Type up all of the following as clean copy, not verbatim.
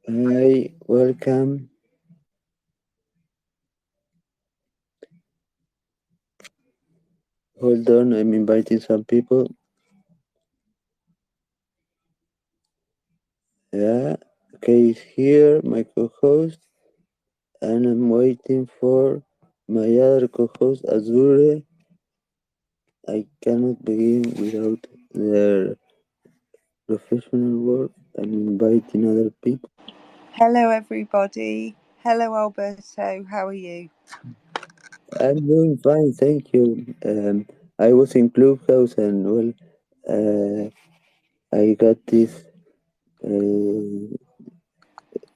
Hi, welcome. Hold on, I'm inviting some people. Yeah, okay, is here, my co-host, and I'm waiting for my other co-host, Azure. I cannot begin without their professional work. I'm inviting other people. Hello, everybody. Hello, Alberto. How are you? I'm doing fine, thank you. I was in Clubhouse and, well, I got this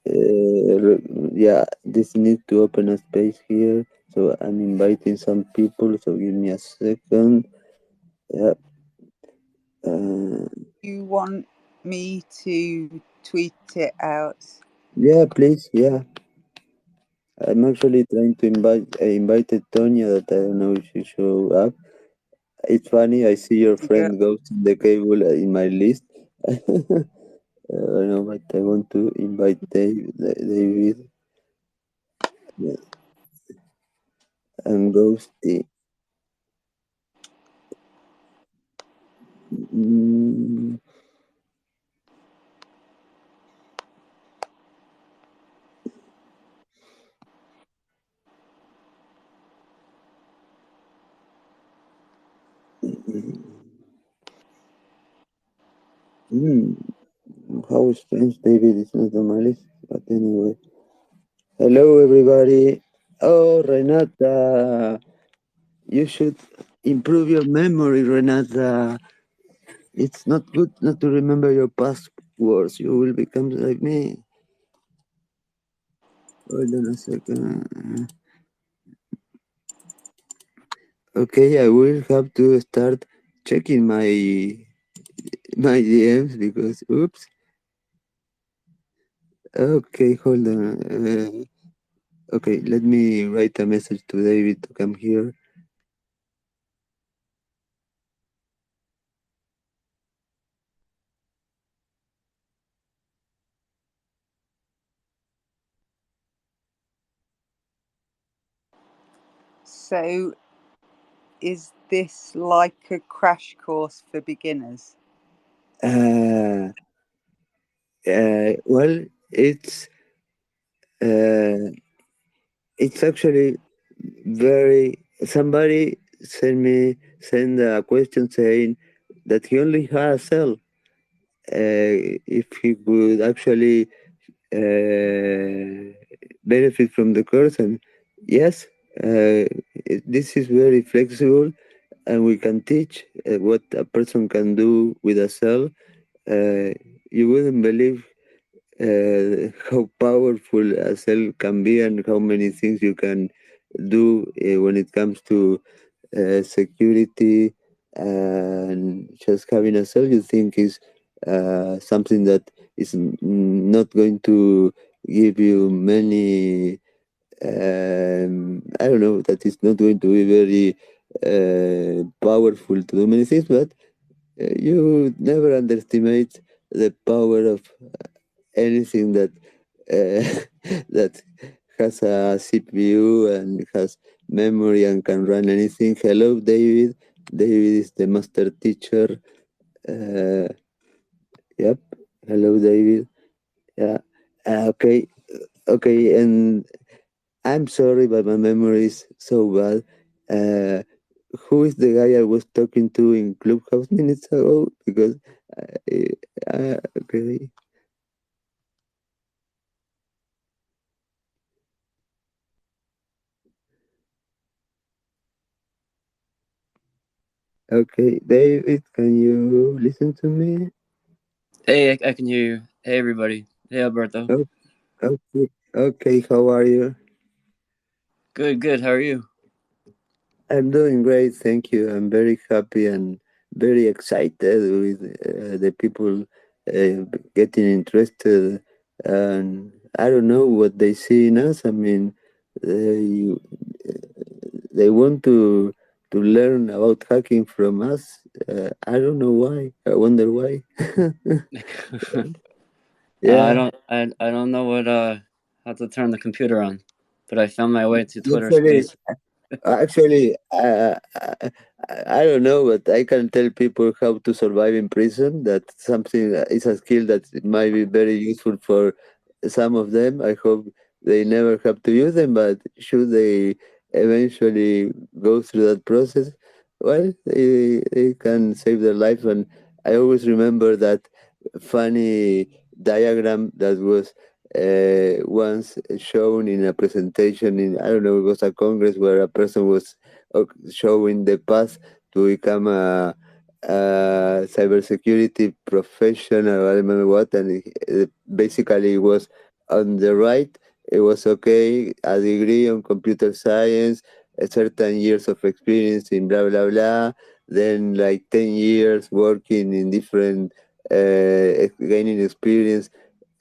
yeah, this need to open a space here. So I'm inviting some people. So give me a second. Yeah. Uh, You want me to tweet it out? yeah, please. Yeah. I'm actually trying to invite. I invited Tonya, that I don't know if she show up. It's funny. I see your Yeah. friend Ghost in the cable in my list. I know, but I want to invite David and Ghosty. Mm, mm, how strange David is not on my list. But anyway. Hello, everybody. Oh, Renata, you should improve your memory, Renata. It's not good not to remember your passwords. You will become like me. Hold on a second. Okay, I will have to start checking my DMs because oops. Okay, hold on. Okay, let me write a message to David to come here. So, is this like a crash course for beginners? Uh, well, uh, it's actually very. Somebody send a question saying that he only has a cell. If he could actually benefit from the course, and yes, this is very flexible, and we can teach what a person can do with a cell. You wouldn't believe how powerful a cell can be and how many things you can do when it comes to security, and just having a cell you think is something that is not going to give you many I don't know, that is not going to be very powerful to do many things, but you never underestimate the power of anything that that has a CPU and has memory and can run anything. Hello, David. David is the master teacher. Uh, yep. Hello, David. Yeah. Okay. Okay. And I'm sorry, but my memory is so bad. Uh, who is the guy I was talking to in Clubhouse minutes ago? Because okay. Okay, David, can you listen to me? Hey, I can hear you. Hey, everybody. Hey, Alberto. Oh, okay, okay, how are you? Good, good. How are you? I'm doing great, thank you. I'm very happy and very excited with the people getting interested. And I don't know what they see in us. I mean, they, they want to learn about hacking from us. I don't know why. I wonder why. I Yeah, don't I don't know what how to turn the computer on, but I found my way to Twitter actually, Space. Actually, I don't know, but I can tell people how to survive in prison. That something is a skill that might be very useful for some of them. I hope they never have to use them, but should they eventually go through that process, well, they can save their life. And I always remember that funny diagram that was once shown in a presentation in, I don't know, it was a congress where a person was showing the path to become a cybersecurity professional. I remember what, and basically it was on the right. It was okay, a degree on computer science, a certain years of experience in blah blah blah. Then like 10 years working in different, gaining experience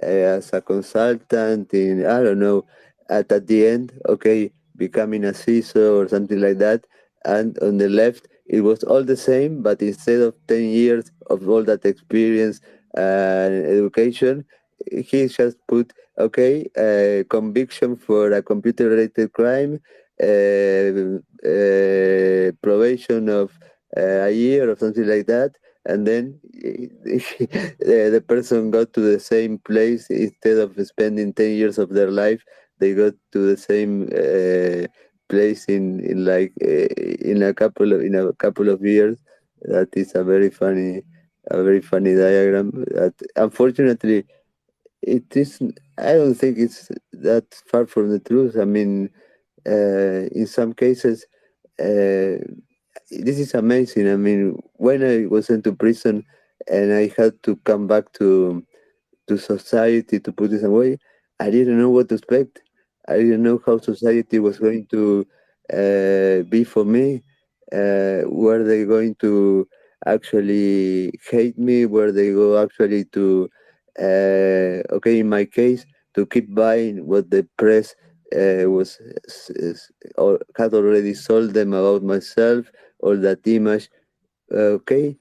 as a consultant in, I don't know, at the end, okay, becoming a CISO or something like that. And on the left, it was all the same, but instead of 10 years of all that experience and education, he just put, okay, conviction for a computer related crime, probation of a year or something like that. And then the person got to the same place instead of spending 10 years of their life. They got to the same place in like in a couple of years. That is a very funny diagram. That unfortunately it is. I don't think it's that far from the truth. I mean, in some cases, uh, this is amazing. I mean, when I was sent to prison and I had to come back to society, to put this away, I didn't know what to expect. I didn't know how society was going to be for me. Were they going to actually hate me? Were they go actually to, okay, in my case, to keep buying what the press was or had already sold them about myself, or that image. Okay,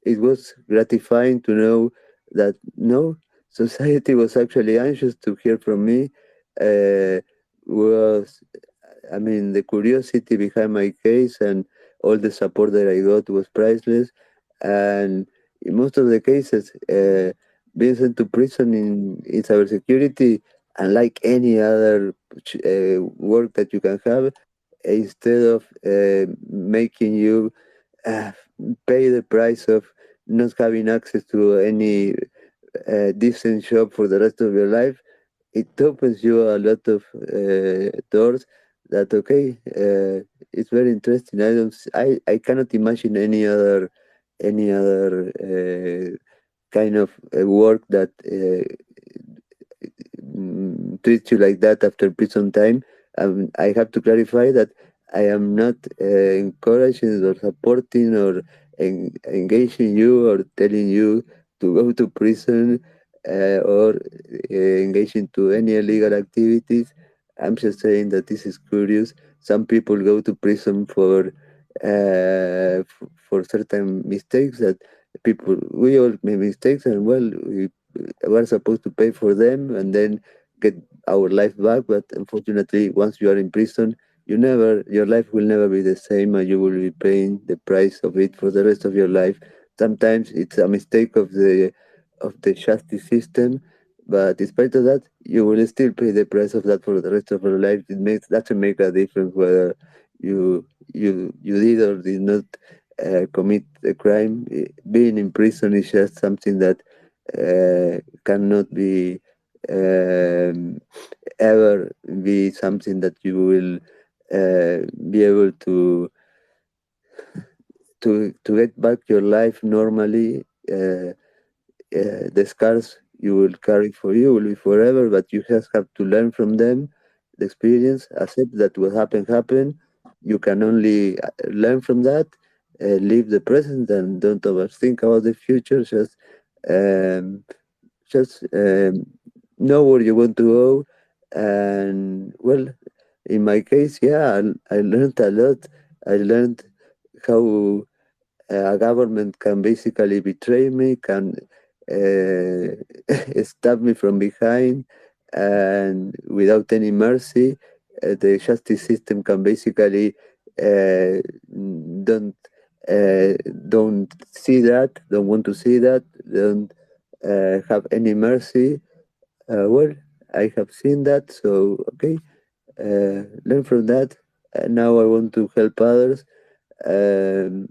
it was gratifying to know that no, society was actually anxious to hear from me. Uh, was I mean, the curiosity behind my case and all the support that I got was priceless. And in most of the cases, being sent to prison in cybersecurity, unlike any other work that you can have, instead of making you uh, pay the price of not having access to any decent job for the rest of your life, it opens you a lot of doors. That okay, it's very interesting. I cannot imagine any other kind of work that treats you like that after prison time. I have to clarify that I am not encouraging or supporting or engaging you or telling you to go to prison or engage into any illegal activities. I'm just saying that this is curious. Some people go to prison for certain mistakes that people, we all make mistakes, and well, we're supposed to pay for them and then get our life back. But unfortunately, once you are in prison, your life will never be the same, and you will be paying the price of it for the rest of your life. Sometimes it's a mistake of the justice system, but despite of that, you will still pay the price of that for the rest of your life. It makes doesn't make a difference whether you did or did not commit a crime. Being in prison is just something that cannot be um, ever be something that you will be able to get back your life normally. The scars you will carry for you will be forever, but you just have to learn from them, the experience, accept that what happened. You can only learn from that, live the present, and don't overthink about the future. Um, just know where you want to go. And well, in my case, yeah, I learned a lot. I learned how a government can basically betray me, can stab me from behind, and without any mercy, the justice system can basically uh, don't uh, don't see that, don't want to see that, don't have any mercy. Well, I have seen that, so okay, learn from that. Now I want to help others. Um,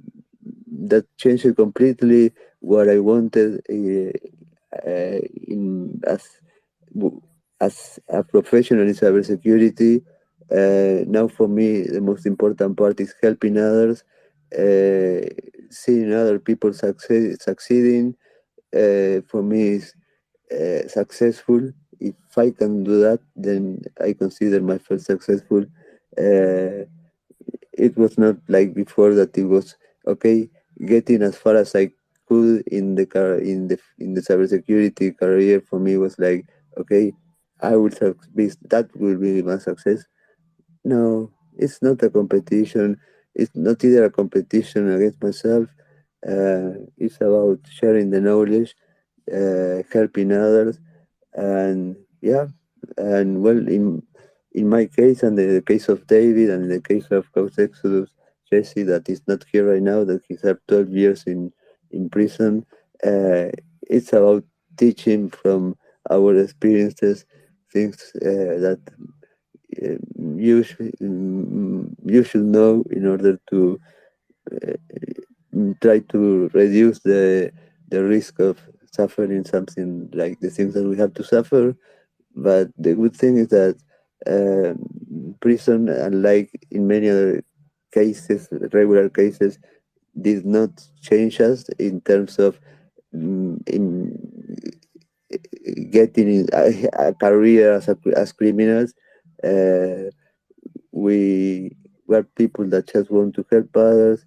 that changed completely what I wanted in as a professional in cybersecurity. Now, for me, the most important part is helping others, uh, seeing other people succeeding. For me, is successful. If I can do that, then I consider myself successful. Uh, it was not like before that it was okay getting as far as I could in the in the cybersecurity career. For me was like okay, I will be that will be my success. No, it's not a competition. It's not either a competition against myself. It's about sharing the knowledge, helping others, and yeah, and well, in my case and in the case of David and in the case of Coach Exodus, Jesse, that is not here right now, that he had 12 years in prison. It's about teaching from our experiences things that uh, you should know in order to uh, try to reduce the risk of suffering something like the things that we have to suffer. But the good thing is that prison, unlike in many other cases, regular cases, did not change us in terms of in getting in a career as criminals. Uh, we were people that just want to help others.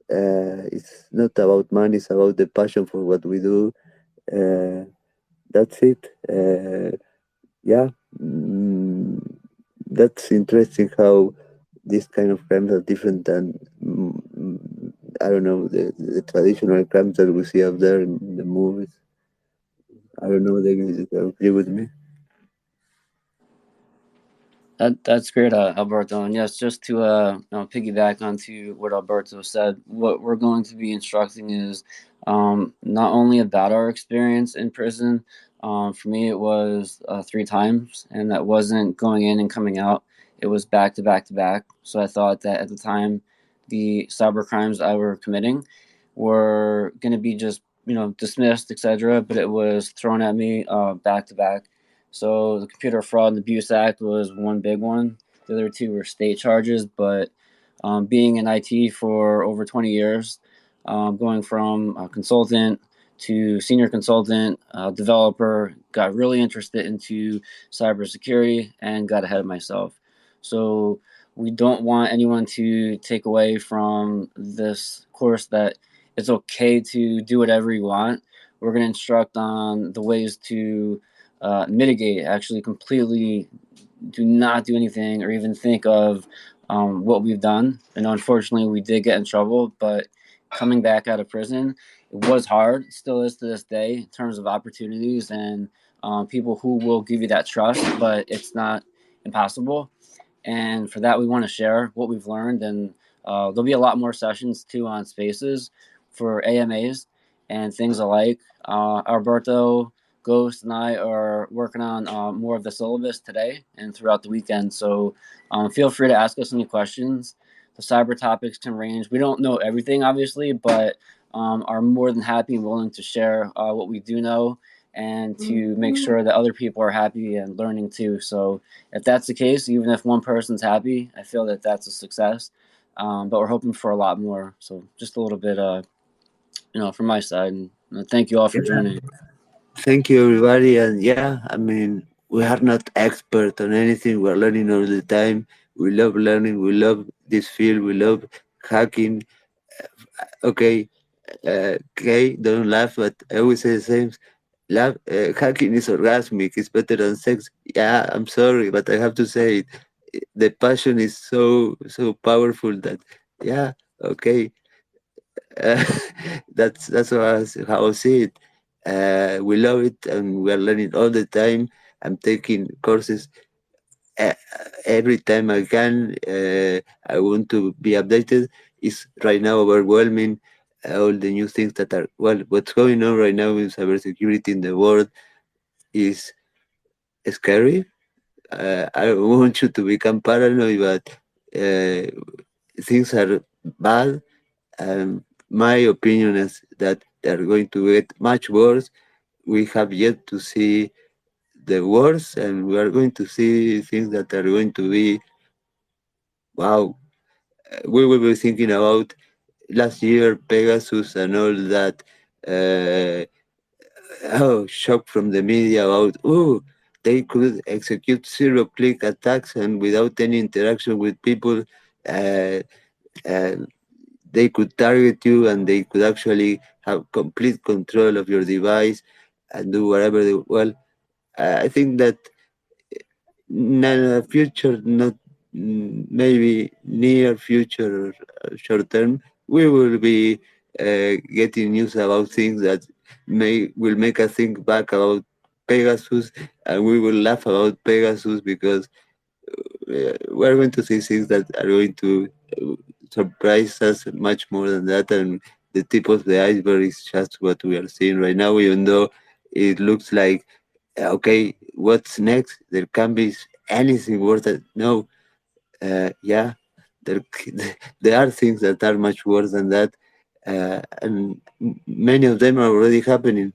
It's not about money; it's about the passion for what we do. Uh, that's it. Yeah, mm, that's interesting how these kind of crimes are different than I don't know the traditional crimes that we see out there in the movies. I don't know. They agree with me. That's great, Alberto. And yes, just to piggyback onto what Alberto said, what we're going to be instructing is not only about our experience in prison. For me, it was 3 times, and that wasn't going in and coming out. It was back to back to back. So I thought that at the time, the cyber crimes I were committing were going to be just dismissed, etc. But it was thrown at me back to back. So the Computer Fraud and Abuse Act was one big one. The other two were state charges. But being in IT for over 20 years, going from a consultant to senior consultant, developer, got really interested into cybersecurity and got ahead of myself. So we don't want anyone to take away from this course that it's okay to do whatever you want. We're going to instruct on the ways to mitigate, actually completely do not do anything or even think of what we've done. And unfortunately, we did get in trouble, but coming back out of prison, it was hard, it still is to this day in terms of opportunities and people who will give you that trust, but it's not impossible. And for that, we want to share what we've learned. And there'll be a lot more sessions too on Spaces for AMAs and things alike. Alberto, Ghost, and I are working on more of the syllabus today and throughout the weekend. So feel free to ask us any questions. The cyber topics can range. We don't know everything, obviously, but are more than happy and willing to share what we do know and to make sure that other people are happy and learning too. So if that's the case, even if one person's happy, I feel that that's a success. But we're hoping for a lot more. So just a little bit, from my side. And thank you all for Yeah. joining. Thank you, everybody. And yeah, I mean, we are not expert on anything. We're learning all the time. We love learning. We love this field. We love hacking. Okay, okay, don't laugh, but I always say the same. Laugh, hacking is orgasmic. It's better than sex. Yeah, I'm sorry, but I have to say it. The passion is so powerful that yeah, okay, uh, that's how I see it. We love it, and we are learning all the time. I'm taking courses uh, every time I can. I want to be updated. It's right now overwhelming. All the new things that are, well, what's going on right now in cybersecurity in the world is scary. I don't want you to become paranoid, but things are bad. My opinion is that they're going to get much worse. We have yet to see the worst, and we are going to see things that are going to be wow. We will be thinking about last year Pegasus and all that. Uh, Shock from the media about they could execute zero-click attacks and without any interaction with people. Uh, uh, they could target you and they could actually have complete control of your device and do whatever they well. I think that future, not maybe near future or short term, we will be getting news about things that will make us think back about Pegasus, and we will laugh about Pegasus because we're going to see things that are going to surprise us much more than that, and the tip of the iceberg is just what we are seeing right now, even though it looks like okay, what's next? There can be anything worse than no. Yeah, there there are things that are much worse than that, and many of them are already happening.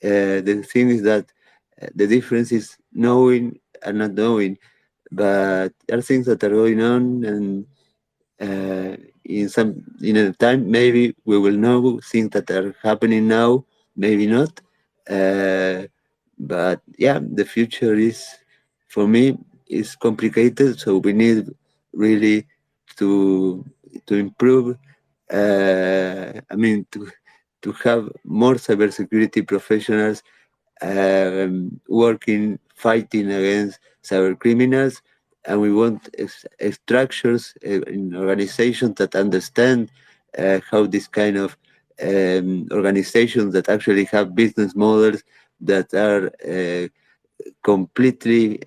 The thing is that the difference is knowing and not knowing, but there are things that are going on, and in a time maybe we will know things that are happening now, maybe not. Uh, but yeah, the future is for me is complicated, so we need really to improve. I mean to have more cybersecurity professionals working, fighting against cyber criminals, and we want structures in organizations that understand how this kind of organizations that actually have business models that are completely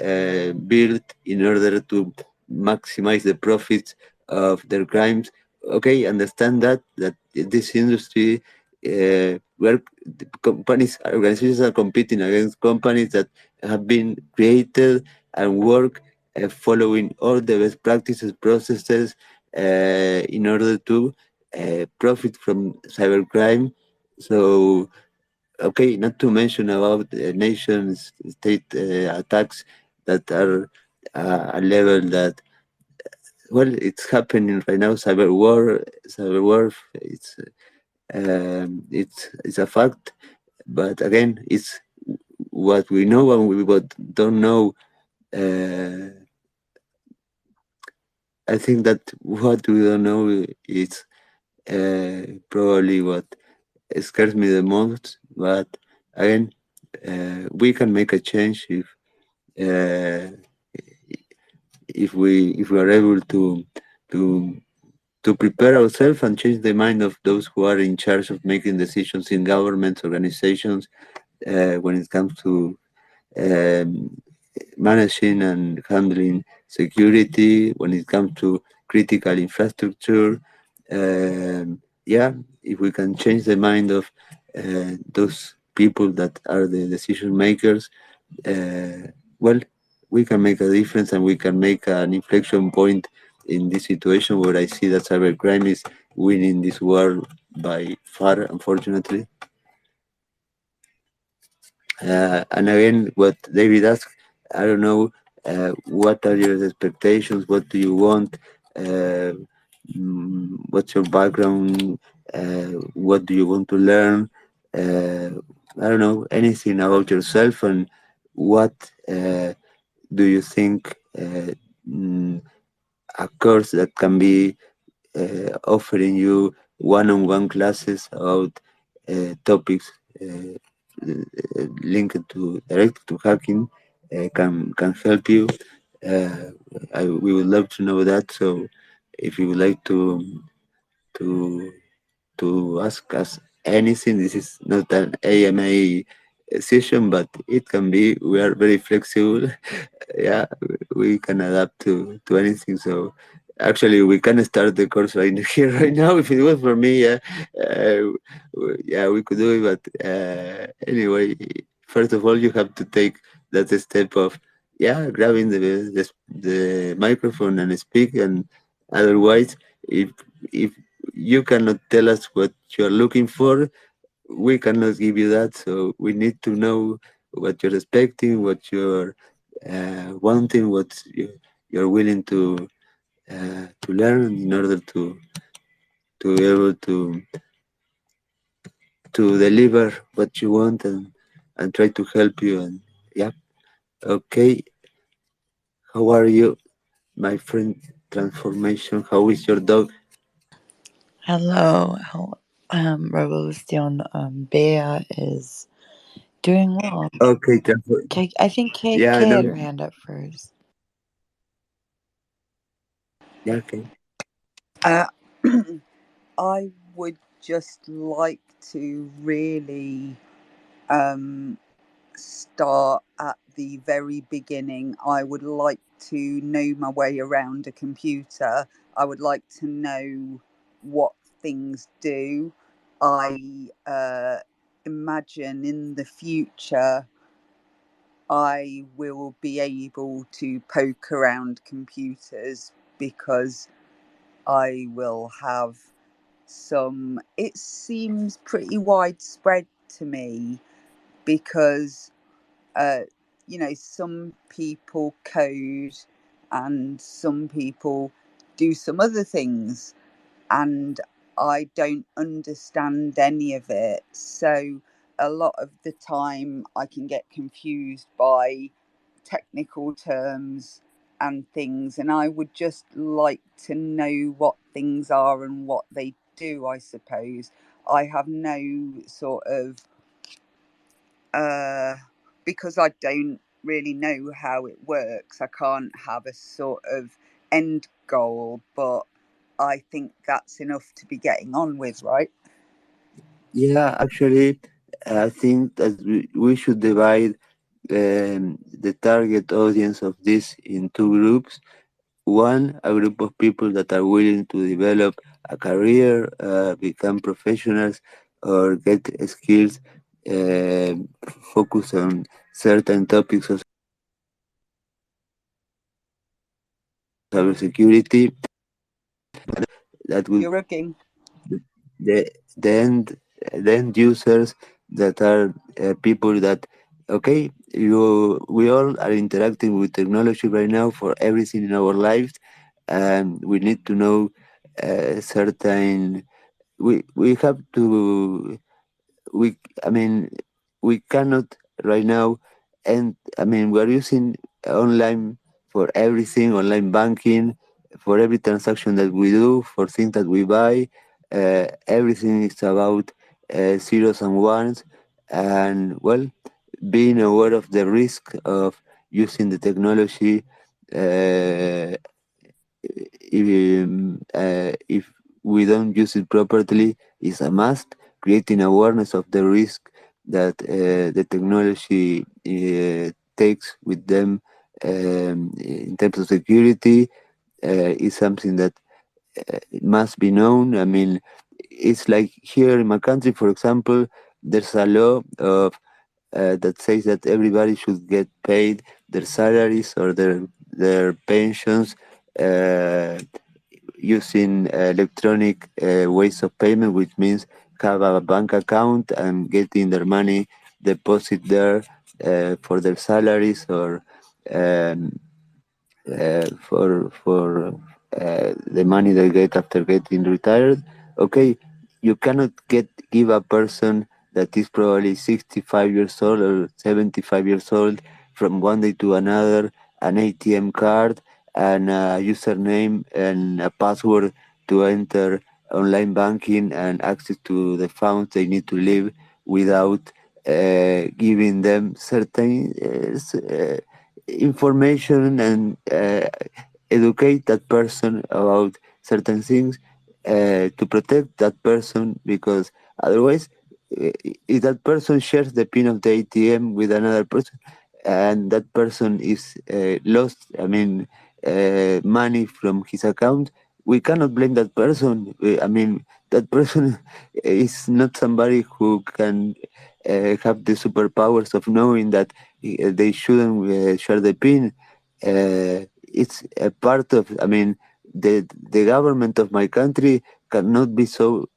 built in order to maximize the profits of their crimes. Okay, understand that this industry where the companies organizations are competing against companies that have been created and work following all the best practices processes in order to profit from cybercrime. So okay, not to mention about nation state attacks that are a level that well, it's happening right now. Cyber war, it's a fact. But again, it's what we know and we what don't know. Uh, I think that what we don't know is probably what scares me the most. But again, we can make a change uh, if we are able to to prepare ourselves and change the mind of those who are in charge of making decisions in governments, organizations, when it comes to um, managing and handling security, when it comes to critical infrastructure. Yeah, if we can change the mind of those people that are the decision makers, well, we can make a difference and we can make an inflection point in this situation where I see that cybercrime is winning this war by far, unfortunately. And again, what David asked, I don't know, what are your expectations? What do you want? Uh, what's your background? What do you want to learn? I don't know, anything about yourself and what do you think a course that can be offering you one-on-one classes about topics linked to direct to hacking can help you. Uh, we would love to know that. So if you would like to to ask us anything. This is not an AMA session, but it can be. We are very flexible. Yeah, we can adapt to anything. So actually, we can start the course right here, right now. If it was for me, yeah, yeah, we could do it. But anyway, first of all, you have to take that step of grabbing the microphone and speak. And otherwise, if you cannot tell us what you're looking for, we cannot give you that. So we need to know what you're expecting, what you're wanting, you're willing to learn in order to be able to deliver what you want and try to help you. And yeah, okay. How are you, my friend? Transformation. How is your dog? Hello, Revolution. Bea is doing well. Okay, I think yeah, Kay had no, her hand up first. yeah, okay. Uh, I would just like to really start at the very beginning. I would like to know my way around a computer. I would like to know what things do. I imagine in the future I will be able to poke around computers because I will have some. It seems pretty widespread to me because some people code and some people do some other things, and I don't understand any of it. So a lot of the time I can get confused by technical terms and things, and I would just like to know what things are and what they do, I suppose. I have no sort of because I don't really know how it works, I can't have a sort of end goal, but I think that's enough to be getting on with, right? Yeah, actually, I think that we should divide the target audience of this in two groups. One, a group of people that are willing to develop a career, become professionals, or get skills, uh, focus on certain topics of cybersecurity. That would You're rugging. the the end the end users that are people that okay, we all are interacting with technology right now for everything in our lives, and we need to know certain we have to we I mean we cannot right now. And I mean, we're using online for everything, online banking, for every transaction that we do, for things that we buy. Everything is about zeros and ones. And well, being aware of the risk of using the technology, uh, if we don't use it properly, is a must. Creating awareness of the risk that the technology takes with them in terms of security is something that must be known. I mean, it's like here in my country, for example, there's a law of that says that everybody should get paid their salaries or their pensions uh, using electronic ways of payment, which means have a bank account and getting their money deposit there for their salaries or um, for the money they get after getting retired. Okay, you cannot give a person that is probably 65 years old or 75 years old from one day to another an ATM card and a username and a password to enter online banking and access to the funds they need to live without giving them certain information and educate that person about certain things. to protect that person, because otherwise, if that person shares the pin of the ATM with another person and that person is lost, money from his account, we cannot blame that person. That person is not somebody who can have the superpowers of knowing that they shouldn't share the pin. It's a part of, the government of my country cannot be so,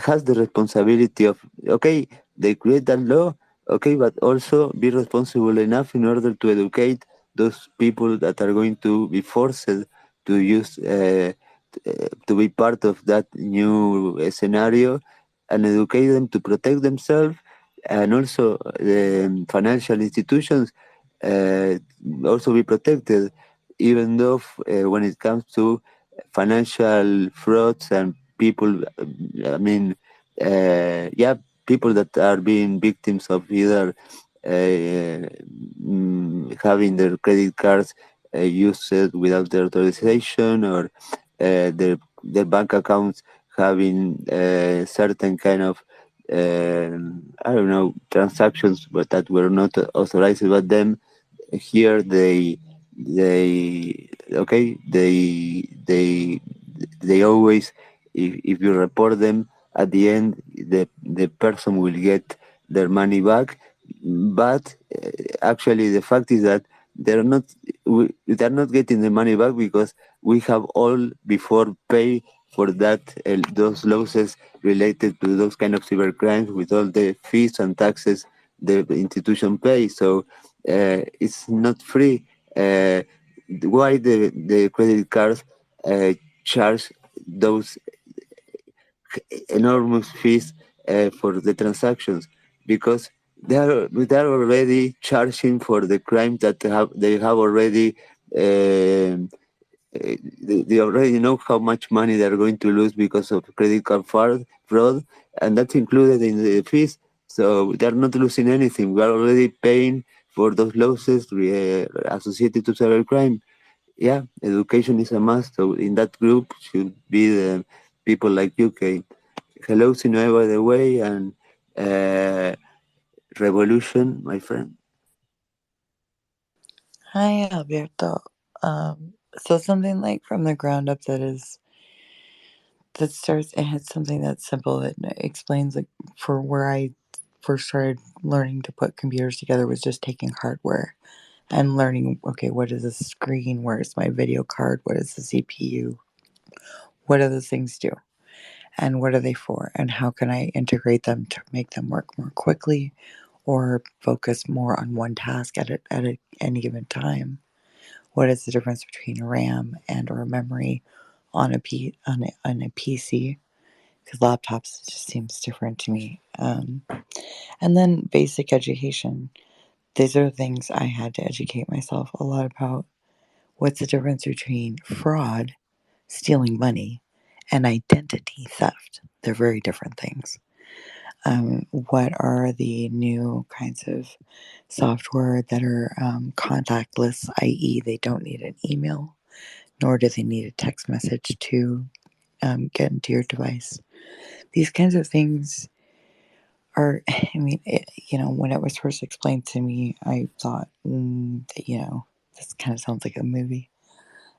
has the responsibility of, okay, they create that law, okay, but also be responsible enough in order to educate those people that are going to be forced to use, to be part of that new scenario, and educate them to protect themselves, and also the financial institutions uh, also be protected, even though when it comes to financial frauds and people, yeah, people that are being victims of either having their credit cards used without their authorization, or their bank accounts having certain kind of I don't know, transactions, but that were not authorized by them. Here they okay they always, if you report them, at the end the person will get their money back. But actually the fact is that they're not getting the money back, because we have all before pay for that, those losses related to those kind of cybercrimes, with all the fees and taxes the institution pays. So it's not free. Why the credit cards charge those enormous fees for the transactions? Because they are already charging for the crime that they have already. um they already know how much money they're going to lose because of credit card fraud, and that's included in the fees. So they're not losing anything. We're already paying for those losses associated to cybercrime. Yeah, education is a must. So in that group should be the people like you, Kate. Hello, Sinueva, by the way, and Revolution, my friend. Hi, Alberto. So something like from the ground up that starts and it's something that's simple that explains like for where I first started learning to put computers together was just taking hardware and learning, okay, what is a screen? Where is my video card? What is the CPU? What do those things do? And what are they for? And how can I integrate them to make them work more quickly or focus more on one task at any given time? What is the difference between a RAM and or a memory on a PC? Because laptops just seems different to me. And then basic education. These are things I had to educate myself a lot about. What's the difference between fraud, stealing money, and identity theft? They're very different things. What are the new kinds of software that are contactless, i.e., they don't need an email, nor do they need a text message to get into your device? These kinds of things are, when it was first explained to me, I thought, this kind of sounds like a movie.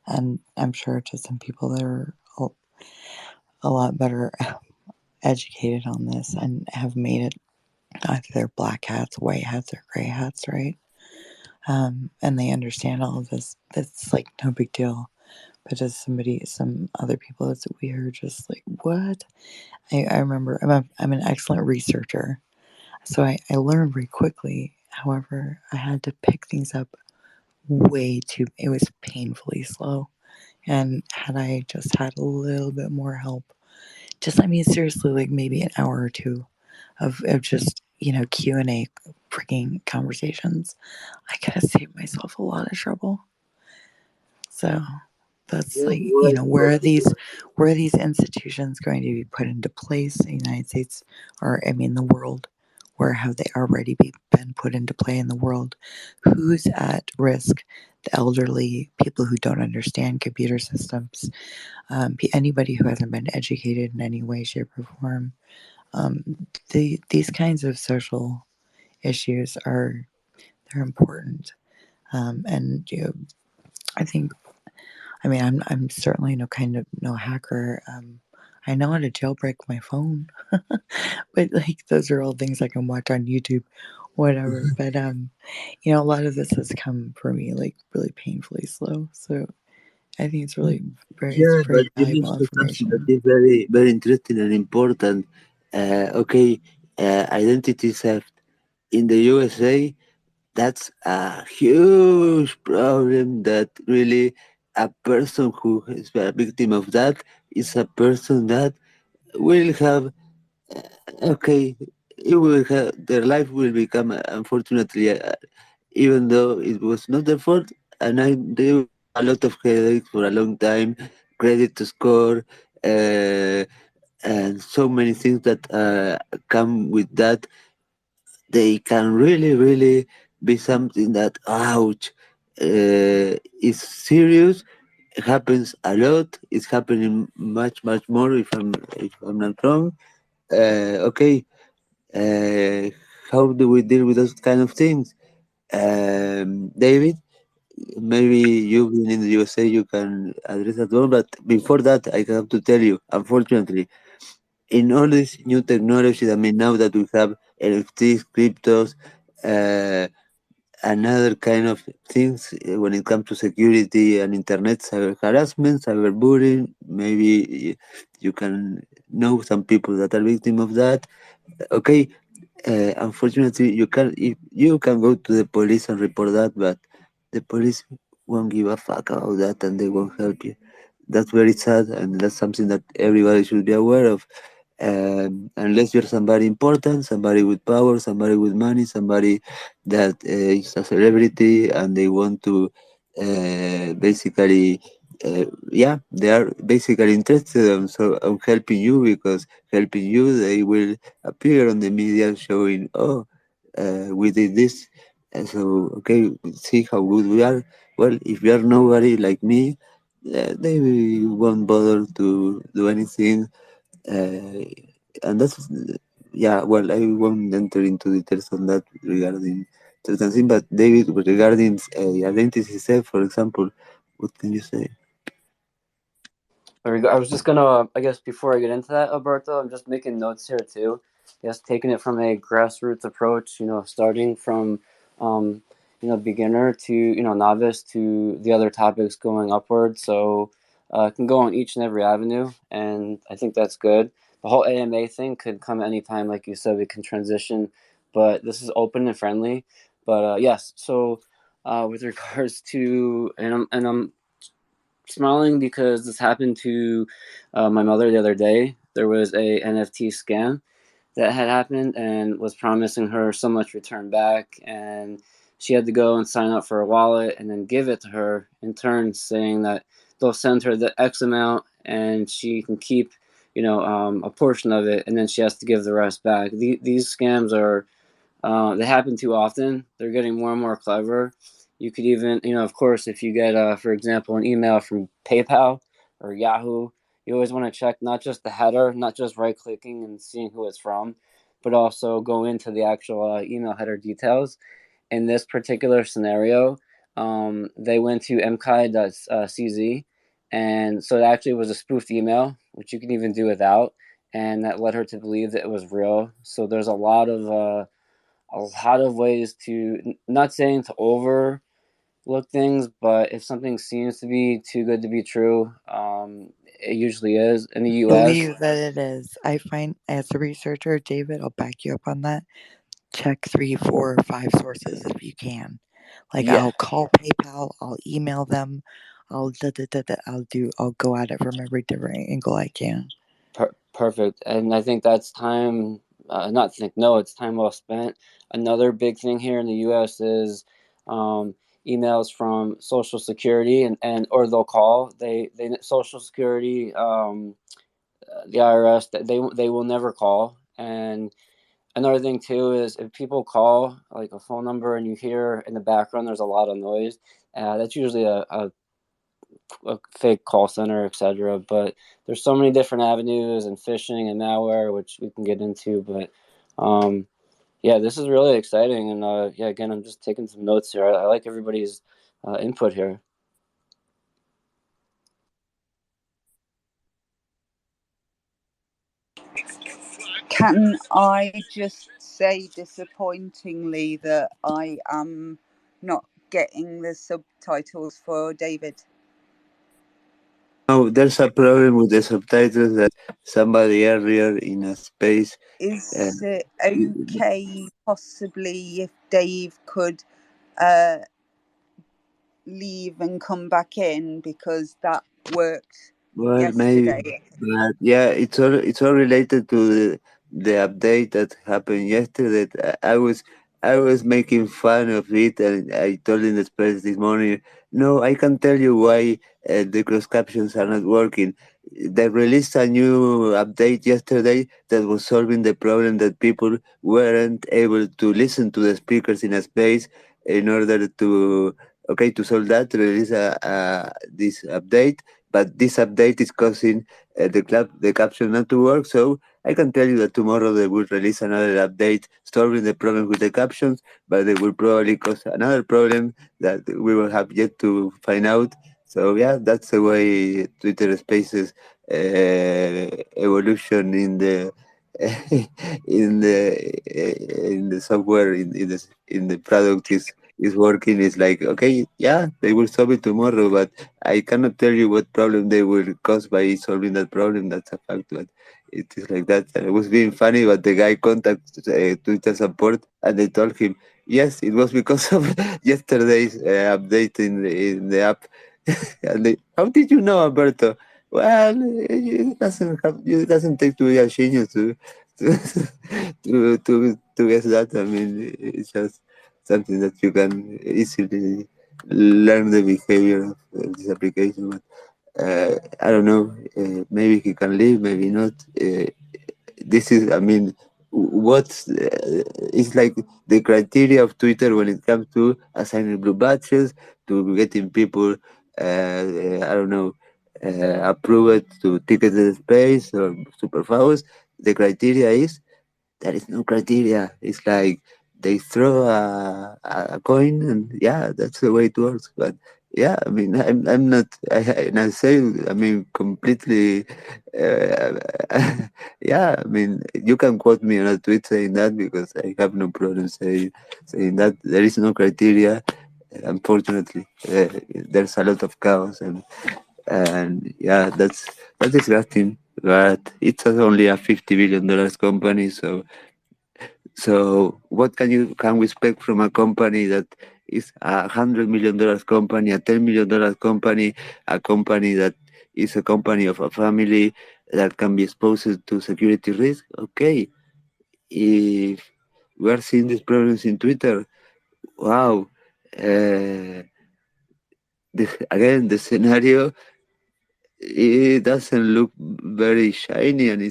And I'm sure to some people that are a lot better educated on this and have made it either they're black hats, white hats, or gray hats, right? And they understand all of this. That's like no big deal. But as some other people that we are just like, what? I remember I'm an excellent researcher, so I learned very quickly. However, I had to pick things up it was painfully slow. And had I just had a little bit more help, seriously, like maybe an hour or two of just, Q&A freaking conversations, I could have saved myself a lot of trouble. So that's Yeah, like, where are these institutions going to be put into place in the United States or, the world? where have they already been put into play in the world? Who's at risk? The elderly, people who don't understand computer systems, anybody who hasn't been educated in any way, shape, or form. These kinds of social issues they're important, and I think, I mean, I'm certainly no hacker. I know how to jailbreak my phone, but like those are all things I can watch on YouTube, whatever. But a lot of this has come for me like really painfully slow. So I think it's Yeah, but very you valuable mentioned something that information. is very, very interesting and important. Okay, identity theft in the USA, that's a huge problem that really a person who is a victim of that is a person that will have, okay, it will have, their life will become, unfortunately, even though it was not their fault, and they will have a lot of headaches for a long time, credit to score, uh, and so many things that come with that. They can really, really be something that, ouch, is serious. It happens a lot. It's happening much, much more. If I'm not wrong. Okay. Uh, how do we deal with those kind of things? David, maybe you've been in the USA, you can address that one. But before that, I have to tell you, unfortunately, in all this new technology, I mean, now that we have NFTs, cryptos, uh, another kind of things when it comes to security and internet cyber harassment, cyberbullying, maybe you can know some people that are victim of that. Okay, unfortunately, you can go to the police and report that, but the police won't give a fuck about that and they won't help you. That's very sad, and that's something that everybody should be aware of. Unless you're somebody important, somebody with power, somebody with money, somebody that is a celebrity and they want to basically, yeah, they are basically interested on helping you, because helping you, they will appear on the media showing, oh, we did this. And so, okay, see how good we are. Well, if you are nobody like me, they won't bother to do anything. Uh, and that's, yeah, well, I won't enter into details on that regarding certain things, but David, regarding identity theft, for example, what can you say? There we go. I was just gonna, I guess, before I get into that, Alberto, I'm just making notes here too. Yes, taking it from a grassroots approach. Starting from, um, beginner to novice to the other topics going upward. So it can go on each and every avenue, and I think that's good. The whole AMA thing could come at any time, like you said. We can transition, but this is open and friendly. But yes, so with regards to, and I'm smiling because this happened to my mother the other day. There was a NFT scam that had happened and was promising her so much return back, and she had to go and sign up for a wallet and then give it to her in turn, saying that they'll send her the X amount and she can keep a portion of it, and then she has to give the rest back. These scams are they happen too often. They're getting more and more clever. You could even, of course, if you get, for example, an email from PayPal or Yahoo, you always want to check not just the header, not just right clicking and seeing who it's from, but also go into the actual email header details. In this particular scenario, they went to mkai.cz, and so it actually was a spoofed email, which you can even do without, and that led her to believe that it was real. So there's a lot of ways to, not saying to overlook things, but if something seems to be too good to be true, it usually is in the US. Believe that it is. I find, as a researcher, David, I'll back you up on that. Check 3, 4, 5 sources if you can. Like, Yeah, I'll call PayPal, I'll email them, I'll go at it from every different angle I can. perfect. And I think that's time, not think, no, it's time well spent. Another big thing here in the US is um, emails from Social Security, and or they'll call, they Social Security, the IRS, they will never call. And another thing too is if people call like a phone number and you hear in the background there's a lot of noise, that's usually a fake call center, etc. But there's so many different avenues and phishing and malware, which we can get into. But yeah, this is really exciting. And yeah, again, I'm just taking some notes here. I like everybody's input here. Can I just say disappointingly that I am not getting the subtitles for David? Oh, there's a problem with the subtitles that somebody earlier in a space. Is it okay possibly if Dave could leave and come back in, because that worked yesterday? Maybe, but yeah, it's all related to the update that happened yesterday. I was making fun of it, and I told in the space this morning, no, I can tell you why the cross captions are not working. They released a new update yesterday that was solving the problem that people weren't able to listen to the speakers in a space. In order to solve that, release this update, but this update is causing the caption not to work. So I can tell you that tomorrow they will release another update solving the problem with the captions, but they will probably cause another problem that we will have yet to find out. So yeah, that's the way Twitter Spaces evolution in the in the software in the product is working. It's like, okay, yeah, they will solve it tomorrow, but I cannot tell you what problem they will cause by solving that problem. That's a fact, but it is like that. And it was being funny, but the guy contacted Twitter support and they told him, yes, it was because of yesterday's update in the app. And how did you know, Alberto? Well, it doesn't take to be a genius to to guess that. I mean, it's just something that you can easily learn the behavior of this application. But I don't know. Maybe he can leave, maybe not. This is, I mean, what's it's like the criteria of Twitter when it comes to assigning blue badges, to getting people, I don't know, approved to ticketed space or super fast. The criteria is there is no criteria. It's like they throw a coin, and yeah, that's the way it works. But yeah, I mean, I'm not. And I say, I mean, completely. Uh, yeah, I mean, you can quote me on a tweet saying that because I have no problem saying that there is no criteria. Unfortunately, there's a lot of chaos, and yeah, that's disgusting. But it's only a $50 billion company, so what can we expect from a company that is $100 million company, a $10 million company, a company that is a company of a family that can be exposed to security risk? Okay, if we are seeing these problems in Twitter, wow. Again, the scenario, it doesn't look very shiny, and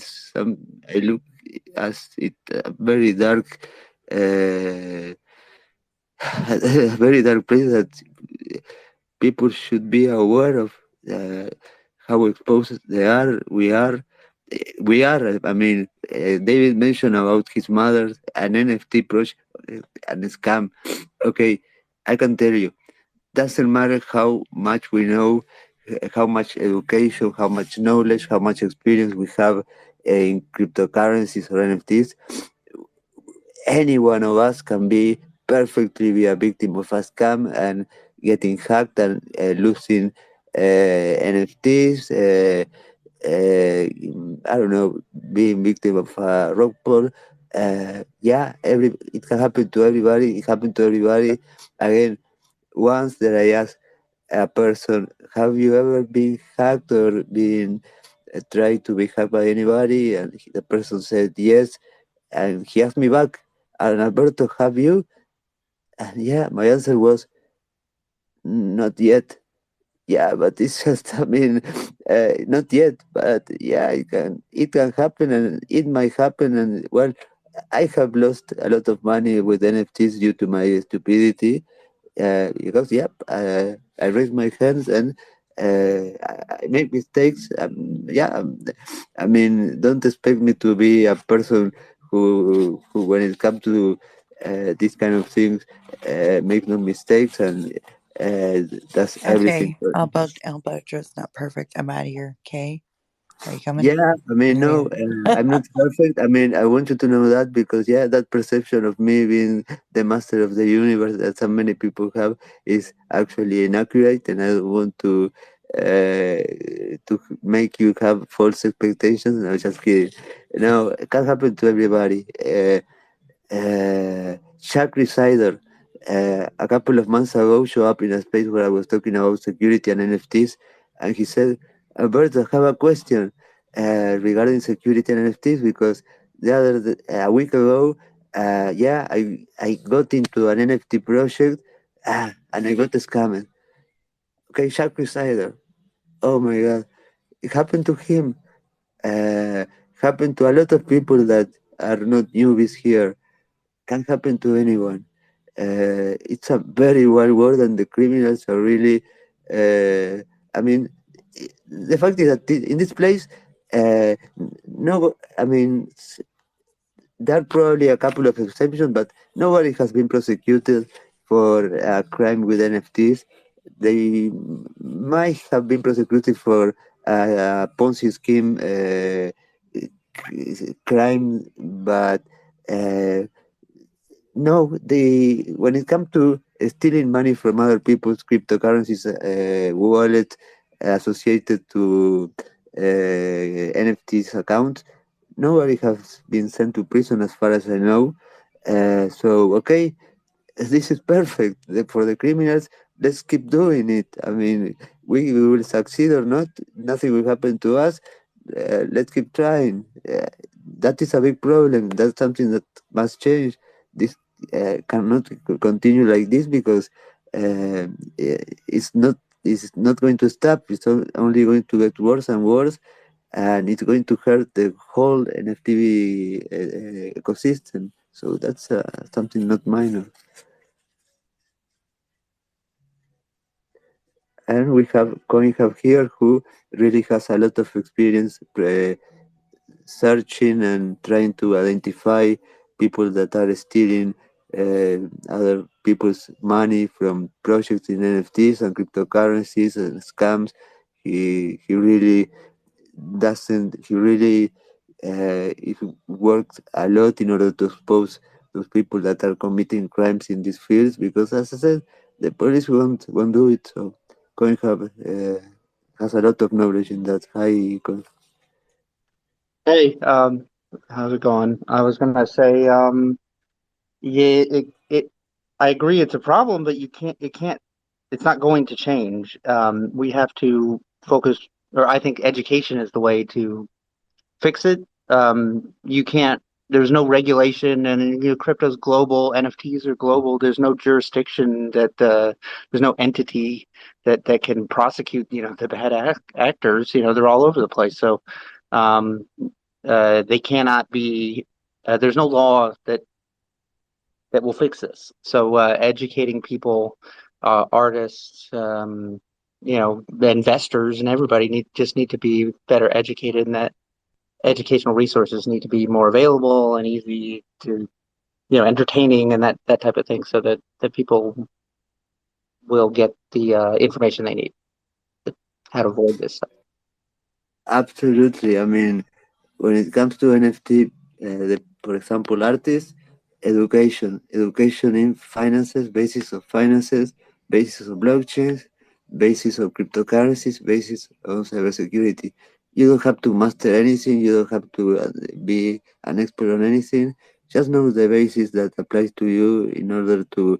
I look as it very dark. Uh, a very dark place that people should be aware of how exposed they are. We are. I mean, David mentioned about his mother, an NFT project, and a scam. Okay, I can tell you, doesn't matter how much we know, how much education, how much knowledge, how much experience we have in cryptocurrencies or NFTs. Any one of us can be a victim of a scam and getting hacked and losing NFTs. I don't know, being victim of a rock pull. Yeah, it can happen to everybody. It happened to everybody. Again, once that I asked a person, "Have you ever been hacked or been tried to be hacked by anybody?" And the person said yes, and he asked me back, "And Alberto, have you?" And yeah, my answer was not yet. Yeah, but it's just, I mean, not yet, but yeah, it can happen, and it might happen, and well, I have lost a lot of money with NFTs due to my stupidity. Because yep, I raise my hands and I make mistakes. Yeah, I mean, don't expect me to be a person who when it comes to these kind of things, make no mistakes and does everything. Okay, Alberto, it's not perfect. I'm out of here. Okay, are you coming? Yeah, I mean, no, I'm not perfect. I mean, I want you to know that because, yeah, that perception of me being the master of the universe that so many people have is actually inaccurate, and I don't want to make you have false expectations. No, just kidding. No, it can happen to everybody. Chuck Resider, a couple of months ago, showed up in a space where I was talking about security and NFTs, and he said, Alberto, I have a question regarding security and NFTs because a week ago, yeah, I got into an NFT project and I got scammed. Okay, Chuck Resider. Oh my God. It happened to him. Uh, happened to a lot of people that are not newbies here. Can happen to anyone. It's a very wild world, and the criminals are really. I mean, the fact is that in this place, no, I mean, there are probably a couple of exceptions, but nobody has been prosecuted for a crime with NFTs. They might have been prosecuted for a Ponzi scheme crime, but. Uh, no, when it comes to stealing money from other people's cryptocurrencies wallet associated to NFTs accounts, nobody has been sent to prison as far as I know. So okay, this is perfect for the criminals. Let's keep doing it. I mean, we will succeed or not. Nothing will happen to us. Let's keep trying. That is a big problem. That's something that must change. This cannot continue like this because it's not going to stop. It's only going to get worse and worse, and it's going to hurt the whole NFT ecosystem. So that's something not minor. And we have CoinHub here who really has a lot of experience searching and trying to identify people that are stealing other people's money from projects in NFTs and cryptocurrencies and scams. He really doesn't. He really he works a lot in order to expose those people that are committing crimes in these fields because, as I said, the police won't do it. So CoinHub has a lot of knowledge in that. Hi, Hey, how's it going? I was gonna say, yeah, I agree it's a problem, but it's not going to change. We have to focus, or I think education is the way to fix it. You can't, there's no regulation, and crypto's global, NFTs are global. There's no jurisdiction there's no entity that can prosecute, the bad actors. They're all over the place. So, um, they cannot be. There's no law that will fix this. So, educating people, artists, the investors, and everybody just need to be better educated, and that educational resources need to be more available and easy to, entertaining and that type of thing, so that people will get the information they need how to avoid this stuff. Absolutely. I mean, when it comes to NFT, for example, artists, education in finances, basis of finances, basis of blockchains, basis of cryptocurrencies, basis of cybersecurity. You don't have to master anything. You don't have to be an expert on anything. Just know the basis that applies to you in order to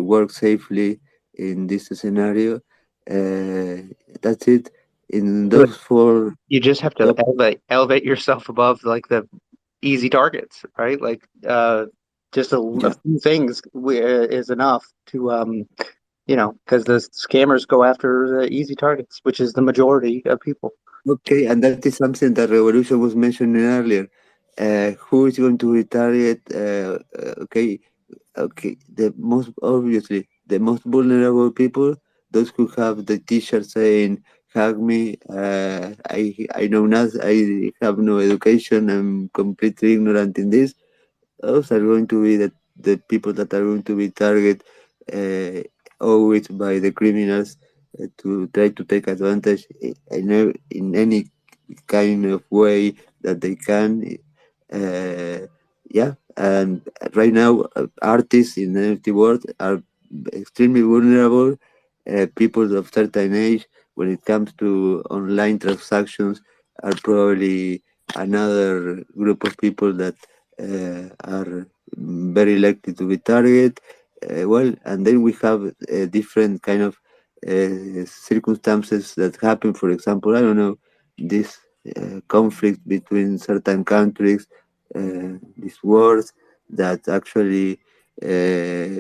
work safely in this scenario. That's it. In But those four you just have to elevate yourself above like the easy targets, right? Like just a few things is enough to because the scammers go after the easy targets, which is the majority of people. Okay, and that is something that Revolution was mentioning earlier. who is going to be target? Okay, the most obviously the most vulnerable people, those who have the T-shirt saying "Hug me." I know nothing. I have no education. I'm completely ignorant in this. Those are going to be the people that are going to be targeted uh, always by the criminals to try to take advantage in any kind of way that they can. Uh, yeah, and right now, artists in the NFT world are extremely vulnerable. People of certain age, when it comes to online transactions, are probably another group of people that are very likely to be targeted. Well, and then we have different kind of circumstances that happen. For example, I don't know, this conflict between certain countries, these wars that actually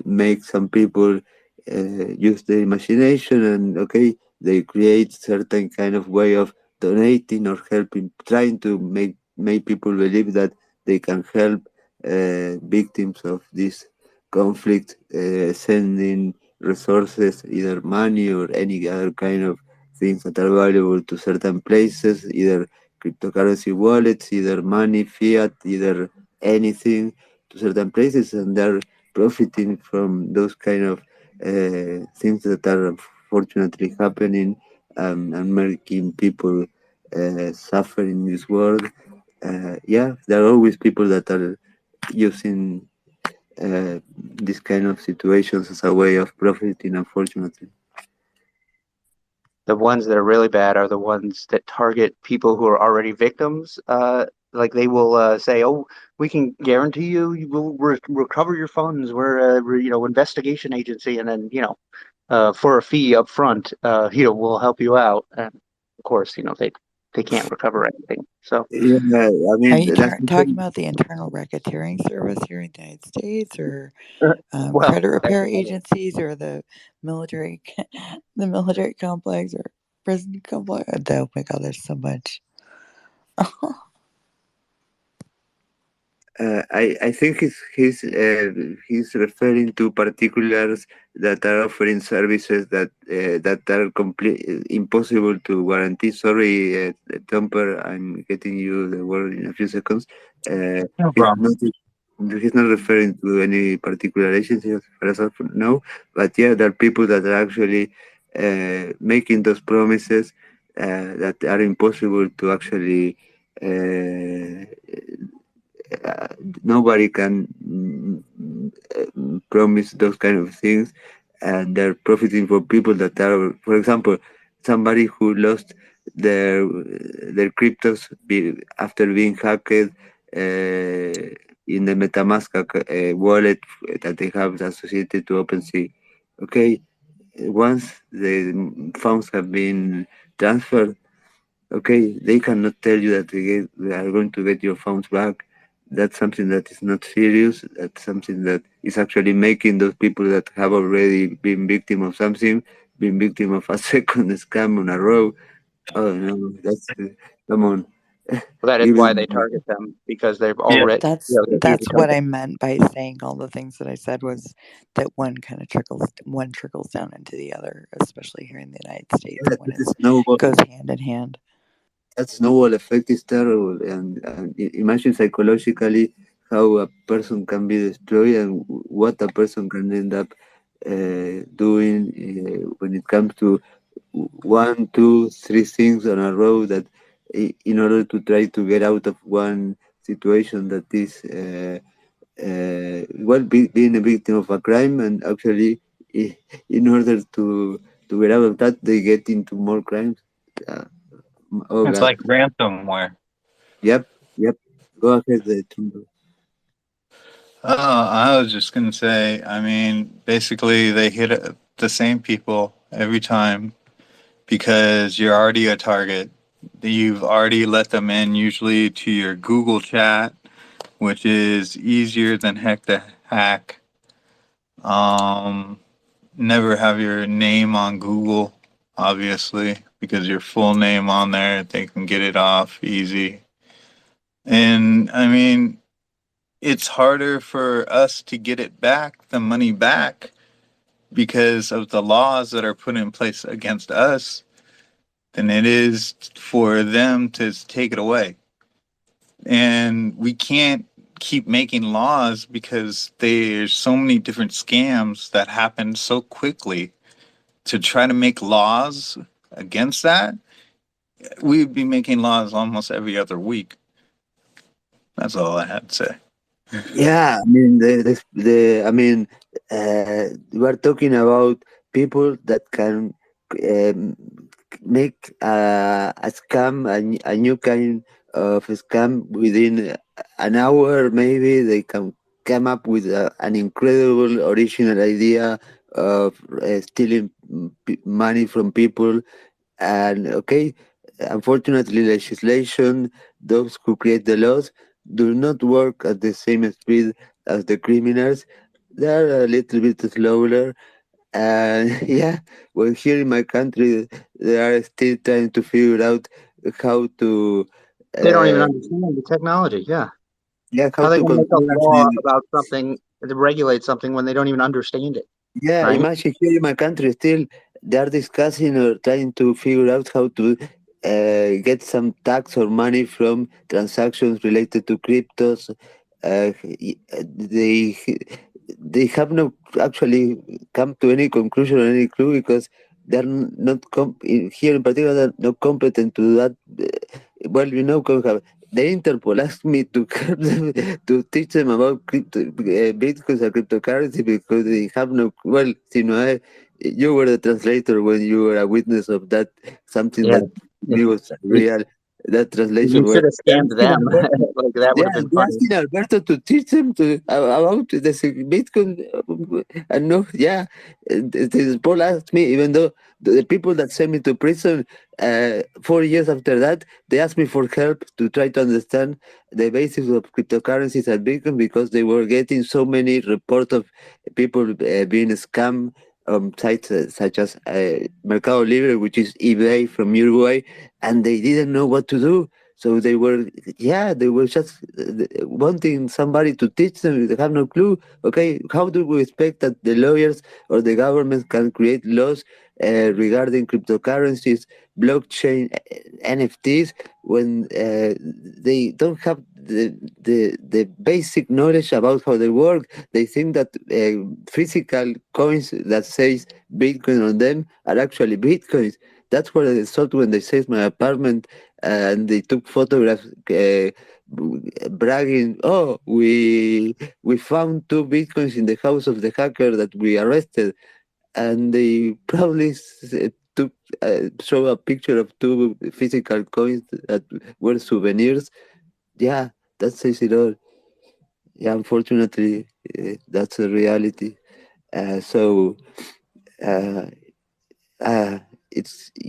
make some people use their imagination, and okay, they create certain kind of way of donating or helping, trying to make people believe that they can help victims of this conflict, sending resources, either money or any other kind of things that are valuable to certain places, either cryptocurrency wallets, either money, fiat, either anything to certain places, and they're profiting from those kind of things that are unfortunately happening, and making people suffer in this world. Yeah, there are always people that are using this kind of situations as a way of profiting, unfortunately. The ones that are really bad are the ones that target people who are already victims. Like they will say, "Oh, we can guarantee you will recover your funds. We're investigation agency, and then for a fee up front, we'll help you out." And of course, they can't recover anything. So Yeah, I Are mean you that's the talking thing. about the Internal Racketeering Service here in the United States, or well, credit that's repair another. agencies, or the military, the military complex, or prison complex? Oh my God, there's so much. I think he's referring to particulars that are offering services that are complete impossible to guarantee. Sorry, Thumper, I'm getting you the word in a few seconds. Uh, No he's problem. not he's not referring to any particular agency as far as I know, but yeah, there are people that are actually making those promises that are impossible to actually. Uh, uh, Nobody can promise those kind of things, and they're profiting for people that are, for example, somebody who lost their cryptos after being hacked in the MetaMask wallet that they have associated to OpenSea. Okay, once the funds have been transferred, okay, they cannot tell you that they are going to get your funds back. That's something that is not serious. That's something that is actually making those people that have already been victim of something, been victim of a second scam on a row. Oh no, that's come on. That is why they Even target them because they've Yeah. already, they're easy That's what targets. I meant by saying all the things that I said, was that one trickles down into the other, especially here in the United States. yeah, One that is is snowball. goes hand in hand. That snowball effect is terrible, and imagine psychologically how a person can be destroyed and what a person can end up doing when it comes to one, two, three things on a row that in order to try to get out of one situation that is being a victim of a crime, and actually in order to get out of that they get into more crimes. uh, oh It's god. like ransomware. Yep, yep. Go ahead, Tumbo. I was just going to say, I mean, basically, they hit the same people every time because you're already a target. You've already let them in, usually to your Google chat, which is easier than heck to hack. Um, Never have your name on Google, obviously, because your full name on there, they can get it off easy. And I mean, it's harder for us to get it back, the money back, because of the laws that are put in place against us than it is for them to take it away. And we can't keep making laws because there's so many different scams that happen so quickly. To try to make laws against that, we'd be making laws almost every other week. That's all I had to say. Yeah, I mean, we're talking about people that can um, make a scam, a new kind of scam within an hour. Maybe they can come up with an incredible original idea of stealing money from people. And okay, unfortunately, legislation, those who create the laws, do not work at the same speed as the criminals. They're a little bit slower. And yeah, well, here in my country, they are still trying to figure out how to, They don't even uh, understand the technology. Yeah. yeah, How how are they to going to make a control law about something to regulate something when they don't even understand it? Yeah, Right. imagine here in my country still they are discussing or trying to figure out how to get some tax or money from transactions related to cryptos. They have not actually come to any conclusion or any clue because they're not here in particular they're not competent to do that. Well, Konrad, the Interpol asked me to help them to teach them about bitcoins and cryptocurrency because they have no. Well, you were the translator when you were a witness of that. Something Yeah. that me was You, real. That you translation where should have they're scammed asking them. Alberto, Like that would yeah, have been they're funny. asking Alberto to teach them about the Bitcoin. And no, yeah, Paul asked me, even though the people that sent me to prison 4 years after that, they asked me for help to try to understand the basics of cryptocurrencies and Bitcoin because they were getting so many reports of people being scammed on sites such as Mercado Libre, which is eBay from Uruguay, and they didn't know what to do. So they were just wanting somebody to teach them. They have no clue. Okay, how do we expect that the lawyers or the government can create laws regarding cryptocurrencies, blockchain, NFTs when they don't have the basic knowledge about how they work? They think that physical coins that says Bitcoin on them are actually Bitcoins. That's what I thought when they seized my apartment and they took photographs bragging, "Oh, we found 2 Bitcoins in the house of the hacker that we arrested," and they probably took show a picture of 2 physical coins that were souvenirs. Yeah, that says it all. Yeah, unfortunately, that's a reality. So uh, uh,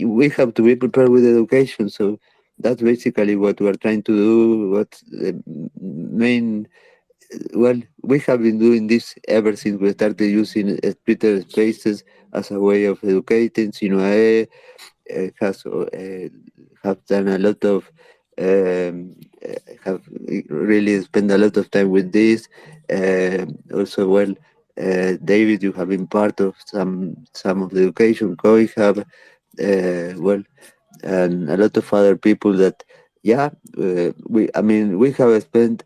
we have to be prepared with education. So that's basically what we're trying to do. What's the main? Well, we have been doing this ever since we started using Twitter Spaces as a way of educating. Sinoae has have done a lot of have really spent a lot of time with this. Also, well, David, you have been part of some of the education. Koi have well, and a lot of other people that yeah, we have spent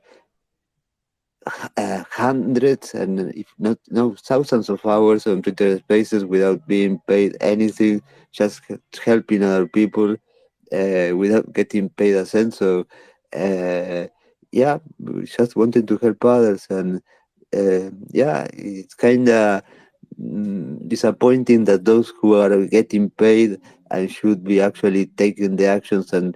hundreds and if not no thousands of hours on Twitter Spaces without being paid anything, just helping other people without getting paid a cent. So yeah, we just wanted to help others, and yeah, it's kind of disappointing that those who are getting paid and should be actually taking the actions and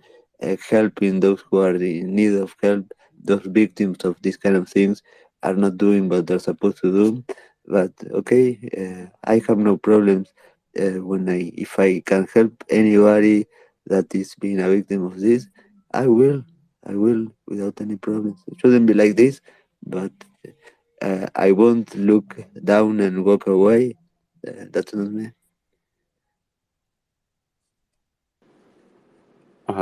helping those who are in need of help, those victims of these kind of things, are not doing what they're supposed to do. But okay, I have no problems if I can help anybody that is being a victim of this, I will. I will without any problems. It shouldn't be like this, but I won't look down and walk away. That's not me.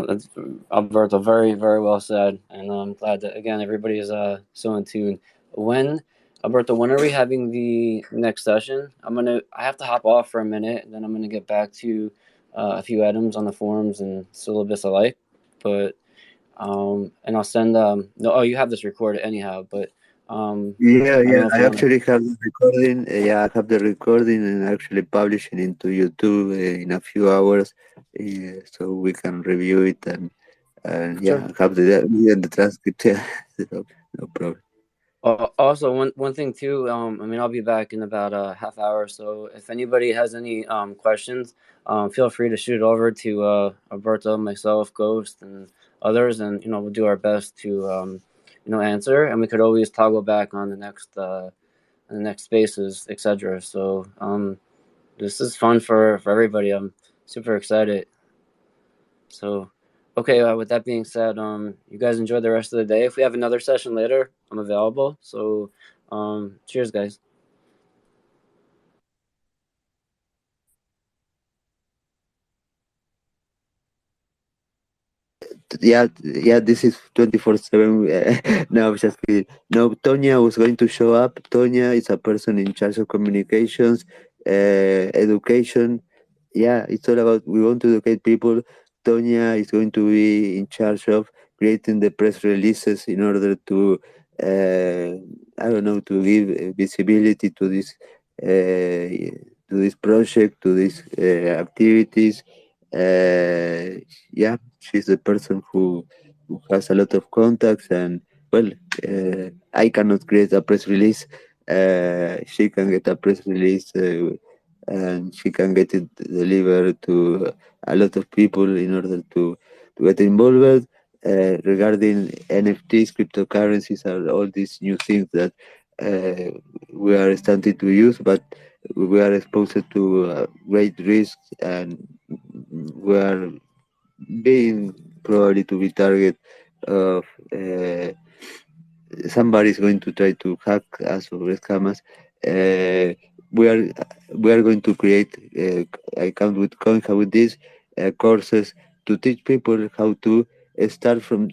That's, Alberto, very, very well said. And I'm glad that, again, everybody is so in tune. Alberto, when are we having the next session? I have to hop off for a minute, and then I'm going to get back to a few items on the forums and syllabus alike. But, and I'll send, you have this recorded anyhow, but I actually have the recording. I have the recording and actually publishing into YouTube in a few hours, so we can review it and have the transcript. No problem. Also, one thing too. I'll be back in about a half hour. So if anybody has any questions, feel free to shoot it over to Alberto, myself, Ghost, and others, and we'll do our best to answer. And we could always toggle back on the next spaces, etc. So this is fun for everybody. I'm super excited. So. Okay, with that being said, you guys enjoy the rest of the day. If we have another session later, I'm available. So, cheers, guys. This is 24/7. No, just kidding. No, Tonya was going to show up. Tonya is a person in charge of communications, education. It's all about, we want to educate people. Tonya is going to be in charge of creating the press releases in order to, to give visibility to this project, to these activities. She's the person who has a lot of contacts, and I cannot create a press release. She can get a press release, and she can get it delivered to a lot of people in order to get involved. Regarding NFTs, cryptocurrencies, are all these new things that we are starting to use, but we are exposed to great risks, and we are being probably to be target of somebody is going to try to hack us or scam us. We are going to create account with Coinha with these courses to teach people how to start from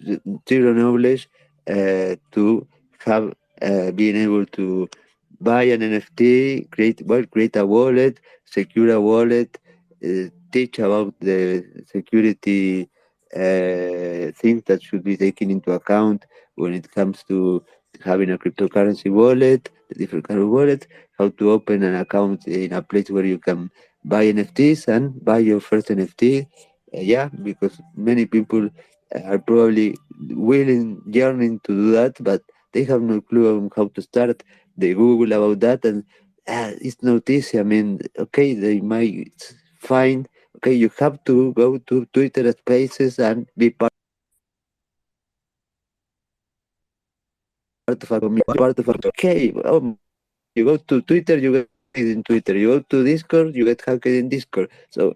zero knowledge to have being able to buy an NFT, create a wallet, secure a wallet, teach about the security things that should be taken into account when it comes to having a cryptocurrency wallet, the different kind of wallet, how to open an account in a place where you can buy NFTs and buy your first NFT. Because many people are probably yearning to do that, but they have no clue on how to start. They Google about that, and it's not easy. I mean, okay, they might find, okay, you have to go to Twitter Spaces and be part of a community. Okay, you go to Twitter, you get hacked in Twitter. You go to Discord, you get hacked in Discord. So,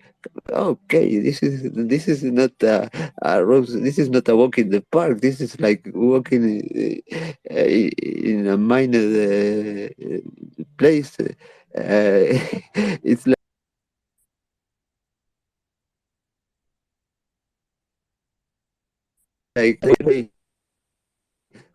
okay, this is not a rose. This is not a walk in the park. This is like walking in a minor place. It's like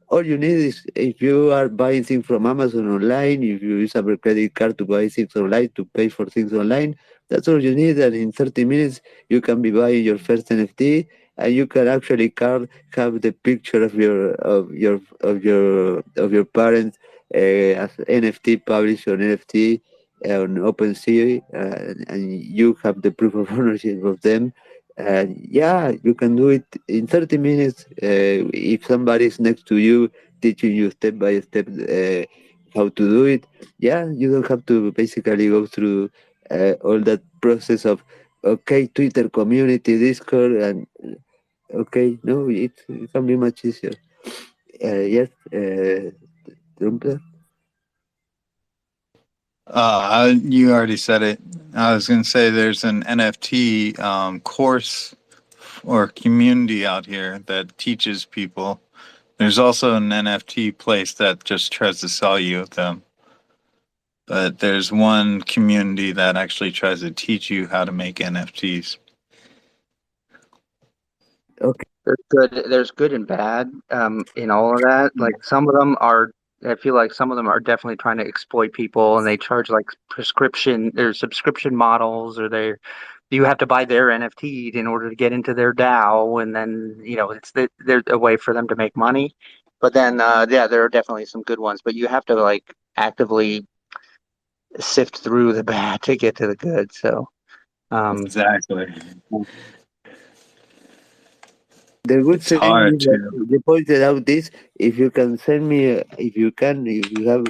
all you need is, if you are buying things from Amazon online, if you use a credit card to buy things online, to pay for things online, that's all you need. And in 30 minutes, you can be buying your first NFT, and you can actually have the picture of your parents as NFT published on NFT on OpenSea, and you have the proof of ownership of them. You can do it in 30 minutes if somebody is next to you teaching you step by step how to do it. You don't have to basically go through all that process of, okay, Twitter community, Discord, and okay, no, it can be much easier. Yes, Trumpler? You already said it. I was going to say there's an NFT course or community out here that teaches people. There's also an NFT place that just tries to sell you them. But there's one community that actually tries to teach you how to make NFTs. There's good and bad in all of that. Like some of them are, I feel like some of them are definitely trying to exploit people, and they charge like prescription or subscription models, or you have to buy their NFT in order to get into their DAO, and then there's a way for them to make money. But then yeah, there are definitely some good ones, but you have to like actively sift through the bad to get to the good. So Exactly. The good It's thing hard is that to. you pointed out this. If you can send me, if you have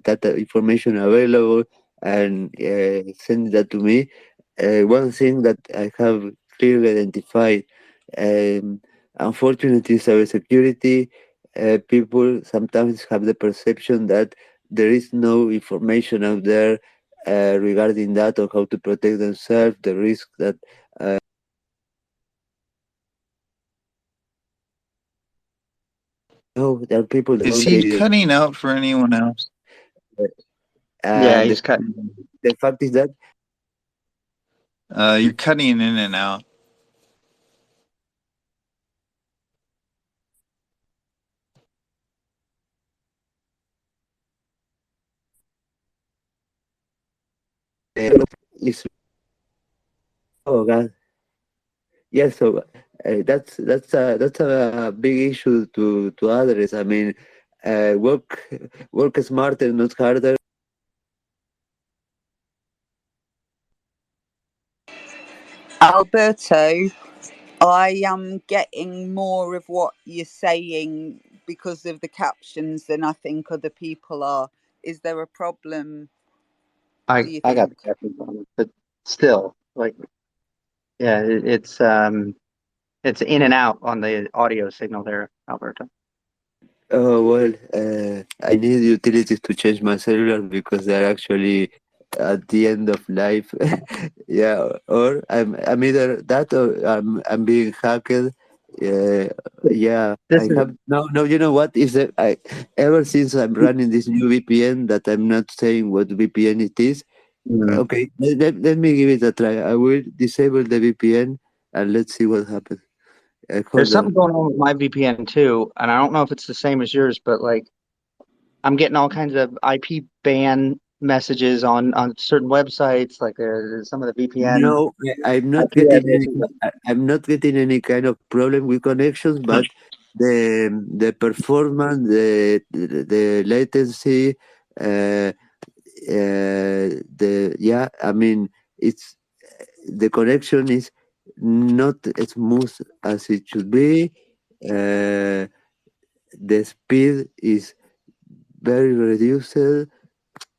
that information available and send that to me. One thing that I have clearly identified, um, unfortunately, cybersecurity people sometimes have the perception that there is no information out there regarding that or how to protect themselves, the risk that. No, there are people that Is don't he get it. cutting out for anyone else? yeah, And he's cutting. the fact is that You're cutting in and out. it's oh god, yes. So that's a big issue to address. I mean, work smarter, not harder. Alberto, I am getting more of what you're saying because of the captions than I think other people are. Is there a problem, do you I got think? the captions on it, but still, like, yeah, it's in and out on the audio signal there, Alberto. Oh well, I need utilities to change my cellular because they're actually at the end of life. Yeah, or I'm either that or I'm being hacked. Yeah, This I is have no. You know what is it? I ever since I'm running this new VPN that I'm not saying what VPN it is. mm, Okay, let me give it a try. I will disable the VPN and let's see what happens. there's Hold something on. going on with my VPN too, and I don't know if it's the same as yours, but like I'm getting all kinds of IP ban messages on certain websites. Like there's some of the VPN No, I'm not IP getting any. addresses. I'm not getting any kind of problem with connections, but the performance, the latency, uh, the yeah. I mean, it's the connection is not as smooth as it should be. Uh, the speed is very reduced, and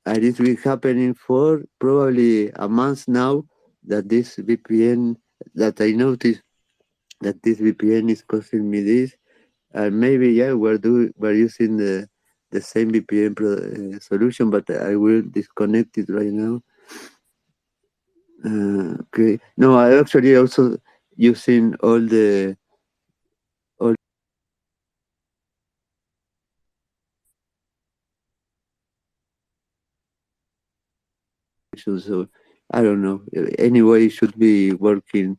it's been happening for probably a month now that this VPN that I noticed that this VPN is causing me this, and maybe yeah we're using the same VPN solution, but I will disconnect it right now. Okay, no, I actually also using all so I don't know. Anyway, it should be working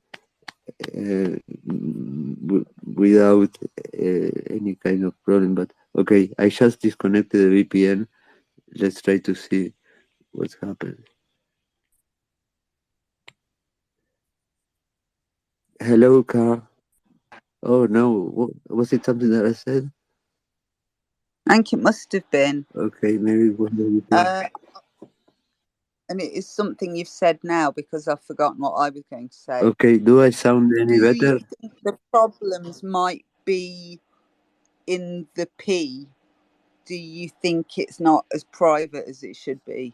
without any kind of problem. But okay, I just disconnected the VPN. Let's try to see what's happened. Hello, car. Oh no, was it something that I said? I think it must have been. Okay, maybe it was the VPN. And it is something you've said now because I've forgotten what I was going to say. Okay, do I sound Do any better? you think the problems might be in the P? Do you think it's not as private as it should be?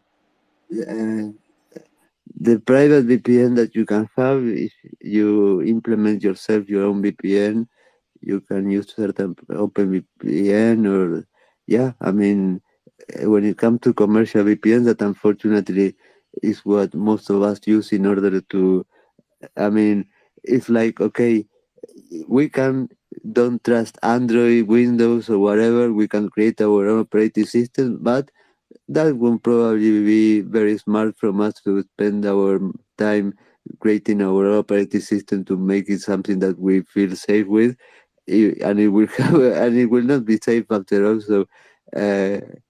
The private VPN that you can have, if you implement yourself your own VPN, you can use certain OpenVPN or yeah. I mean, when it comes to commercial VPN, that unfortunately is what most of us use in order to. I mean, it's like okay, we can don't trust Android, Windows, or whatever. We can create our own operating system, but that won't probably be very smart from us to spend our time creating our operating system to make it something that we feel safe with. and it will have and it will not be safe after all. So,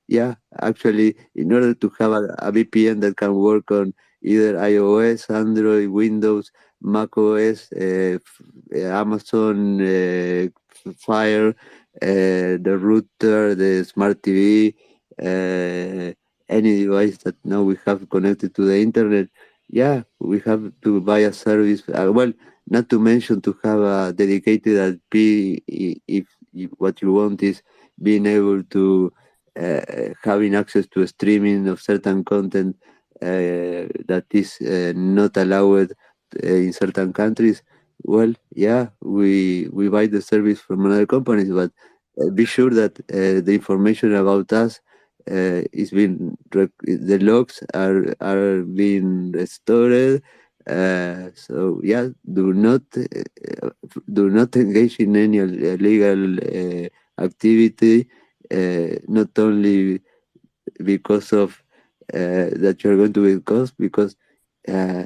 yeah, actually, in order to have a VPN that can work on either iOS, Android, Windows, Mac OS, Amazon Fire, the router, the smart TV, any device that now we have connected to the internet, yeah, we have to buy a service. Well, not to mention to have a dedicated IP if what you want is being able to having access to streaming of certain content that is not allowed in certain countries. Well, yeah, we buy the service from another companies, but be sure that the information about us is being the logs are being stored. So yeah, do not engage in any illegal activity. Not only because of that you're going to be cost, because uh,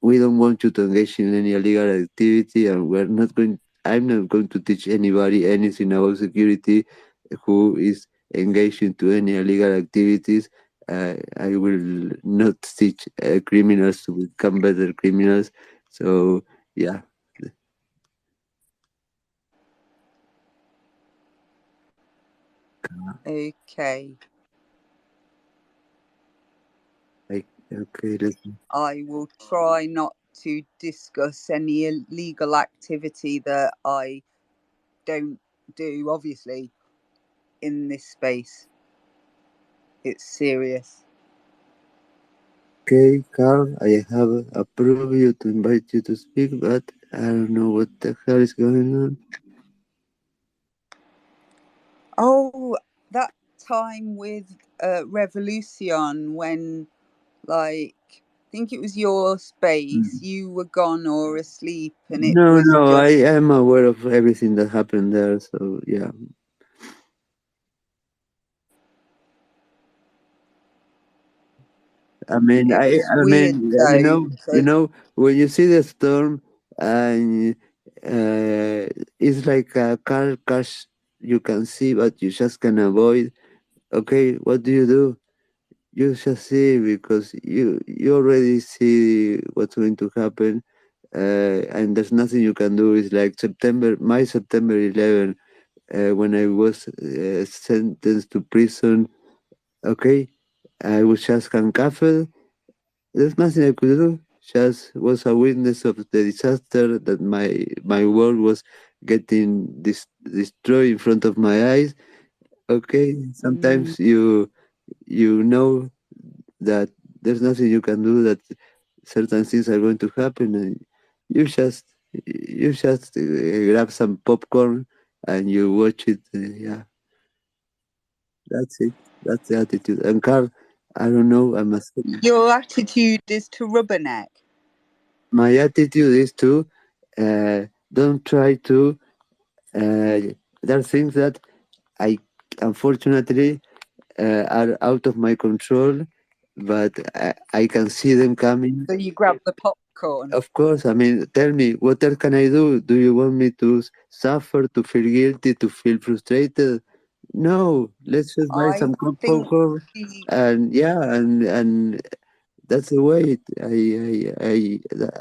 we don't want you to engage in any illegal activity, and we're not going. I'm not going to teach anybody anything about security who is engaged into any illegal activities. I will not teach criminals to become better criminals. So yeah, Okay. okay. I will try not to discuss any illegal activity that I don't do, obviously, in this space. It's serious. Okay, Carl, I have approved you to invite you to speak, but I don't know what the hell is going on. Oh, that time with Revolution when, like, I think it was your space, you were gone or asleep, and it No, was no, I just. am aware of everything that happened there, so yeah. I mean, It was weird though. you 'Cause know, when you see the storm and it's like a car crash you can see, but you just can avoid. Okay, what do? You just see because you already see what's going to happen, and there's nothing you can do. It's like my September 11, when I was sentenced to prison. Okay, I was just handcuffed. There's nothing I could do. Just was a witness of the disaster that my world was getting destroyed in front of my eyes. Okay, mm, sometimes you know that there's nothing you can do, that certain things are going to happen, and you just you just grab some popcorn and you watch it. Yeah, that's it. That's the attitude. And Carl, I don't know. I must. your attitude is to rubberneck. My attitude is to don't try to. There are things that I unfortunately are out of my control, but I can see them coming. So you grab the popcorn. Of course, I mean, tell me, what else can I do? Do you want me to suffer, to feel guilty, to feel frustrated? No, let's just buy I some think popcorn, the and yeah, and that's the way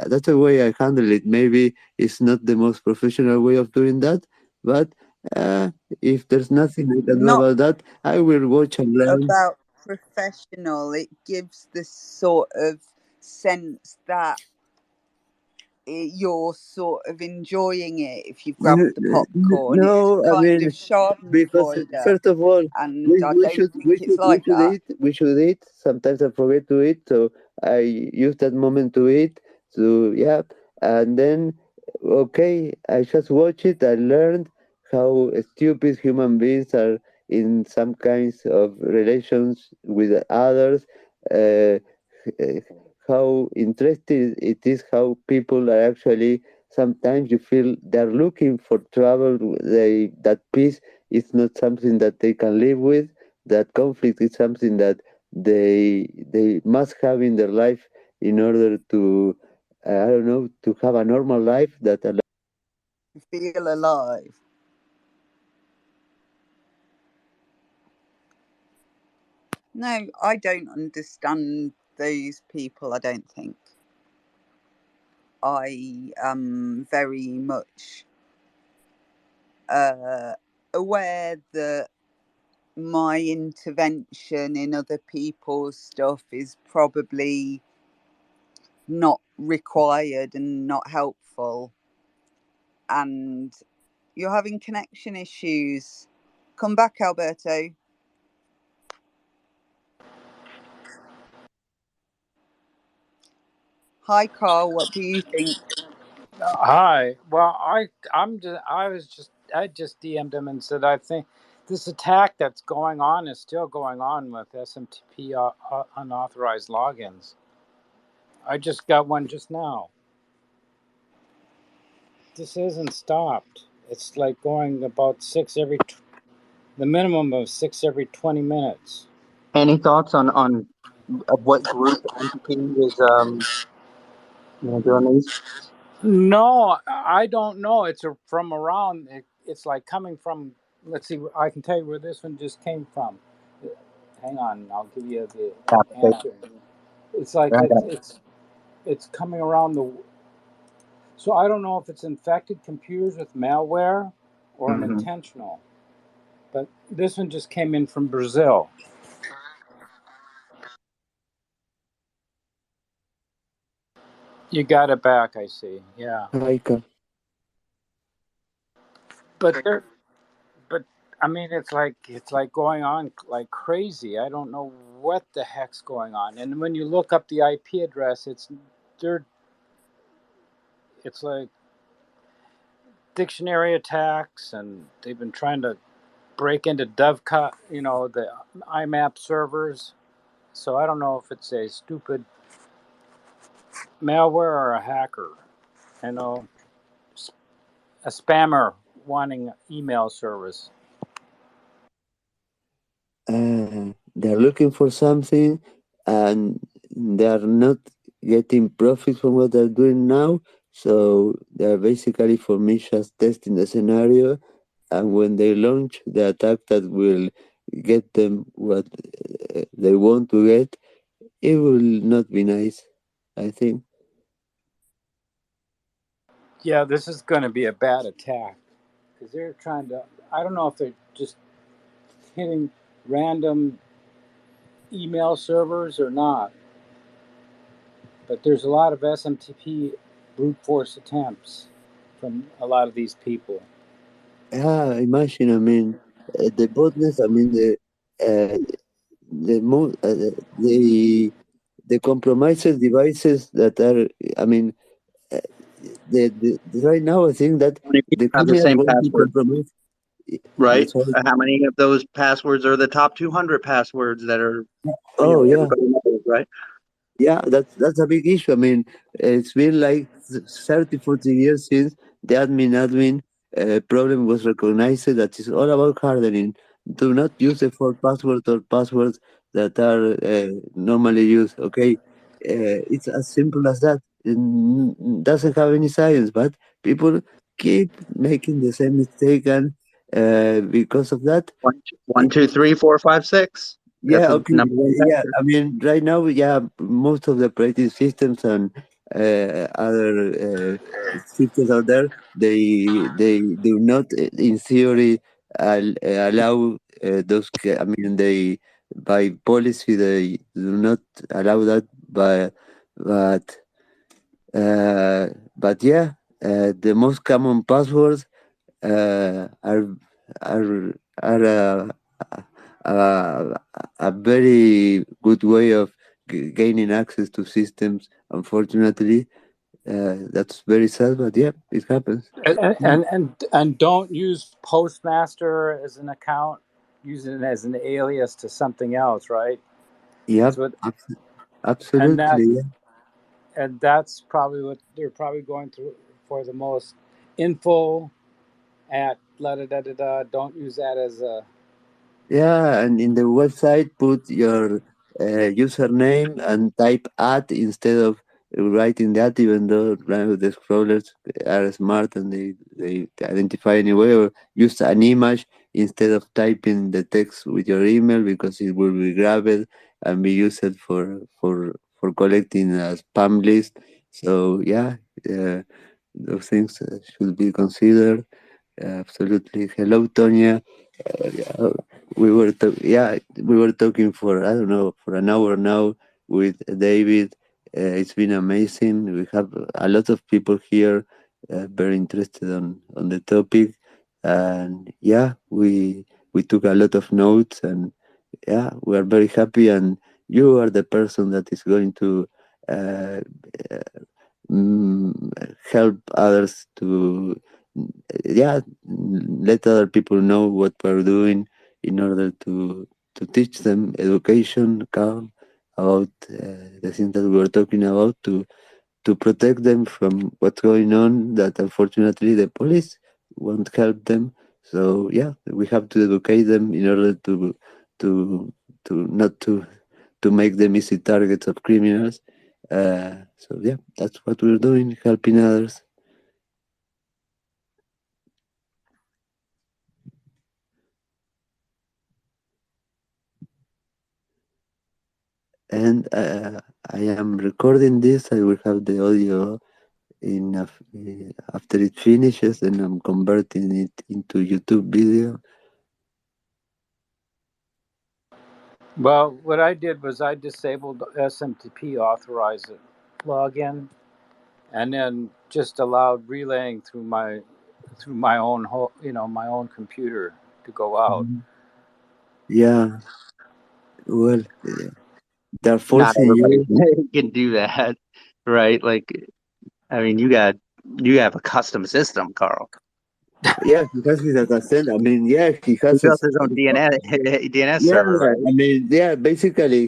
that's the way I handle it. Maybe it's not the most professional way of doing that, but uh, if there's nothing I can do not about that, I will watch and learn. about professional. It gives this sort of sense that you're sort of enjoying it if you've grabbed the popcorn. It's No, I kind of mean, because Schadenfreude, first of all, and I don't think it's like that. we should eat. Sometimes I forget to eat, so I use that moment to eat. So yeah, and then okay, I just watch it. I learned how stupid human beings are in some kinds of relations with others. Uh, uh, how interesting it is how people are actually, sometimes you feel they're looking for trouble. That peace is not something that they can live with. That conflict is something that they must have in their life in order to I don't know, to have a normal life that Feel alive. No, I don't understand those people, I don't think. I am very much aware that my intervention in other people's stuff is probably not required and not helpful. And you're having connection issues. Come back, Alberto. Hi, Carl. What do you think? Hi. Well, I just DM'd him and said I think this attack that's going on is still going on with SMTP unauthorized logins. I just got one just now. This isn't stopped. It's like going about the minimum of 6 every 20 minutes. Any thoughts on what group entity is doing these? No, I don't know. It's from around. It's like coming from. Let's see. I can tell you where this one just came from. Hang on, I'll give you the answer. It's like it's coming around the. So I don't know if it's infected computers with malware or an intentional, but this one just came in from Brazil. You got it back, I see. Yeah. But I mean, it's like going on like crazy. I don't know what the heck's going on. And when you look up the IP address, it's like dictionary attacks, and they've been trying to break into Dovecot, the IMAP servers. So I don't know if it's a stupid malware or a hacker, a spammer wanting email service. They're looking for something, and they're not getting profit from what they're doing now. So they're basically, for me, just testing the scenario. And when they launch the attack that will get them what they want to get, it will not be nice, I think. Yeah, this is going to be a bad attack because they're trying to. I don't know if they're just hitting random email servers or not, but there's a lot of SMTP brute force attempts from a lot of these people. Yeah, imagine. I mean, the botnets. I mean, the compromised devices that are. I mean, right now I think that the have the criminals same want to password, compromise. right? Sorry. How many of those passwords are the top 200 passwords that are? Oh yeah. Everybody knows, right? Yeah, that's a big issue. I mean, it's been like 30, 40 years since the admin problem was recognized. That is all about hardening. Do not use the default password or passwords that are normally used. Okay, it's as simple as that. It doesn't have any science, but people keep making the same mistake, and because of that, 1, 2, 3, 4, 5, 6. yeah, That's a okay. number one Yeah, factor. I mean, right now, yeah, most of the operating systems and other systems out there, they do not, in theory, allow those. I mean, they by policy they do not allow that. But yeah, the most common passwords are are are a very good way of gaining access to systems. Unfortunately, that's very sad, but yeah, it happens. And don't use Postmaster as an account. Use it as an alias to something else, right? Yep, absolutely. And that's probably what they're probably going through for the most. Info at da da da da da. Don't use that as a. Yeah, and in the website, put your username and type @ instead of writing that, even though the scrollers are smart and they identify anyway, or use an image instead of typing the text with your email, because it will be grabbed and be used for collecting a spam list. So yeah, those things should be considered. Absolutely. Hello, Tonya. Yeah, we were talking for, I don't know, for an hour now with David. It's been amazing. We have a lot of people here very interested on the topic, and yeah, we took a lot of notes, and yeah, we are very happy. And you are the person that is going to uh, help others to, yeah, let other people know what we're doing in order to teach them education, Carl, about the things that we were talking about, to protect them from what's going on, that unfortunately the police won't help them. So yeah, we have to educate them in order to not to make them easy targets of criminals. So yeah, that's what we're doing, helping others. And I am recording this. I will have the audio after it finishes, and I'm converting it into YouTube video. Well, what I did was I disabled SMTP authorized login, and then just allowed relaying through my own my own computer to go out. Yeah, well, they're Not forcing everybody you. can do that, right? Like, I mean, you have a custom system, Carl. Yeah, he has his assistant. I mean, yeah, he He has built his. his own DNS Yeah, server, right? I mean, yeah. Basically,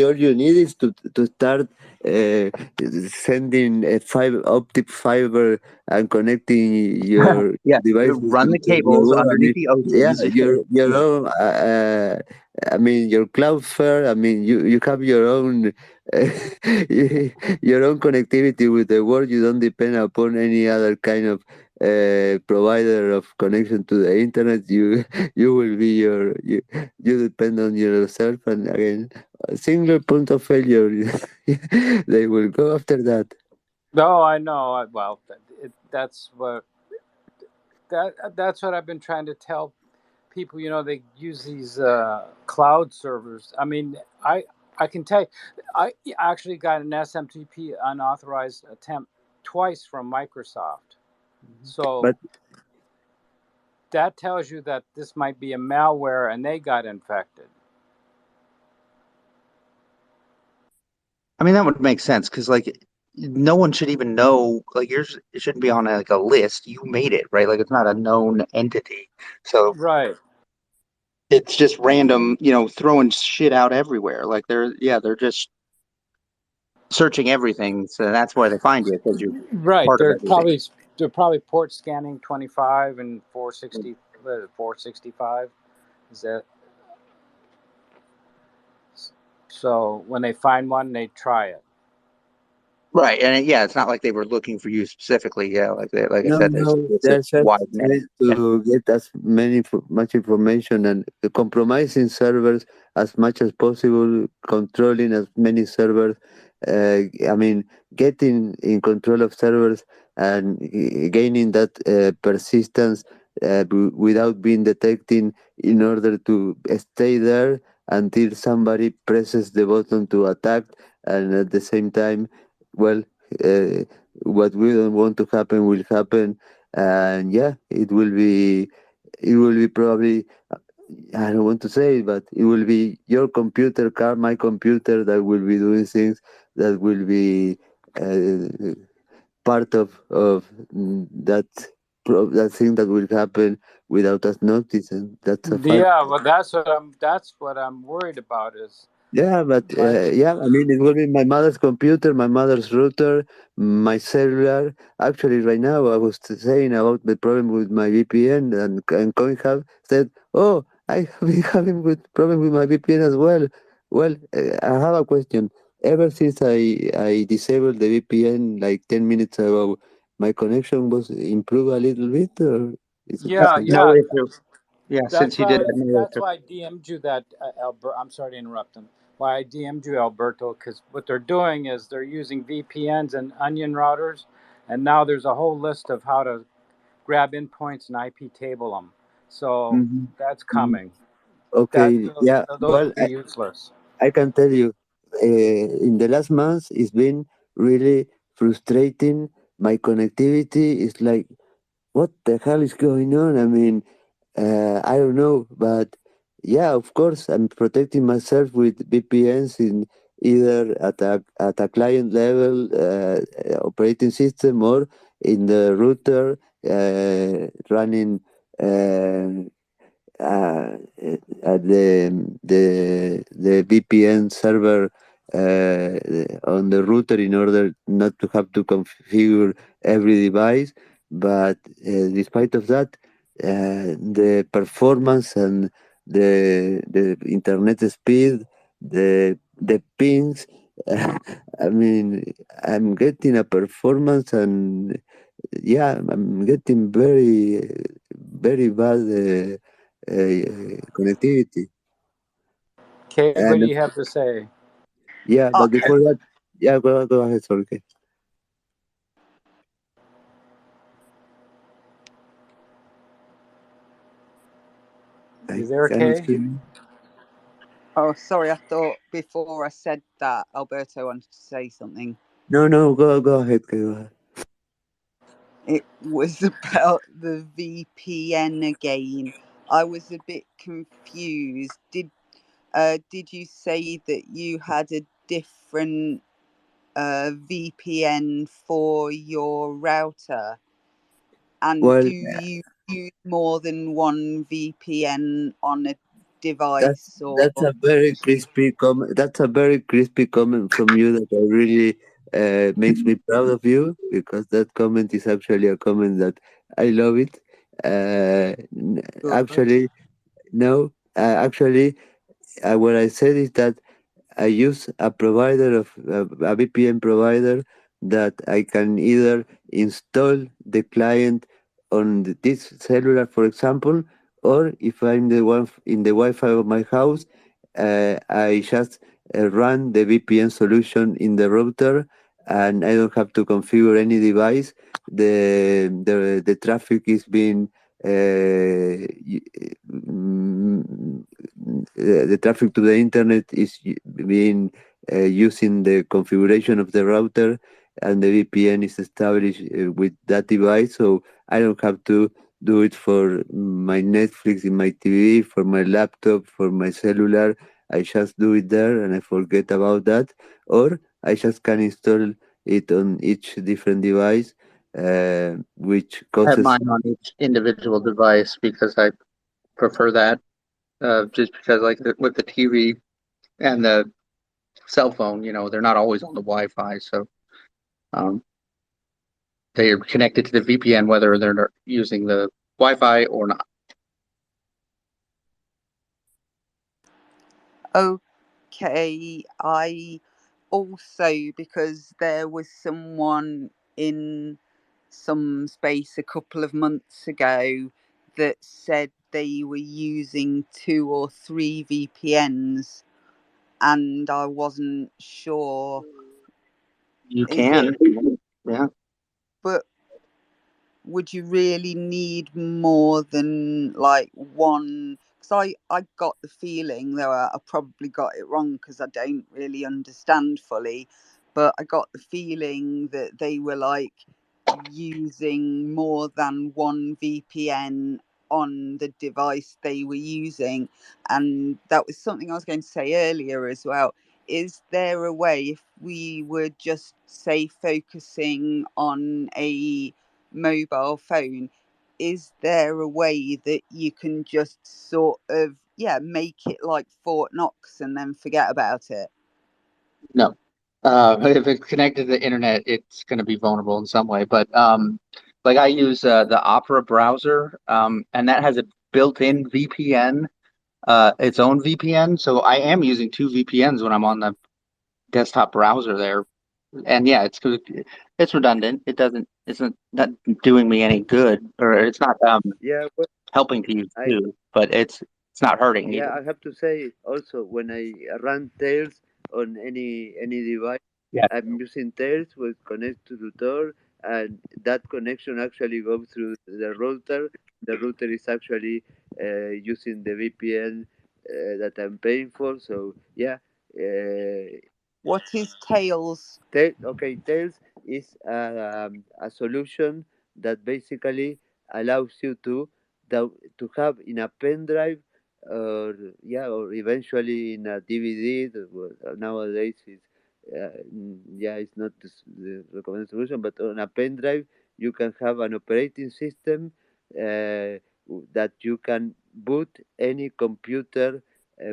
all you need is to start sending a optic fiber and connecting your Yeah, devices run to the your cables web. I mean, underneath the yeah, oceans. your own. I mean, your Cloudflare. I mean, you have your own your own connectivity with the world. You don't depend upon any other kind of provider of connection to the internet. You will be you depend on yourself, and again, a single point of failure, they will go after that. No, I know. Well, that's what I've been trying to tell people. They use these cloud servers. I mean, I can tell you, I actually got an SMTP unauthorized attempt twice from Microsoft. So But that tells you that this might be a malware and they got infected. I mean, that would make sense because, like, no one should even know. Like, yours, it shouldn't be on like a list. You made it, right? Like, it's not a known entity, so Right. it's just random, throwing shit out everywhere. Like, they're just searching everything, so that's why they find you, because you're Right. part of everything. They're probably port scanning 25 and 465. Is that so? When they find one, they try it. Right, and yeah, it's not like they were looking for you specifically. Yeah, like I said, no, it's a they're just wide net. trying to get as much information and compromising servers as much as possible, controlling as many servers. I mean, getting in control of servers and gaining that persistence without being detected, in order to stay there until somebody presses the button to attack, and at the same time, well. What we don't want to happen will happen, and yeah, it will be probably, I don't want to say it, but it will be your computer, car, my computer, that will be doing things that will be part of that thing that will happen without us noticing. That's a fact. Yeah, well, that's what I'm worried about is Yeah, but yeah, I mean, it will be my mother's computer, my mother's router, my cellular. Actually, right now, I was saying about the problem with my VPN, and CoinHub said, "Oh, I have been having good problem with my VPN as well." Well, I have a question. ever since I disabled the VPN like 10 minutes ago, my connection was improved a little bit, or is it the Yeah, same? No yeah. issue. Yeah, since you did that, no That's issue. why I DM'd you that, Albert. I'm sorry to interrupt them. Why I DM'd you, Alberto, because what they're doing is they're using VPNs and onion routers, and now there's a whole list of how to grab endpoints and IP table them. So Hmm. that's Mm, coming. okay, yeah. Those Well, will be useless. I can tell you, in the last month, it's been really frustrating. My connectivity is like, what the hell is going on? I mean, I don't know, but yeah, of course, I'm protecting myself with VPNs in either at a client level operating system or in the router running. Uh, the VPN server on the router in order not to have to configure every device. But despite of that, the performance and the internet speed, the pings. I mean, I'm getting a performance and yeah, I'm getting very bad connectivity. Okay, what do And you have to say? yeah, Uh, but before that, yeah, go ahead, sorry. Okay. You I there, cannot Kay? hear me. oh, sorry. I thought before I said that Alberto wanted to say something. No, no, go ahead, go ahead. It was about the VPN again. I was a bit confused. Did you say that you had a different VPN for your router? And Well, do you use more than one VPN on a that's device, or that's a very crispy comment. That's a very crispy comment from you that I really makes me proud of you because that comment is actually a comment that I love it. good? Actually, no, actually, what I said is that I use a provider of a VPN provider that I can either install the client on this cellular, for example, or if I'm the one in the Wi-Fi of my house, I just run the VPN solution in the router, and I don't have to configure any device. The traffic is being the traffic to the internet is being using the configuration of the router, and the VPN is established with that device, so I don't have to do it for my Netflix in my TV, for my laptop, for my cellular. I just do it there and I forget about that, or I just can install it on each different device, which I have causes. mine on each individual device because I prefer that. Just because, like, with the TV and the cell phone, they're not always on the Wi-Fi, so um, they are connected to the VPN whether they're using the Wi-Fi or not. Okay, I also, because there was someone in some space a couple of months ago that said they were using 2 or 3 VPNs, and I wasn't sure. You Is it, can, yeah. but would you really need more than like one? Because I got the feeling, though I probably got it wrong because I don't really understand fully, but I got the feeling that they were like using more than one VPN on the device they were using. And that was something I was going to say earlier as well. Is there a way, if we were just, say, focusing on a mobile phone, is there a way that you can just sort of, yeah, make it like Fort Knox and then forget about it? No. If it's connected to the internet, it's going to be vulnerable in some way. But like I use the Opera browser, and that has a built-in VPN, its own VPN. So I am using two VPNs when I'm on desktop browser there. And yeah, it's redundant. It's not doing me any good, or it's not Yeah, well, helping to use I too, but it's not hurting yeah, either. I have to say also when I run Tails on any device, Yeah. I'm using Tails with connect to the door, and that connection actually goes through the router. The router is actually using the VPN that I'm paying for. So yeah, What is Tails? Okay, Tails is a solution that basically allows you to have in a pen drive, or yeah, or eventually in a DVD. Nowadays is yeah, it's not the recommended solution, but on a pen drive you can have an operating system that you can boot any computer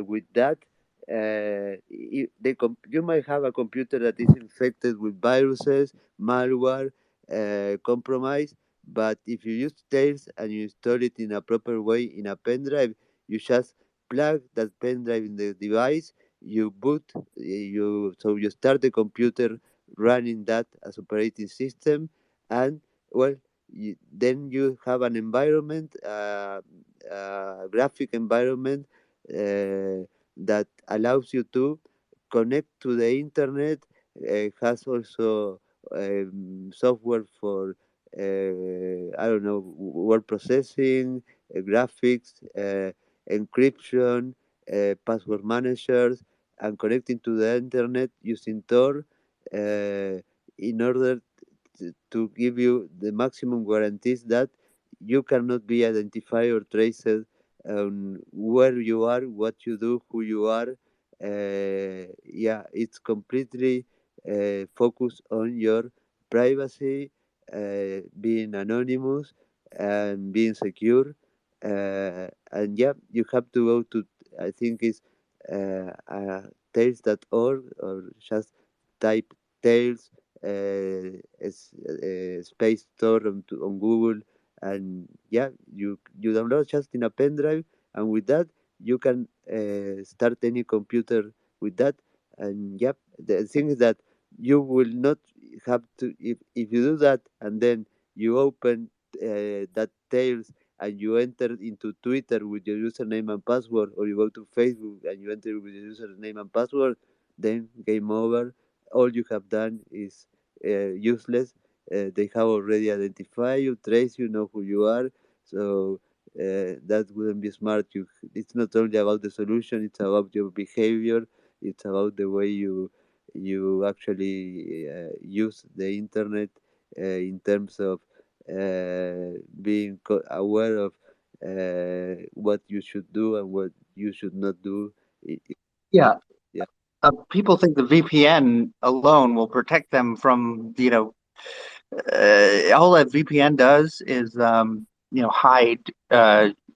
with that. You might have a computer that is infected with viruses, malware, compromise, but if you use Tails and you install it in a proper way in a pen drive, you just plug that pen drive in the device, you boot, you start the computer running that as operating system, and well, then you have an environment, graphic environment. That allows you to connect to the internet. Has also software for I don't know, word processing, graphics, encryption, password managers, and connecting to the internet using Tor in order to give you the maximum guarantees that you cannot be identified or traced on where you are, what you do, who you are. Yeah, it's completely focused on your privacy, being anonymous, and being secure. And yeah, you have to go to, I think it's tails.org, or just type tails space store on Google, and yeah, you download just in a pen drive, and with that you can start any computer with that. And yep, the thing is that you will not have to, if you do that and then you open that Tails and you enter into Twitter with your username and password, or you go to Facebook and you enter with your username and password, then game over. All you have done is useless. They have already identified you, trace you, know who you are. So that wouldn't be smart. It's not only about the solution; it's about your behavior. It's about the way you actually use the internet in terms of being aware of what you should do and what you should not do. Yeah. Yeah. People think the VPN alone will protect them from, all that VPN does is, hide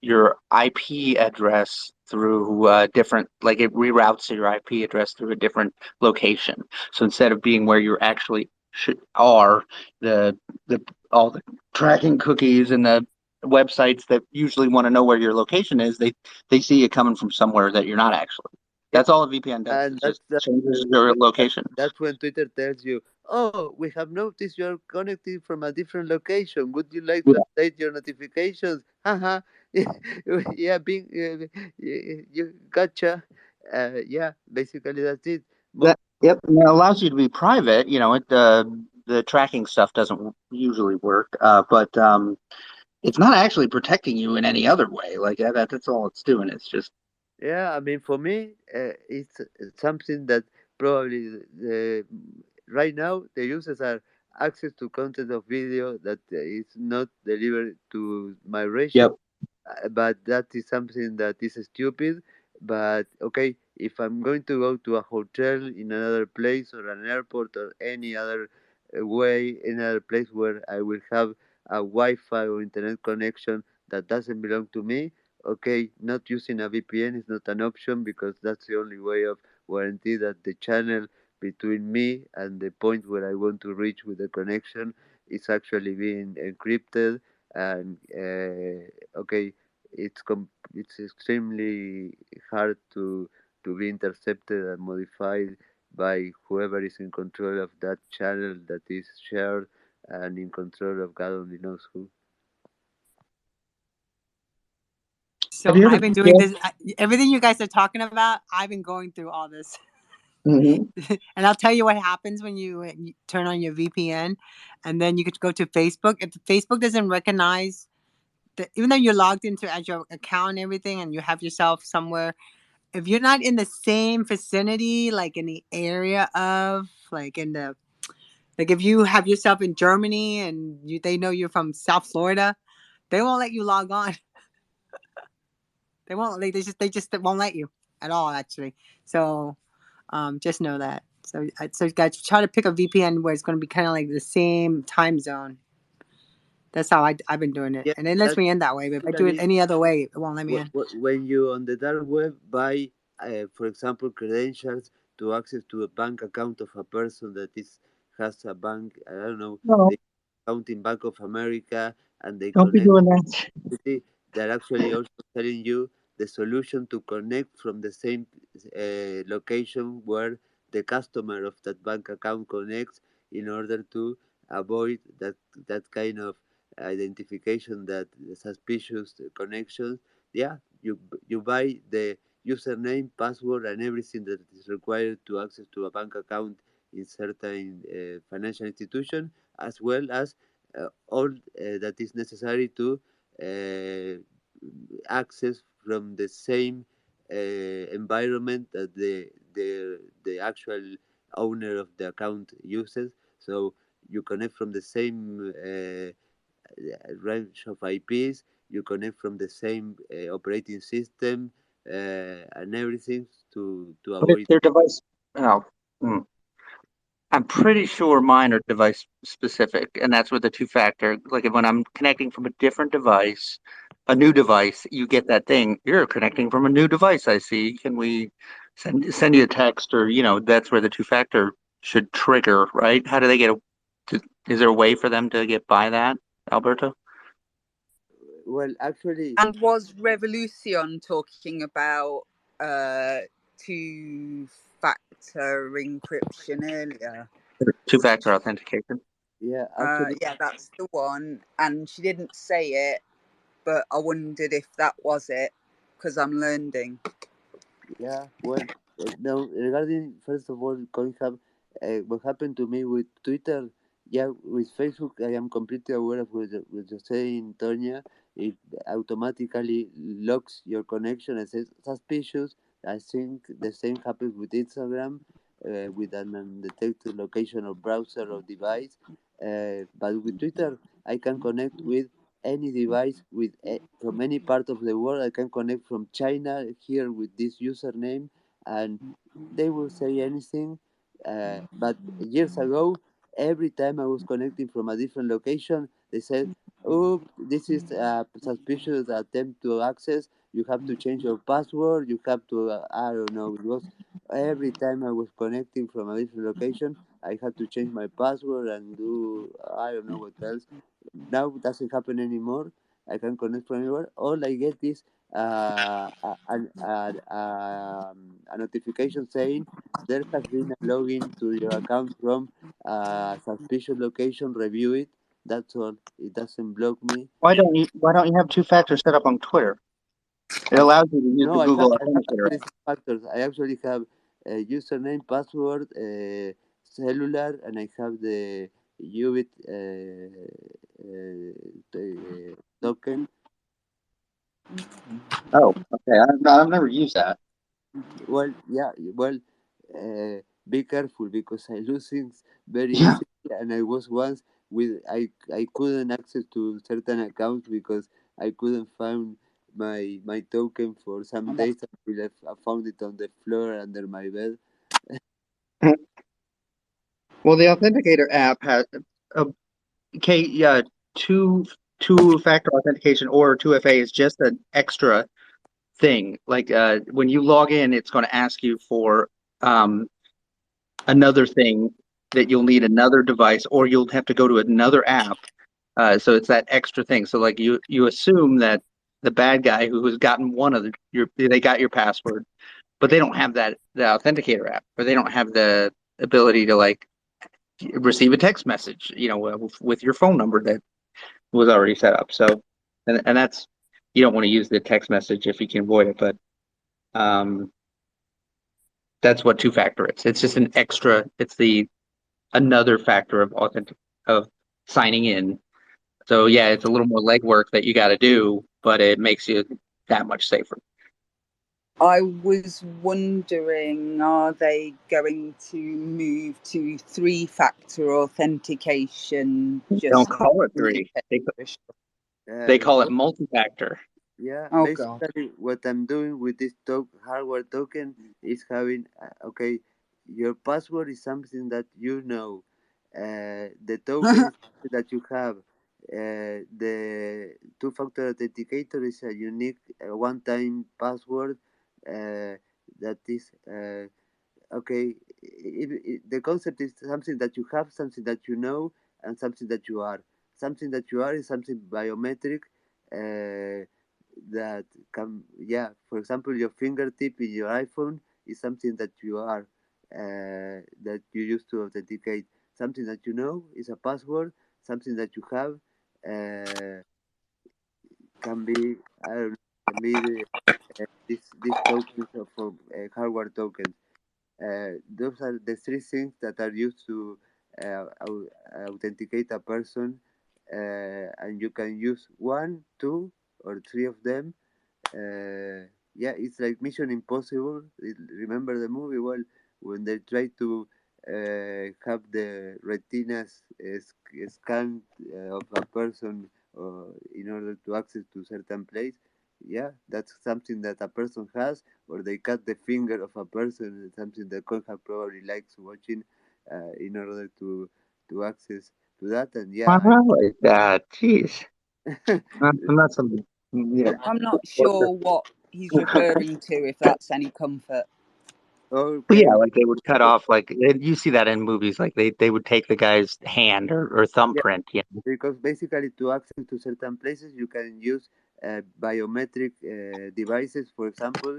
your IP address through different, like it reroutes your IP address through a different location. So instead of being where you actually are, the the all the tracking cookies and the websites that usually want to know where your location is, they see you coming from somewhere that you're not actually. That's all a VPN does. And It just changes your location. that's when Twitter tells you, "Oh, we have noticed you're connected from a different location. Would you like to update your notifications?" Haha. Yeah, being you gotcha. Yeah, basically that's it. Yep, and it allows you to be private. The tracking stuff doesn't usually work, but it's not actually protecting you in any other way. Like that's all it's doing. It's just Yeah, I mean, for me, it's something that probably right now the users are access to content of video that is not delivered to my ratio. yep, But that is something that is stupid. But okay, if I'm going to go to a hotel in another place, or an airport, or any other way, any other place where I will have a Wi-Fi or internet connection that doesn't belong to me, okay, not using a VPN is not an option, because that's the only way of guarantee that the channel between me and the point where I want to reach with the connection is actually being encrypted. And okay, it's extremely hard to be intercepted and modified by whoever is in control of that channel that is shared and in control of God only knows who. So I've been doing this. Everything you guys are talking about, I've been going through all this. Mm-hmm. And I'll tell you what happens when you turn on your VPN, and then you could go to Facebook. If Facebook doesn't recognize even though you're logged into as your account and everything, and you have yourself somewhere, if you're not in the same vicinity, like in the area of, like if you have yourself in Germany and they know you're from South Florida, they won't let you log on. They won't. They just won't let you at all, actually. So, just know that. So guys, try to pick a VPN where it's going to be kind of like the same time zone. That's how I've been doing it, and it lets me in that way. But if I do it any other way, it won't let me in. When you on the dark web buy, for example, credentials to access to a bank account of a person that has a bank, I don't know, the account in Bank of America, and they don't connect. Be doing that. They're actually also telling you the solution to connect from the same location where the customer of that bank account connects, in order to avoid that kind of identification, that suspicious connections. Yeah, you buy the username, password, and everything that is required to access to a bank account in certain financial institution, as well as all that is necessary to access from the same environment that the actual owner of the account uses. So you connect from the same range of IPs, you connect from the same operating system, and everything to avoid. But if their device, I'm pretty sure mine are device specific, and that's where the two-factor, like when I'm connecting from a different device, a new device, you get that thing. You're connecting from a new device, I see. Can we send you a text, or that's where the two-factor should trigger, right? How do they is there a way for them to get by that, Alberto? Well, actually, and was Revolution talking about two-factor encryption earlier? Two-factor authentication. Yeah, actually, yeah, that's the one. And she didn't say it, but I wondered if that was it, because I'm learning. Yeah, well, now regarding, first of all, CoinHub, what happened to me with Twitter, yeah, with Facebook, I am completely aware of what you're saying, Tonya. It automatically locks your connection and says suspicious. I think the same happens with Instagram, with an undetected location or browser or device. But with Twitter, I can connect with any device from any part of the world. I can connect from China here with this username, and they will say anything. But years ago, every time I was connecting from a different location, they said, "Oh, this is a suspicious attempt to access. You have to change your password. You have to, I don't know." It was every time I was connecting from a different location, I had to change my password and do, I don't know what else. Now it doesn't happen anymore. I can connect from anywhere. All I get is a notification saying there has been a login to your account from a suspicious location. Review it. That's all. It doesn't block me. Why don't you have two-factor set up on Twitter? It allows you to use the Google Authenticator. Factors. I actually have a username, password, cellular, and I have the UBIT token. Oh, okay. I've never used that. Well, yeah. Well, be careful, because I lose things very easily, and I was once I couldn't access to certain accounts because I couldn't find my token for some days until I found it on the floor under my bed. Well, the Authenticator app has two-factor authentication, or 2FA is just an extra thing. Like when you log in, it's going to ask you for another thing that you'll need another device, or you'll have to go to another app. So it's that extra thing. So like you assume that the bad guy who has gotten one of they got your password, but they don't have the authenticator app, or they don't have the ability to like receive a text message, with your phone number that was already set up. So, and that's, you don't want to use the text message if you can avoid it, but that's what two-factor is. It's just another factor of signing in. So yeah, it's a little more legwork that you got to do, but it makes you that much safer. I was wondering, are they going to move to 3-factor authentication? Don't call it 3. They call it multi-factor. Yeah, Oh, basically what I'm doing with this hardware token is having, okay, your password is something that you know. The token is something that you have. The two-factor authenticator is a unique one-time password that is, okay, the concept is something that you have, something that you know, and something that you are. Something that you are is something biometric. That can, yeah, for example, your fingertip in your iPhone is something that you are, that you use to authenticate. Something that you know is a password. Something that you have can be, I don't know, can be these tokens for hardware tokens. Those are the 3 things that are used to authenticate a person, and you can use 1, 2, or 3 of them. Yeah, it's like Mission Impossible. Remember the movie? Well, when they try to have the retinas scanned of a person in order to access to certain place. Yeah, that's something that a person has, or they cut the finger of a person, something that Conrad probably likes watching in order to access to that. And yeah, Like that. Jeez. I'm not some, I'm not sure what he's referring to, if that's any comfort. okay. But yeah, like they would cut off, like you see that in movies, like they would take the guy's hand or thumbprint. Yeah. Because basically to access to certain places you can use biometric devices, for example,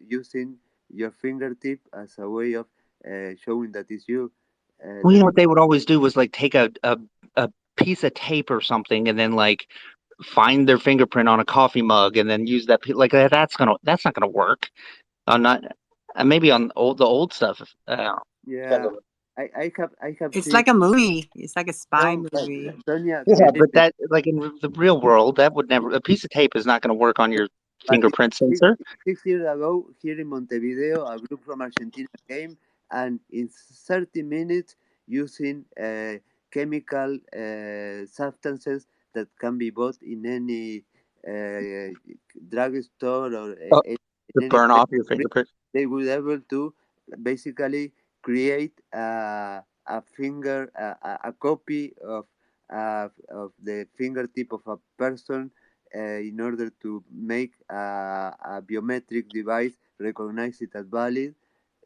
using your fingertip as a way of showing that it's you. Well, what they would always do was like take a piece of tape or something, and then like find their fingerprint on a coffee mug, and then use that. Like that's not gonna work. On not maybe on the old stuff. Yeah, I have It's seen. like a movie. It's like a spy No, movie. Sonia, Yeah, but that, like in the real world, that would never. A piece of tape is not going to work on your but fingerprint sensor. 6 years ago, here in Montevideo, a group from Argentina came, and in 30 minutes, using chemical substances that can be bought in any drugstore or Oh, in to any burn place, off your fingerprint. they would able to basically create a finger, a copy of the fingertip of a person in order to make a biometric device recognize it as valid.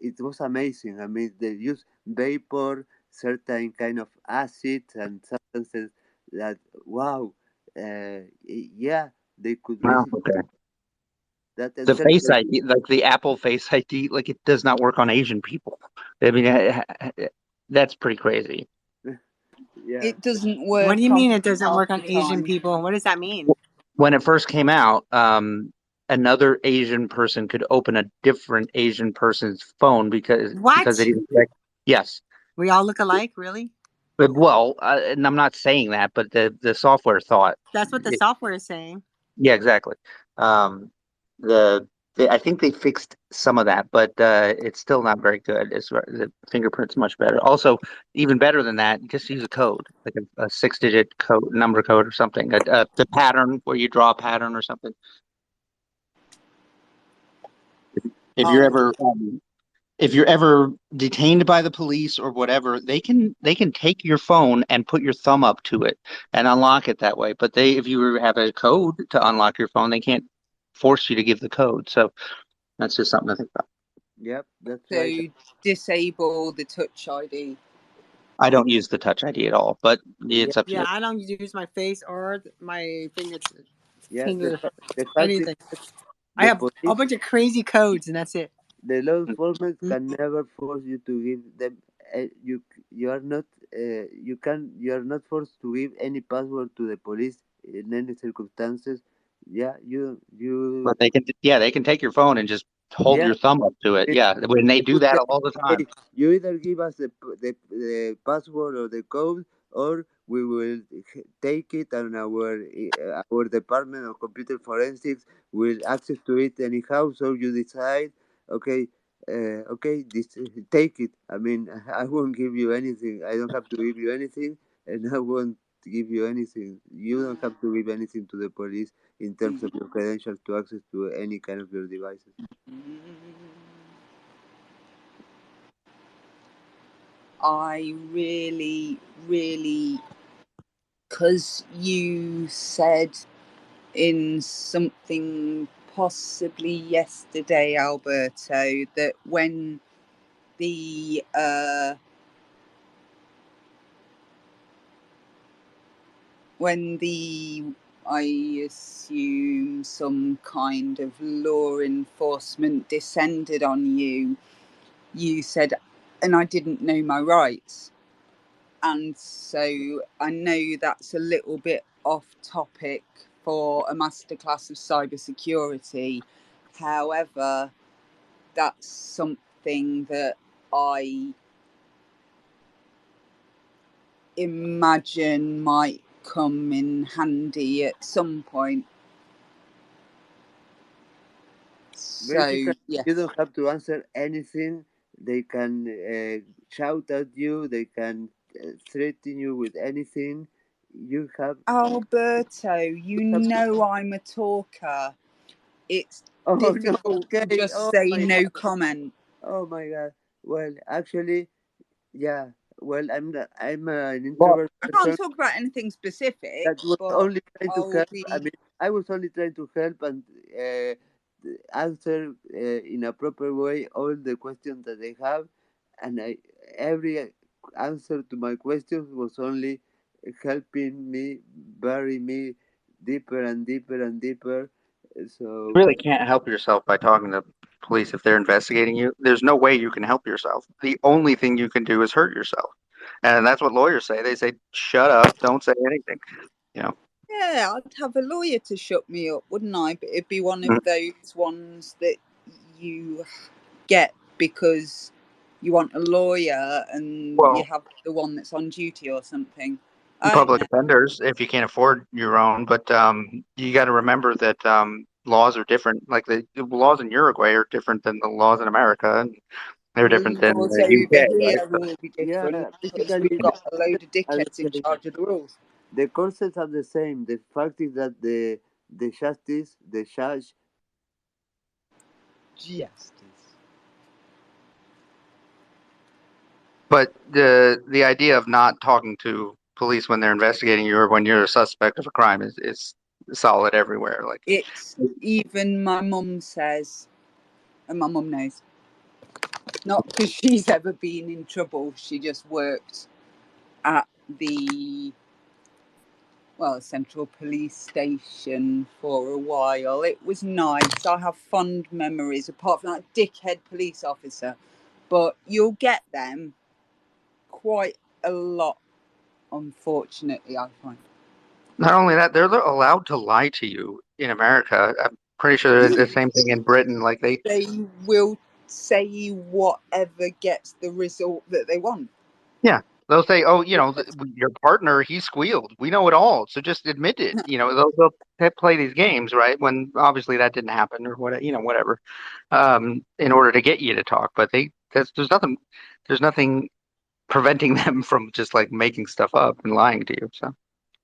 It was amazing. I mean, they use vapor, certain kind of acids and substances that, wow, yeah, they could Wow, basically okay. that The Face ID, like the Apple Face ID, like it does not work on Asian people. I mean, that's pretty crazy. Yeah. It doesn't work. What do you mean it doesn't work on Asian people? What does that mean? When it first came out, another Asian person could open a different Asian person's phone because they didn't. Yes. We all look alike, really? But, well, and I'm not saying that, but the software thought. That's what the software is saying. Yeah, exactly. I think they fixed some of that, but it's still not very good. The fingerprint's much better. Also, even better than that, just use a code, like a 6-digit number code or something. The pattern where you draw a pattern or something. If you're ever detained by the police or whatever, they can take your phone and put your thumb up to it and unlock it that way. But if you have a code to unlock your phone, they can't force you to give the code. So that's just something to think about. Yep, that's so right. Disable the Touch ID. I don't use the Touch ID at all, but it's up to you. Yeah, I don't use my face or my finger. Yeah, Anything. I have a bunch of crazy codes, and that's it. The law enforcement can never force you to give them. You are not you are not forced to give any password to the police in any circumstances. Yeah, But they can take your phone and just hold yeah. your thumb up to it. Yeah, when they do that all the time. You either give us the password or the code, or we will take it, and our department of computer forensics will access to it anyhow. So you decide, okay, take it. I mean, I won't give you anything. I don't have to give you anything, and I won't give you anything. You don't have to give anything to the police in terms of your credentials to access to any kind of your devices. I really, because you said in something possibly yesterday, Alberto, that when the I assume some kind of law enforcement descended on you, you said, and I didn't know my rights. And so I know that's a little bit off topic for a masterclass of cybersecurity. However, that's something that I imagine might come in handy at some point. So, Basically, yes. you don't have to answer anything. They can shout at you. They can threaten you with anything. You have. Alberto, you know I'm a talker. It's difficult to just say no comment. Oh my God. Well, actually, yeah. Well, I'm an Well, introvert I person can't talk about anything specific, that was but only trying to I'll help. be... I mean, I was only trying to help and answer in a proper way all the questions that they have, and every answer to my questions was only helping me bury me deeper and deeper and deeper. So you really can't help yourself by talking to police if they're investigating you. There's no way you can help yourself. The only thing you can do is hurt yourself. And that's what lawyers say. They say, shut up, don't say anything. You know. Yeah, I'd have a lawyer to shut me up, wouldn't I? But it'd be one of those ones that you get because you want a lawyer and you have the one that's on duty or something. Public defenders, if you can't afford your own, but you got to remember that laws are different. Like the laws in Uruguay are different than the laws in America, and they're different than laws the over UK. here Right? will be different because basically, we've got a load of dickheads in charge of the rules. The concepts are the same. The fact is that the judge. But the idea of not talking to police when they're investigating you or when you're a suspect of a crime is solid everywhere. Like it's even my mum says, and my mum knows, not because she's ever been in trouble. She just worked at the Central Police Station for a while. It was nice. I have fond memories, apart from that dickhead police officer. But you'll get them quite a lot, unfortunately, I find. Not only that, they're allowed to lie to you in America. I'm pretty sure the same thing in Britain. Like they will say whatever gets the result that they want. Yeah, they'll say, "Oh, your partner, he squealed. We know it all, so just admit it." They'll play these games, right? When obviously that didn't happen, or whatever, in order to get you to talk. But there's nothing preventing them from just like making stuff up and lying to you. So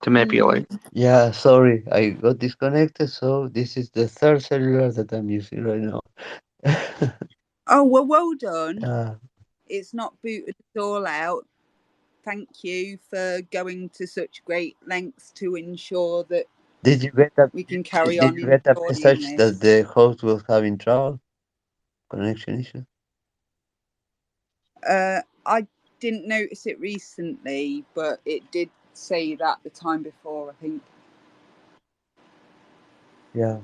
to manipulate. Yeah, sorry, I got disconnected. So this is the third cellular that I'm using right now. Oh, well done. It's not booted it all out. Thank you for going to such great lengths to ensure that we can carry on. Did you get a message that the host was having trouble? Connection issue? I didn't notice it recently, but it did say that the time before, I think. Yeah.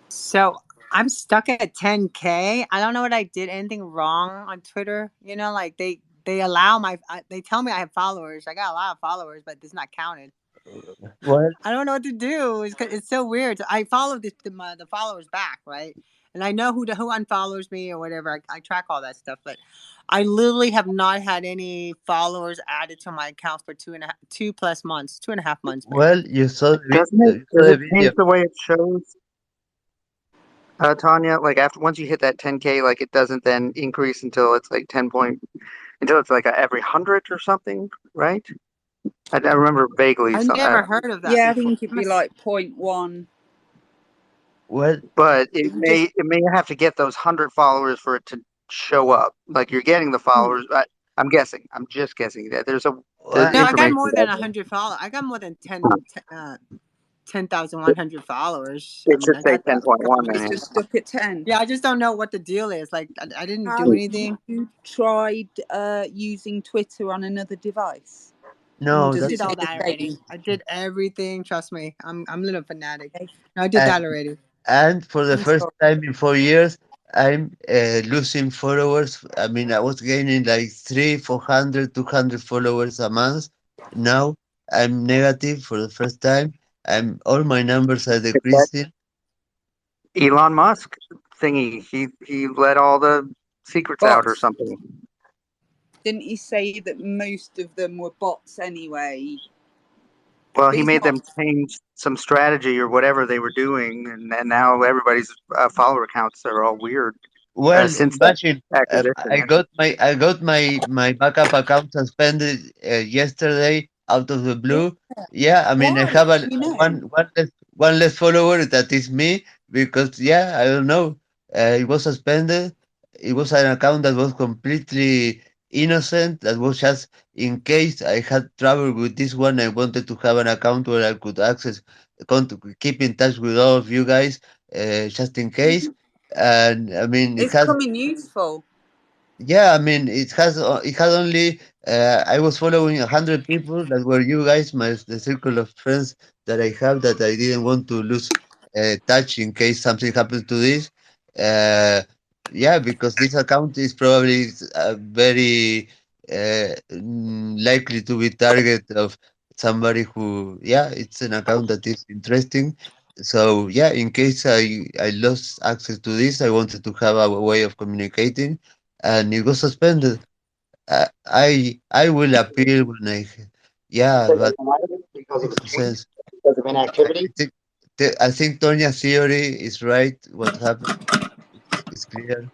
So I'm stuck at 10K. I don't know what I did anything wrong on Twitter. You know, like they allow they tell me I have followers. I got a lot of followers, but it's not counted. Well, I don't know what to do. It's so weird. I follow the followers back, right? And I know who unfollows me or whatever. I track all that stuff, but I literally have not had any followers added to my account for 2+ months, 2.5 months. Maybe. well, you saw Doesn't the, it, you saw does the it change video. the way it shows, Tanya? Like once you hit that 10K, like it doesn't then increase until it's like until it's like every 100 or something, right? I remember vaguely. I never heard of that Yeah, I before. think it'd be like 0.1. Well, But it Just may have to get those 100 followers for it to show up. Like you're getting the followers. I'm guessing. I'm just guessing that there's the well, No, I got information. more than 100 followers. I got more than 10,100 followers. I It mean, should I say got that. 10.1 it's then. just stuck at 10. Yeah, I just don't know what the deal is. Like, I didn't do Have anything. you tried using Twitter on another device? no, Does I that, did it all do the that already. same? I did everything. Trust me. I'm a little fanatic. Okay. No, I did that already. and for the I'm first sorry. time in 4 years, I'm losing followers. I mean, I was gaining like 400, 200 followers a month. Now I'm negative for the first time. All my numbers are It's that decreasing. Elon Musk thingy. He let all the secrets out or Bots. something. Didn't he say that most of them were bots anyway? Well, But he he's made not. them change some strategy or whatever they were doing, and now everybody's follower accounts are all weird Well, since that imagine acquisition. I got my backup account suspended yesterday out of the Yeah. blue. Yeah, I mean I Why? have Do you know? one less follower that is me because yeah, I don't know. It was suspended. It was an account that was completely innocent. That was just in case I had trouble with this one. I wanted to have an account where I could keep in touch with all of you guys, just in case. And I mean it It's has coming useful. yeah, I mean it had only I was following 100 people that were you guys, the circle of friends that I have that I didn't want to lose touch in case something happens to this. uh yeah, because this account is probably very likely to be target of somebody who, yeah, it's an account that is interesting. So yeah, in case I lost access to this, I wanted to have a way of communicating, and it was suspended. I will appeal when yeah, but Because of makes the no change, sense. because of I inactivity. think I think Tonia's theory is right. What happened is clear.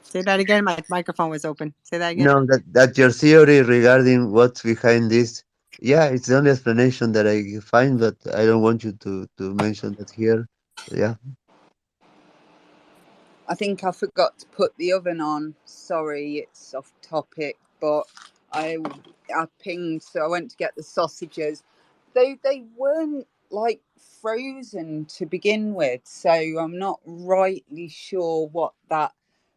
Say that again. My microphone was open. Say that again. No, that your theory regarding what's behind this, yeah, it's the only explanation that I find, but I don't want you to mention that here. Yeah. I think I forgot to put the oven on. Sorry, it's off topic, but I pinged, so I went to get the sausages. They weren't like frozen to begin with, so I'm not rightly sure what that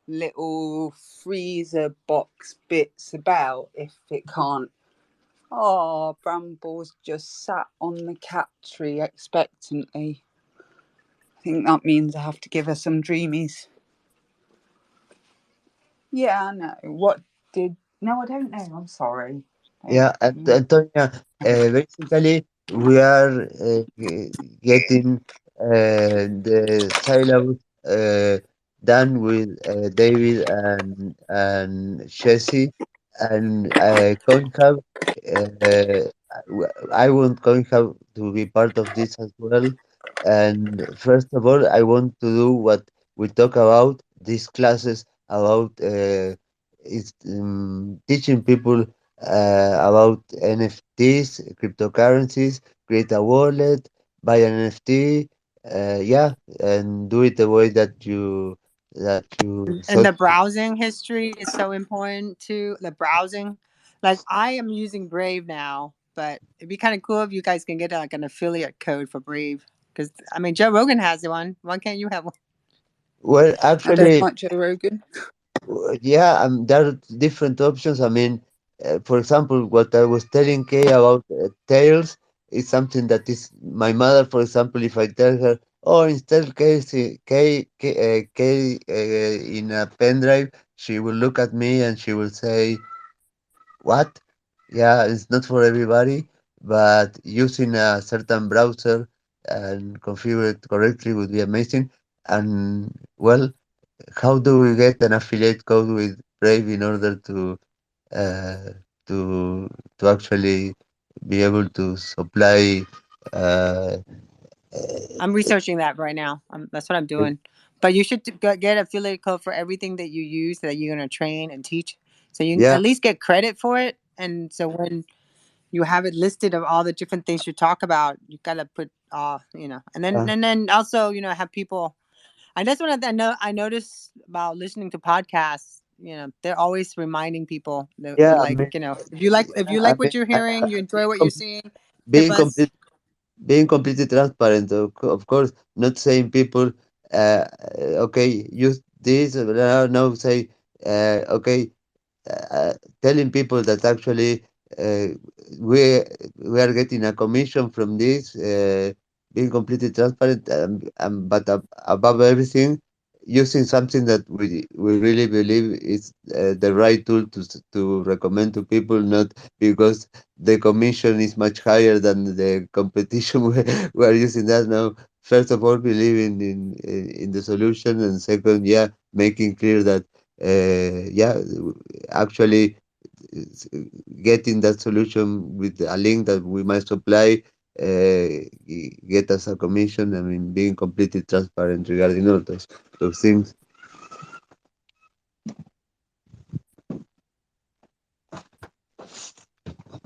little freezer box bit's about if it can't. Oh, Brambles just sat on the cat tree expectantly. I think that means I have to give her some dreamies. Yeah, I know. What did... No, I don't know. I'm sorry. Yeah, Antonia, basically we are getting the syllabus done with David and Jesse and CoinHub. I want CoinHub to be part of this as well. And first of all, I want to do what we talk about these classes about is teaching people about NFTs, cryptocurrencies, create a wallet, buy an NFT, yeah, and do it the way that you And thought. the browsing history is so important too. The browsing, like I am using Brave now, but it'd be kind of cool if you guys can get like an affiliate code for Brave. Because I mean, Joe Rogan has one. Why can't you have one? Well, I don't actually, like Joe Rogan. yeah, there are different options. I mean, for example, what I was telling Kay about Tails is something that is my mother, for example, if I tell her or instead in a pen drive, she will look at me and she will say, what? Yeah, it's not for everybody, but using a certain browser and configure it correctly would be amazing. And well, how do we get an affiliate code with Brave in order uh, to to actually be able to supply uh, I'm researching that right now. That's what I'm doing. But you should get affiliate code for everything that you use that you're going to train and teach. So you can yeah, at least get credit for it. And so when you have it listed of all the different things you talk about, you got to put, uh, and then also, have people. And that's what I notice about listening to podcasts. They're always reminding people that, yeah. I like, mean, if you I like mean, what you're hearing, you enjoy what you're com- seeing, tip being us. complete, being completely transparent, of course, not saying people, okay, use this, no, say, okay, uh, telling people that actually uh, we we are getting a commission from this, being completely transparent, but above everything, using something that we really believe is the right tool to recommend to people, not because the commission is much higher than the competition. We are using that now. First of all, believing in the solution, and second, yeah, making clear that yeah, actually s- getting that solution with a link that we might supply get us a commission. I mean, being completely transparent regarding all those things.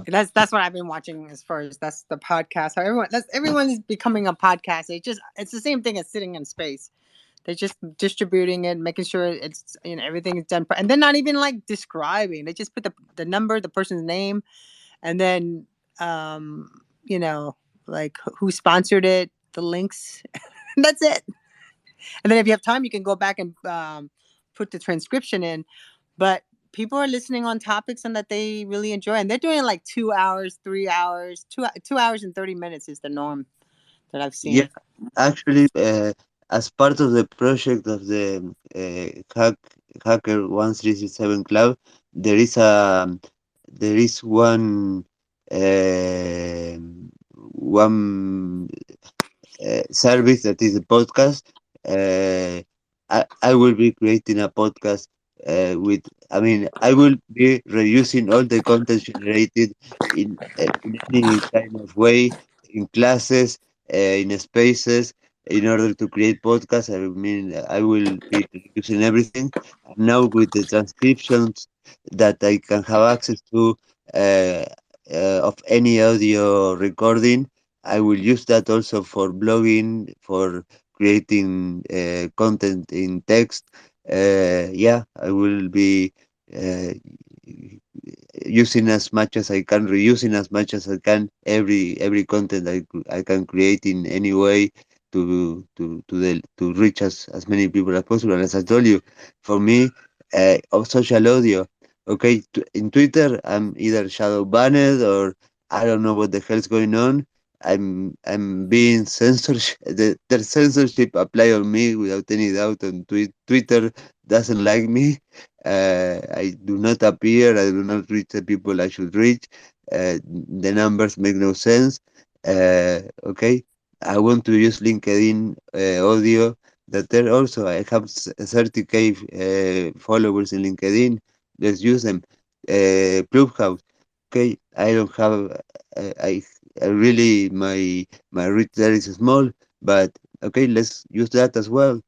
That's what I've been watching as far as that's the podcast. How everyone is becoming a podcast. It's the same thing as sitting in space. They're just distributing it, making sure it's everything is done, and they're not even like describing. They just put the number, the person's name, and then you know like who sponsored it, the links. That's it. And then if you have time, you can go back and put the transcription in. But people are listening on topics and that they really enjoy, and they're doing it like 2 hours, 3 hours, 2 hours and 30 minutes is the norm that I've Yeah, seen. actually, as part of the project of the Hacker 1367 Club, there is a there is one service that is a podcast. Uh, I will be creating a podcast with, I mean, I will be reusing all the content generated in any kind of way, in classes, in spaces, in order to create podcasts. I mean, I will be using everything. And now with the transcriptions that I can have access to of any audio recording, I will use that also for blogging, for creating content in text. Yeah, I will be uh, using as much as I can, reusing as much as I can every content I can create in any way to reach as many people as possible. And as I told you, for me, of social audio, okay, in Twitter I'm either shadow banned or I don't know what the hell's going on. I'm being censored. The censorship apply on me without any doubt. And Twitter doesn't like me. I do not appear. I do not reach the people I should reach. The numbers make no sense. Okay, I want to use LinkedIn audio. That there also I have 30K followers in LinkedIn. Let's use them. Clubhouse. Okay, I don't have. I really my reach there is small, but okay, let's use that as well.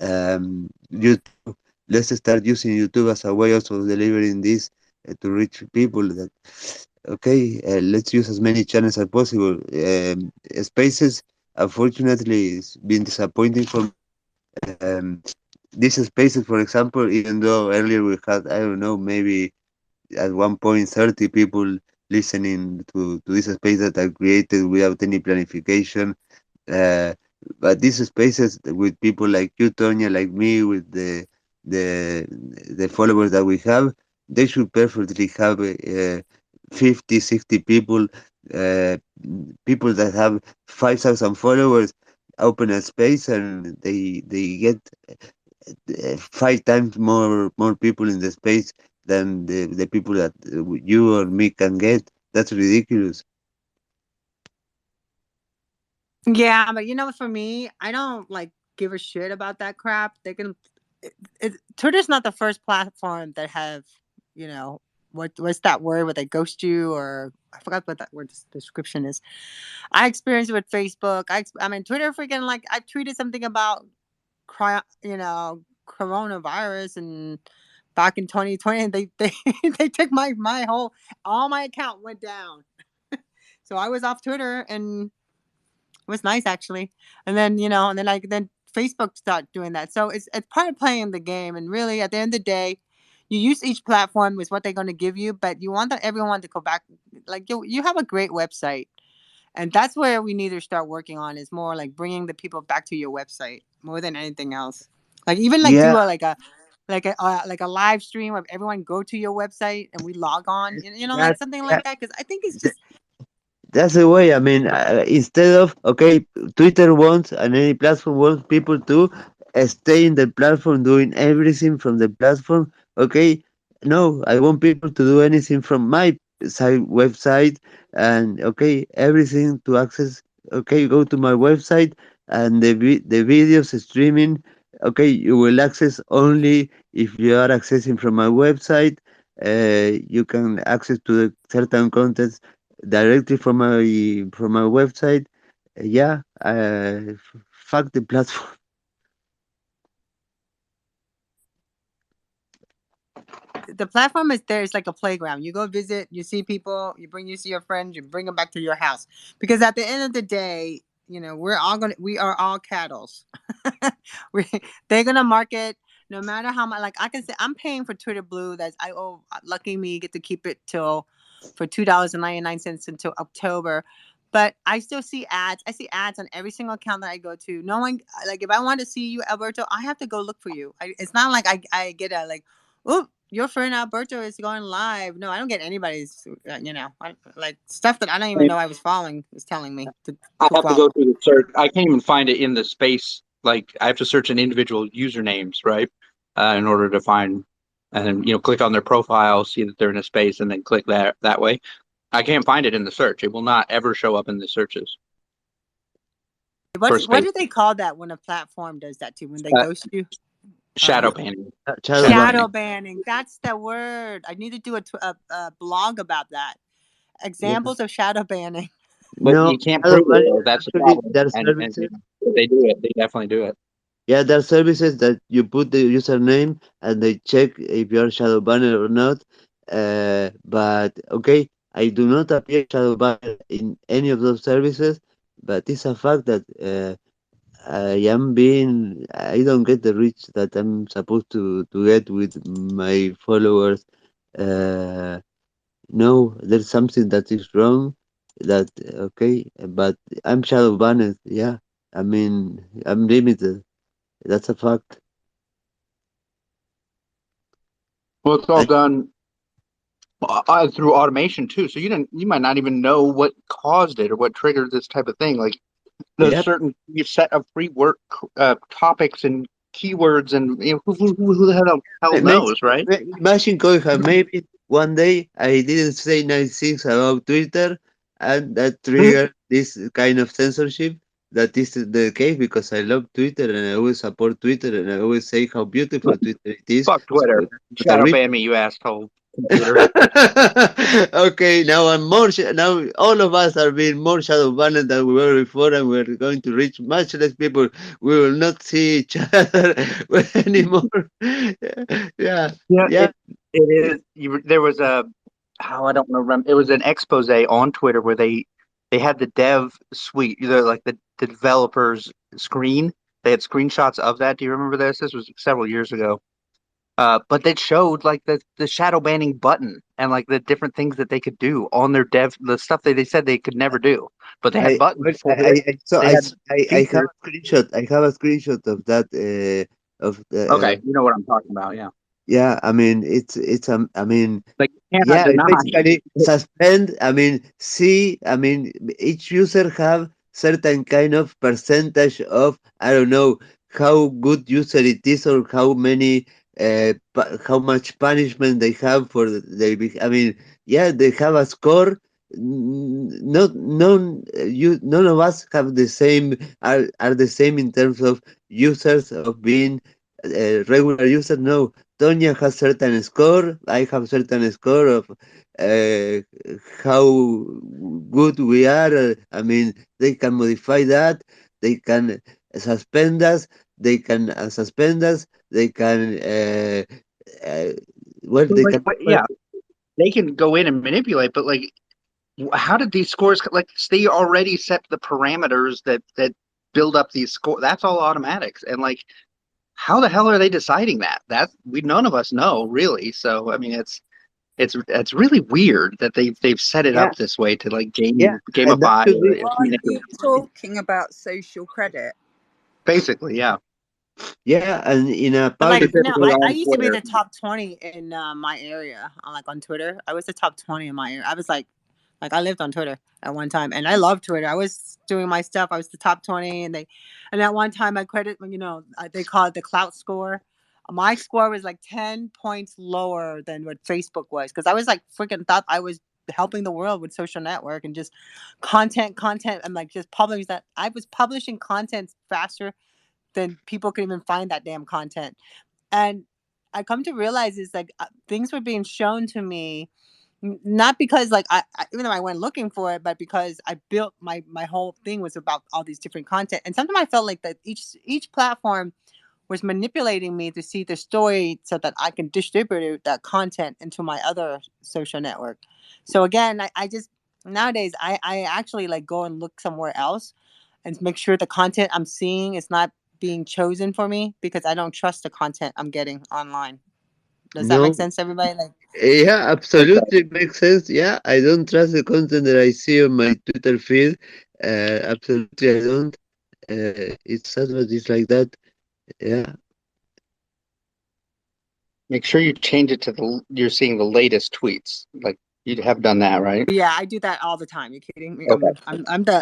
YouTube, let's start using YouTube as a way also of delivering this to reach people. That okay, let's use as many channels as possible. Spaces, unfortunately, it's been disappointing for me. Um, these spaces, for example, even though earlier we had, I don't know, maybe at one point 30 people listening to this space that I created without any planification. Uh, but these spaces with people like you, Tonya, like me, with the the followers that we have, they should perfectly have 50, 60 people, uh, people that have 5,000 followers. open a space and they get 5 times more people in the space than the people that you or me can get. That's ridiculous. Yeah, but you know, for me, I don't like give a shit about that crap. They can. Twitter's not the first platform that have, you know, what's that word where they ghost you, or I forgot what that word description is. I experienced it with Facebook. I mean, Twitter freaking like I tweeted something about, you know, coronavirus and back in 2020, and they they took my whole all my account went down. So I was off Twitter and it was nice actually. And then, you know, and then Facebook started doing that. So it's part of playing the game. And really, at the end of the day, you use each platform with what they're going to give you, but you want everyone to go back. Like you have a great website, and that's where we need to start working on. Is more like bringing the people back to your website more than anything else. Like even like do Yeah, like a live stream of everyone go to your website and we log on. You know, like that, something that like that. Because I think it's just that's the way. I mean, instead of okay, Twitter wants and any platform wants people to stay in the platform doing everything from the platform. Okay, no, I want people to do anything from my side website, and okay, everything to access. Okay, go to my website and the videos streaming. Okay, you will access only if you are accessing from my website. You can access to the certain contents directly from my website. Yeah, fuck the platform. the platform is there. It's like a playground. You go visit, you see people, you see your friends, you bring them back to your house. Because at the end of the day, you know, we are all cattles. we, they're gonna market no matter how much. Like I can say, I'm paying for Twitter Blue. Lucky me, get to keep it till for $2.99 until October. But I still see ads. I see ads on every single account that I go to. No one like if I want to see you, Alberto, I have to go look for you. It's not like I get a like, oh, your friend Alberto is going live. No, I don't get anybody's, you know, like stuff that I don't even know I was following is telling me I to have to go follow. through the search. I can't even find it in the space. Like I have to search an individual usernames, right, in order to find, and then click on their profile, see that they're in a space, and then click that way. I can't find it in the search. It will not ever show up in the searches for What space. do they call that when a platform does that to you? When they Uh, ghost you? shadow banning. Shadow banning. That's the word. I need to do a blog about that. Yeah. Examples of shadow banning. But No, you can't shadow prove it, banning though. That's the actually problem. there are And services. if they do it, they definitely do it. Yeah, there are services that you put the username and they check if you are shadow banned or not. But okay, I do not appear shadow banned in any of those services, but it's a fact that I don't get the reach that I'm supposed to get with my followers. Uh, no, there's something that is wrong. That okay, but I'm shadow banned. Yeah, I mean I'm limited. That's a fact. Well, it's all I, done through automation too. So you might not even know what caused it or what triggered this type of thing. Like there's yeah, certain set of free work topics and keywords, and who the hell knows, right? imagine Koiha, maybe one day I didn't say nice things about Twitter, and that triggered this kind of censorship. That is the case because I love Twitter and I always support Twitter and I always say how beautiful Twitter it is. Fuck So Twitter. that's not a Shadow reason. ban me, you asshole computer. Okay, now I'm more. Now all of us are being more shadow banned than we were before, and we're going to reach much less people. We will not see each other anymore. Yeah, Yeah, yeah. it is. There was I don't remember. It was an expose on Twitter where they had the dev suite, like the developers screen. They had screenshots of that. Do you remember this? This was several years ago. But they showed like the shadow banning button and like the different things that they could do on their the stuff that they said they could never do. But they had I buttons well, for it. so They had I have features. a screenshot. I have a screenshot of that. Of Okay, you know what I'm talking about, yeah. yeah. I mean, it's I mean, Like you cannot yeah. It deny. basically suspend. I mean, see. I mean, each user have certain kind of percentage of, I don't know, how good user it is or how many how much punishment they have for their I mean, yeah, they have a score. Not none of us have the same are the same in terms of users of being regular user. No, Tonya has certain score. I have certain score of uh, how good we are. I mean, they can modify that. They can suspend us. They can suspend us. They can uh, well, But they like, can. yeah, they can go in and manipulate, but like, how did these scores, like, they already set the parameters that build up these scores? That's all automatics, and like, how the hell are they deciding that? That we none of us know really. So I mean, it's really weird that they've set it Yeah, up this way to like yeah, and that gamify should be. or Are manipulate. you talking about social credit? Basically, yeah. Yeah, and in a But like, public no, Specifically I on used to be Twitter. the top 20 in my area, like on Twitter. I was the top 20 in my area. I was like I lived on Twitter at one time, and I loved Twitter. I was doing my stuff. I was the top 20, and at one time I credit, they call it the clout score. My score was like 10 points lower than what Facebook was, because I was like freaking thought I was helping the world with social network and just content, and like just publishing that. I was publishing content faster than people could even find that damn content. And I come to realize is like things were being shown to me, not because like even though I went looking for it, but because I built my whole thing was about all these different content. And sometimes I felt like that each platform was manipulating me to see the story so that I can distribute that content into my other social network. So again, I just nowadays I actually like go and look somewhere else and make sure the content I'm seeing is not being chosen for me, because I don't trust the content I'm getting online. Does that make No, sense, everybody? Like, yeah, Okay. absolutely makes sense. Yeah, I don't trust the content that I see on my Twitter feed. Absolutely, I don't. It's sad, but it's like that. Yeah, Make sure you change it to you're seeing the latest tweets. Like, you have done that, right? yeah, I do that all the time. You kidding me? Okay.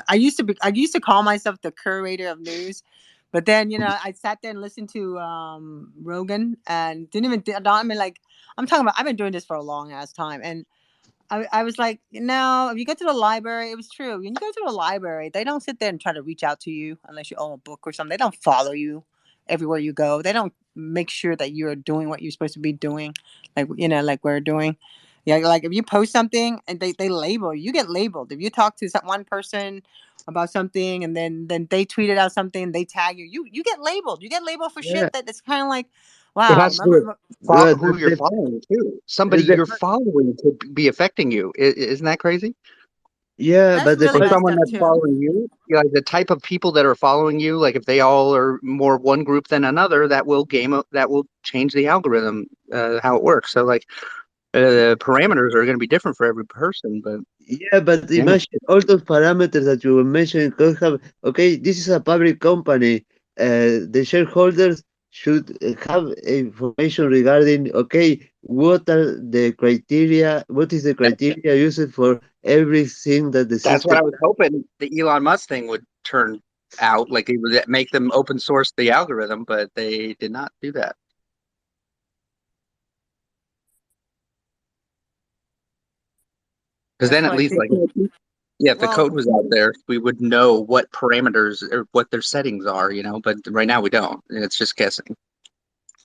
I used to call myself the curator of news, but then I sat there and listened to Rogan and didn't even. I mean, like I'm talking about. I've been doing this for a long ass time, and I was like, if you go to the library, it was true. When you go to the library, they don't sit there and try to reach out to you unless you own a book or something. They don't follow you everywhere you go. They don't make sure that you're doing what you're supposed to be doing, like we're doing. Yeah, like if you post something and they label you, get labeled. If you talk to one person about something and then they tweeted out something, they tag you get labeled. You get labeled for yeah. shit that it's kind of like, It wow. has to do with Remember, But who you're following too. Somebody the you're following could be affecting you. Isn't that crazy? yeah, that's but the really Or messed someone up that's too. following you, like the type of people that are following you, like if they all are more one group than another, that will change the algorithm, how it works. So like, parameters are going to be different for every person. But yeah, but yeah, imagine all those parameters that you were mentioning could have. Okay, this is a public company. The shareholders should have information regarding. Okay, what are the criteria? What is the criteria used for everything that the that's what system? I was hoping the Elon Musk thing would turn out, like it would make them open source the algorithm, but they did not do that. Because That's then at why. least, like, yeah, if the Well, code was out there, we would know what parameters or what their settings are, But right now we don't. It's just guessing.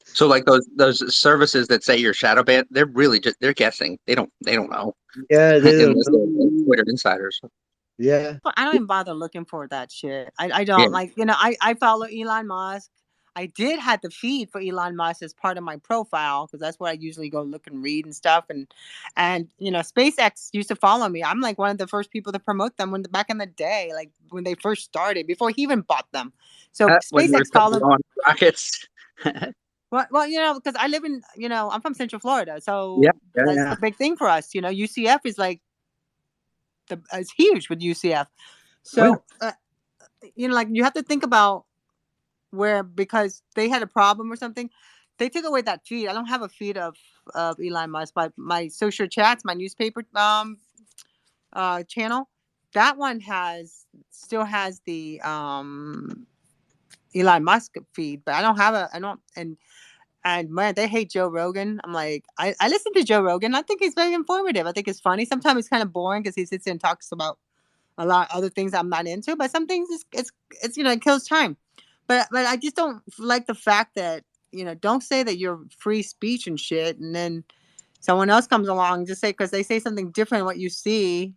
So like those services that say you're shadow banned, they're really just they're guessing. They don't know Yeah, they don't unless they're know. Twitter insiders. Yeah, I don't even bother looking for that shit. I Yeah, don't like, I follow Elon Musk. I did have the feed for Elon Musk as part of my profile, because that's where I usually go look and read and stuff. And SpaceX used to follow me. I'm like one of the first people to promote them back in the day, like when they first started, before he even bought them. So when you're SpaceX followed. on rockets. Well, because I live in, I'm from Central Florida, Yeah, so yeah, that's yeah. the big thing for us. UCF is like it's huge with UCF. Oh yeah. So like you have to think about where, because they had a problem or something, they took away that feed. I don't have a feed of Elon Musk, but my social chats, my newspaper channel, that one still has the Elon Musk feed, but I don't, and man, they hate Joe Rogan. I'm like, I listen to Joe Rogan. I think he's very informative. I think it's funny. Sometimes it's kind of boring because he sits there and talks about a lot of other things I'm not into, but some things it's it kills time. But I just don't like the fact that, don't say that you're free speech and shit, and then someone else comes along just say because they say something different than what you see,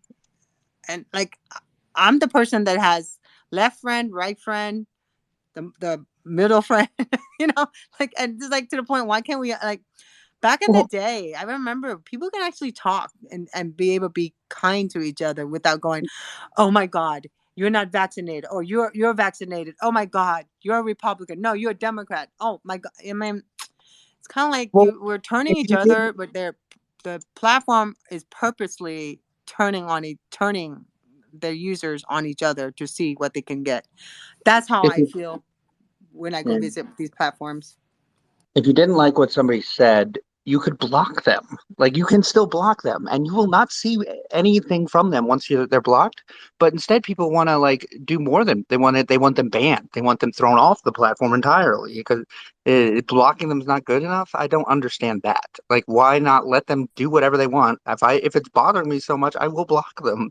and like I'm the person that has left friend, right friend, the middle friend, like, and just like to the point, why can't we like back in the day, I remember people can actually talk and be able to be kind to each other without going, oh my God, you're not vaccinated, or you're vaccinated. Oh my God, you're a Republican. No, you're a Democrat. Oh my God. I mean, it's kind of like we're turning each other, but the platform is purposely turning their users on each other to see what they can get. That's how I feel when I go visit these platforms. If you didn't like what somebody said, you could block them. Like, you can still block them, and you will not see anything from them once they're blocked. But instead, people want to like do more than they want. They want them banned. They want them thrown off the platform entirely because blocking them is not good enough. I don't understand that. Like, why not let them do whatever they want? If it's bothering me so much, I will block them,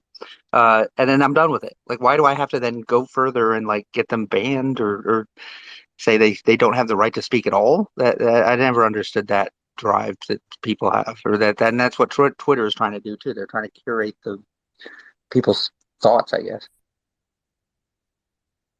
and then I'm done with it. Like, why do I have to then go further and like get them banned or say they don't have the right to speak at all? That I never understood that drive that people have, or and that's what Twitter is trying to do too. They're trying to curate the people's thoughts, I guess.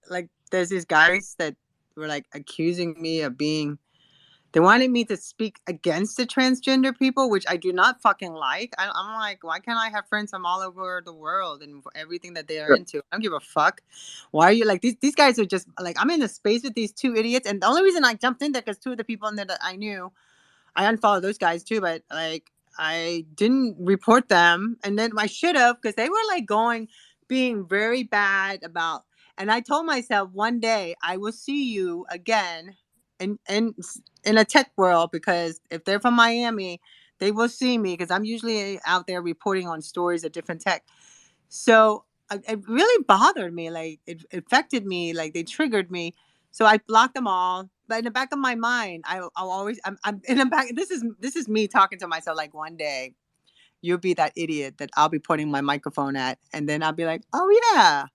Like, there's these guys that were like accusing me of they wanted me to speak against the transgender people, which I do not fucking like. I'm like, why can't I have friends from all over the world and everything that they are into? I don't give a fuck. Why are you like these guys are just like, I'm in a space with these two idiots, and the only reason I jumped in there because two of the people in there that I knew, I unfollowed those guys too, but like I didn't report them, and then I should have, because they were like being very bad about. And I told myself one day I will see you again in a tech world, because if they're from Miami, they will see me because I'm usually out there reporting on stories of different tech. So it really bothered me. Like it affected me. Like they triggered me. So I blocked them all. But in the back of my mind, I'll always I'm in the back. This is me talking to myself. Like one day, you'll be that idiot that I'll be putting my microphone at, and then I'll be like, oh yeah,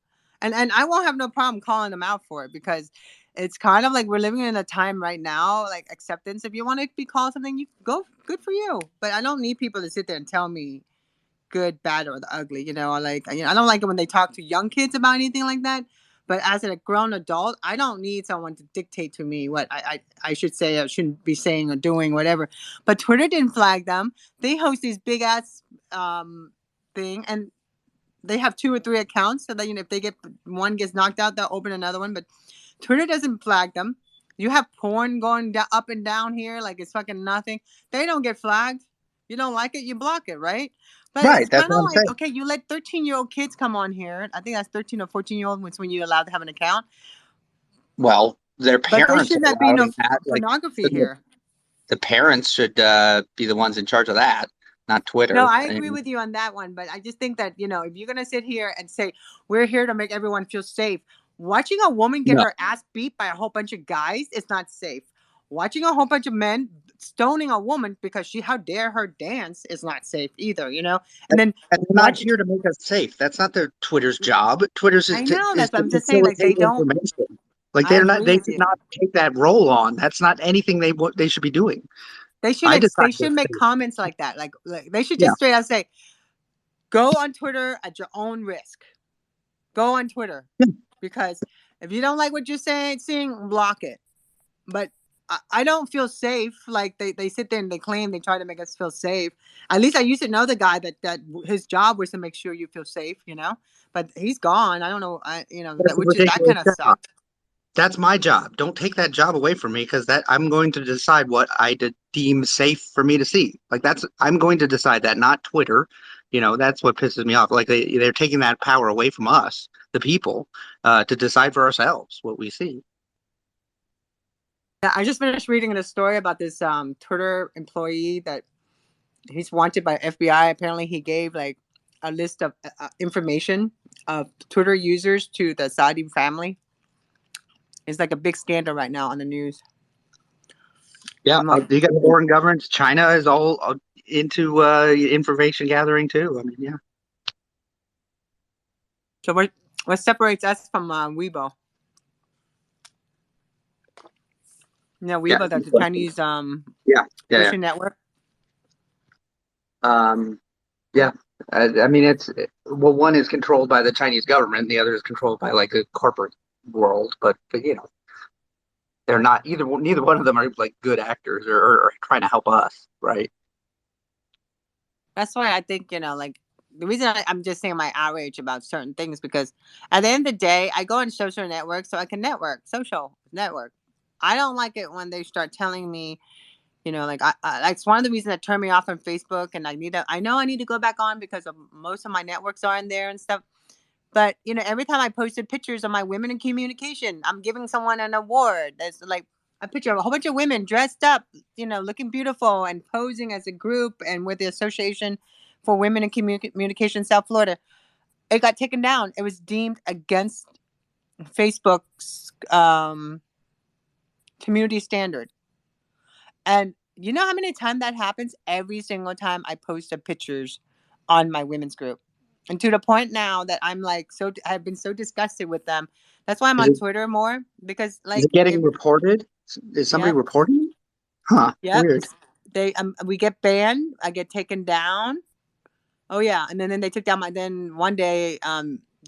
and I won't have no problem calling them out for it, because it's kind of like we're living in a time right now, like acceptance. If you want to be called something, you go, good for you. But I don't need people to sit there and tell me good, bad, or the ugly. I don't like it when they talk to young kids about anything like that. But as a grown adult, I don't need someone to dictate to me what I should say or shouldn't be saying or doing, whatever. But Twitter didn't flag them. They host these big ass thing, and they have 2 or 3 accounts, so that if they get one gets knocked out, they'll open another one. But Twitter doesn't flag them. You have porn going up and down here like it's fucking nothing. They don't get flagged. You don't like it, you block it, right? But right, it's kind of like, okay, you let 13-year-old kids come on here. I think that's 13 or 14-year-old when you're allowed to have an account. Well, their parents. But there should not be no pornography here. The parents should be the ones in charge of that, not Twitter. No, I agree with you on that one. But I just think that, if you're going to sit here and say, we're here to make everyone feel safe, watching a woman get her ass beat by a whole bunch of guys is not safe. Watching a whole bunch of men stoning a woman because how dare her dance is not safe either, And then they're not here to make us safe. That's not their Twitter's job. Twitter's I know, that's what I'm just saying. Like they don't. Like they're not. They should not take that role on. That's not anything they should be doing. They should make comments like that. Like they should just straight out say, "Go on Twitter at your own risk. Go on Twitter, because if you don't like what you're seeing, block it." But I don't feel safe. Like they sit there and they claim they try to make us feel safe. At least I used to know the guy that his job was to make sure you feel safe. But he's gone. I don't know. That kind of sucked. That's my job. Don't take that job away from me, because I'm going to decide what I deem safe for me to see. Like I'm going to decide that, not Twitter. That's what pisses me off. Like they're taking that power away from us, the people, to decide for ourselves what we see. Yeah, I just finished reading a story about this Twitter employee that he's wanted by FBI. Apparently, he gave like a list of information of Twitter users to the Saudi family. It's like a big scandal right now on the news. Yeah, you got foreign governments. China is all into information gathering too. I mean, yeah. So what separates us from Weibo? Weibo, Yeah, that's the Chinese social network. Yeah, I mean, it's one is controlled by the Chinese government, and the other is controlled by like a corporate world. But you know, they're not neither one of them are like good actors or trying to help us, right? That's why I think, like the reason I'm just saying my outrage about certain things, because at the end of the day, I go on social networks so I can social network. I don't like it when they start telling me, like it's one of the reasons that turned me off from Facebook, and I know I need to go back on because of most of my networks are in there and stuff. But every time I posted pictures of my women in communication, I'm giving someone an award. That's like a picture of a whole bunch of women dressed up, looking beautiful and posing as a group and with the Association for Women in Communication South Florida. It got taken down. It was deemed against Facebook's community standard. And you know how many times that happens? Every single time I post pictures on my women's group. And to the point now that I'm like, I've been so disgusted with them. That's why I'm on Twitter more, because like, is it getting reported? Is somebody reporting? Huh. Yep. Weird. We get banned. I get taken down. Oh yeah. And then they took down then one day,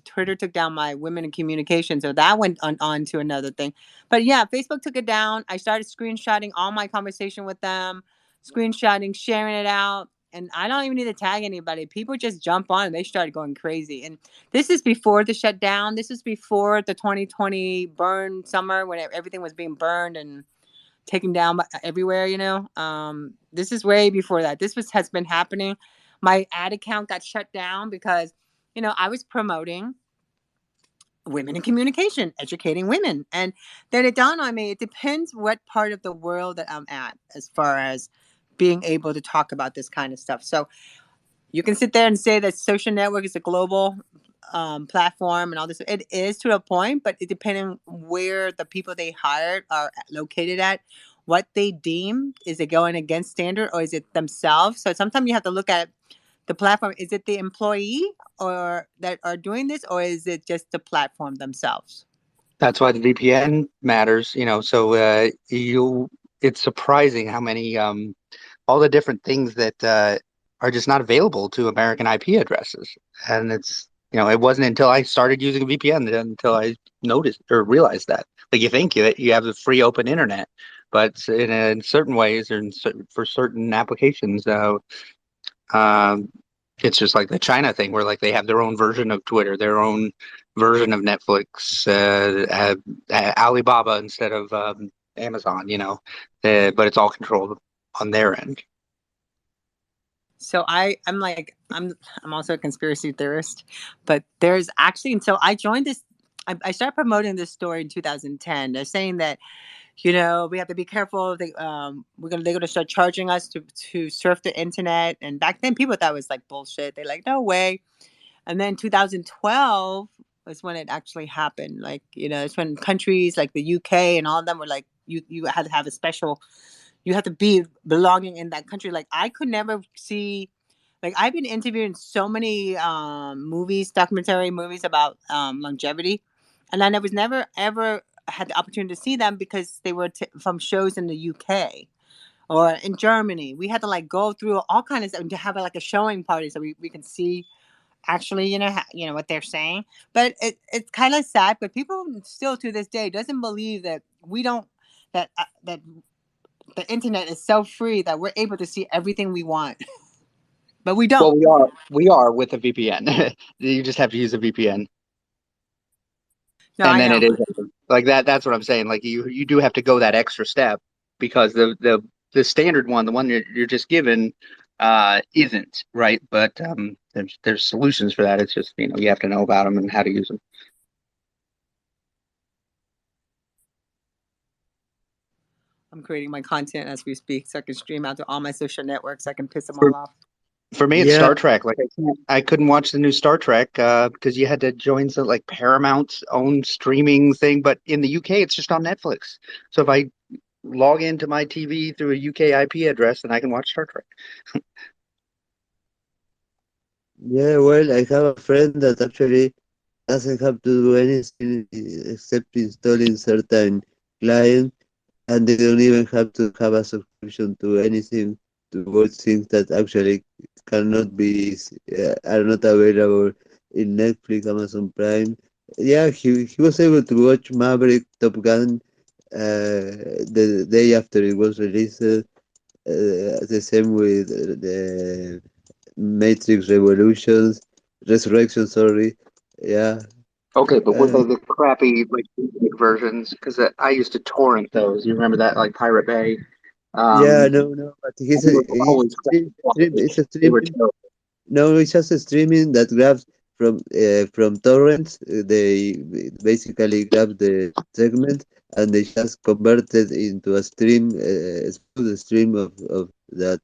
Twitter took down my women in communication. So that went on to another thing. But yeah, Facebook took it down. I started screenshotting all my conversation with them, sharing it out. And I don't even need to tag anybody. People just jump on and they started going crazy. And this is before the shutdown. This is before the 2020 burn summer when everything was being burned and taken down everywhere, this is way before that. This has been happening. My ad account got shut down because, I was promoting women in communication, educating women. And then it dawned on me, it depends what part of the world that I'm at as far as being able to talk about this kind of stuff. So you can sit there and say that social network is a global platform and all this. It is to a point, but it depending where the people they hired are located at, what they deem, is it going against standard or is it themselves? So sometimes you have to look at the platform. Is it the employee or that are doing this, or is it just the platform themselves? That's why the VPN matters, so it's surprising how many all the different things that are just not available to American IP addresses. And it's, it wasn't until I started using a VPN until I noticed or realized that. Like, you think you have the free open internet, but in certain ways or for certain applications, it's just like the China thing where like they have their own version of Twitter, their own version of Netflix, Alibaba instead of Amazon, but it's all controlled on their end. So I'm also a conspiracy theorist, but there's actually, and so I joined this, I started promoting this story in 2010. They're saying that, we have to be careful. They're going to start charging us to surf the internet. And back then people thought it was like bullshit. They're like, no way. And then 2012 was when it actually happened. Like, it's when countries like the UK and all of them were like, you had to have you have to be belonging in that country. Like, I could never see, like, I've been interviewing so many documentary movies about longevity. And I was never, ever had the opportunity to see them because they were from shows in the UK or in Germany. We had to like go through all kinds of stuff to have like a showing party so we can see actually, what they're saying. But it's kind of sad, but people still to this day doesn't believe that that the internet is so free that we're able to see everything we want. But we don't. Well, we are with a VPN. You just have to use a VPN. No, and then it is like that. That's what I'm saying. Like you do have to go that extra step because the standard one, the one you're just given, isn't right. But there's solutions for that. It's just you have to know about them and how to use them. I'm creating my content as we speak, so I can stream out to all my social networks. I can piss them all off. For me, it's Yeah, Star Trek. Like I couldn't watch the new Star Trek because you had to join some like Paramount's own streaming thing. But in the UK, it's just on Netflix. So if I log into my TV through a UK IP address, then I can watch Star Trek. yeah. Well, I have a friend that actually doesn't have to do anything except installing certain client, and they don't even have to have a subscription to anything to watch things that actually cannot be are not available in Netflix, Amazon Prime. Yeah, he was able to watch Maverick, Top Gun, the day after it was released. The same with the Matrix Revolutions, Resurrection. Sorry, yeah. Okay, but were Uh, they the crappy like bootleg versions? Because I used to torrent those. You remember that, like Pirate Bay? yeah, Um, no, but and they were always it's a they were streaming. terrible. No, it's just a streaming that grabs from torrents. They basically grab the segment and they just convert it into a stream, smooth stream of that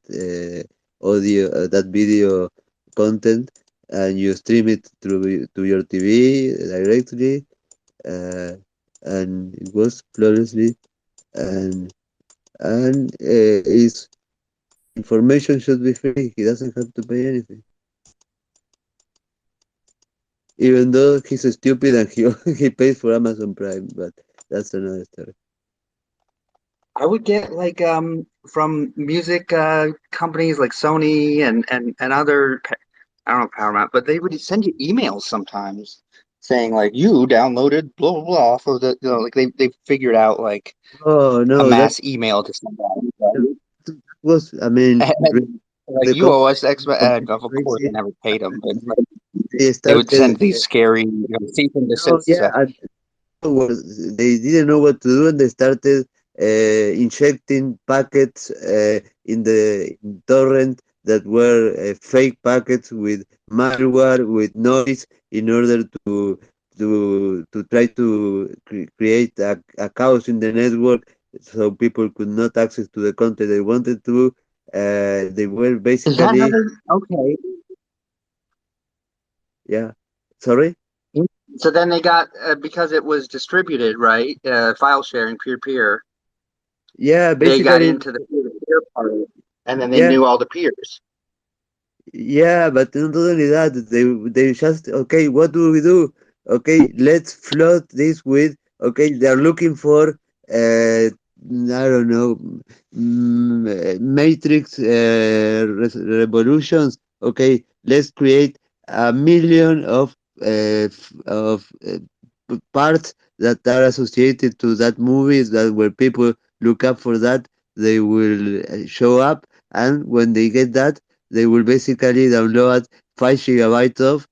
audio, that video content, and you stream it through to your TV directly, uh, and it works flawlessly. And his information should be free. He doesn't have to pay anything. Even though he's stupid and he he pays for Amazon Prime, but that's another story. I would get like from music companies like Sony and other I don't know Paramount, but they would send you emails sometimes saying like you downloaded blah blah blah off of the like they figured out like Oh a no, mass email to send out. that was, I mean, And, like the you owe us company X, and of course I crazy. never paid them, but They they would started. send these scary cease and No, desist yeah, stuff. and they didn't know what to do, and they started injecting packets in torrent that were fake packets with malware, with noise, in order to try to create a chaos in the network, so people could not access to the content they wanted to. They were Is that how basically, they? Okay. yeah. Sorry. So then they got because it was distributed, right? File sharing, peer peer. Yeah, They got basically. into the peer to peer part of it, and then they Yeah. knew all the peers. Yeah, but not only that, they just, okay, what do we do? Okay, let's flood this with, okay, they're looking for I don't know, matrix revolutions. Okay, let's create 1 million of parts that are associated to that movies, that where people look up for that, they will show up, and when they get that, they will basically download 5 gigabytes of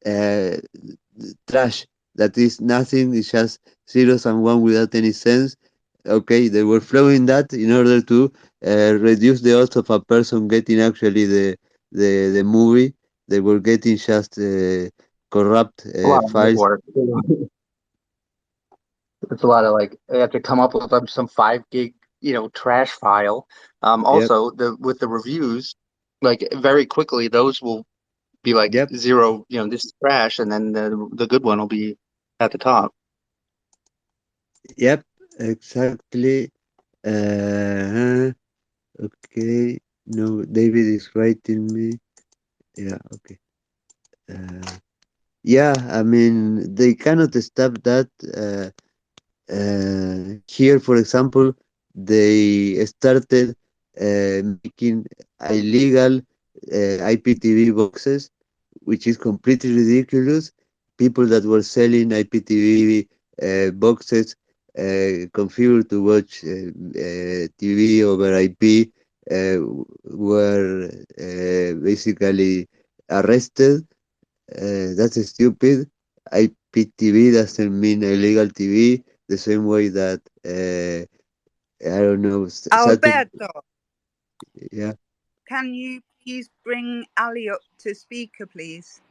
uh, trash that is nothing, it's just zeros and one without any sense. Okay, they were flowing that in order to reduce the odds of a person getting actually the movie. They were getting just corrupt A lot of files. legwork. It's a lot of like they have to come up with some 5 gig, trash file. Yep, Also the with the reviews, like very quickly those will be like yep, 0, this is trash, and then the good one will be at the top. yep, exactly. Okay, no, David is writing me. Yeah, okay. Uh, yeah, I mean, they cannot stop that. Here, for example, they started making illegal IPTV boxes, which is completely ridiculous. People that were selling IPTV boxes configured to watch TV over IP were basically arrested. That's stupid. IPTV doesn't mean illegal TV, the same way that I don't know, Saturday. Alberto, Yeah. can you please bring Ali up to speaker, please?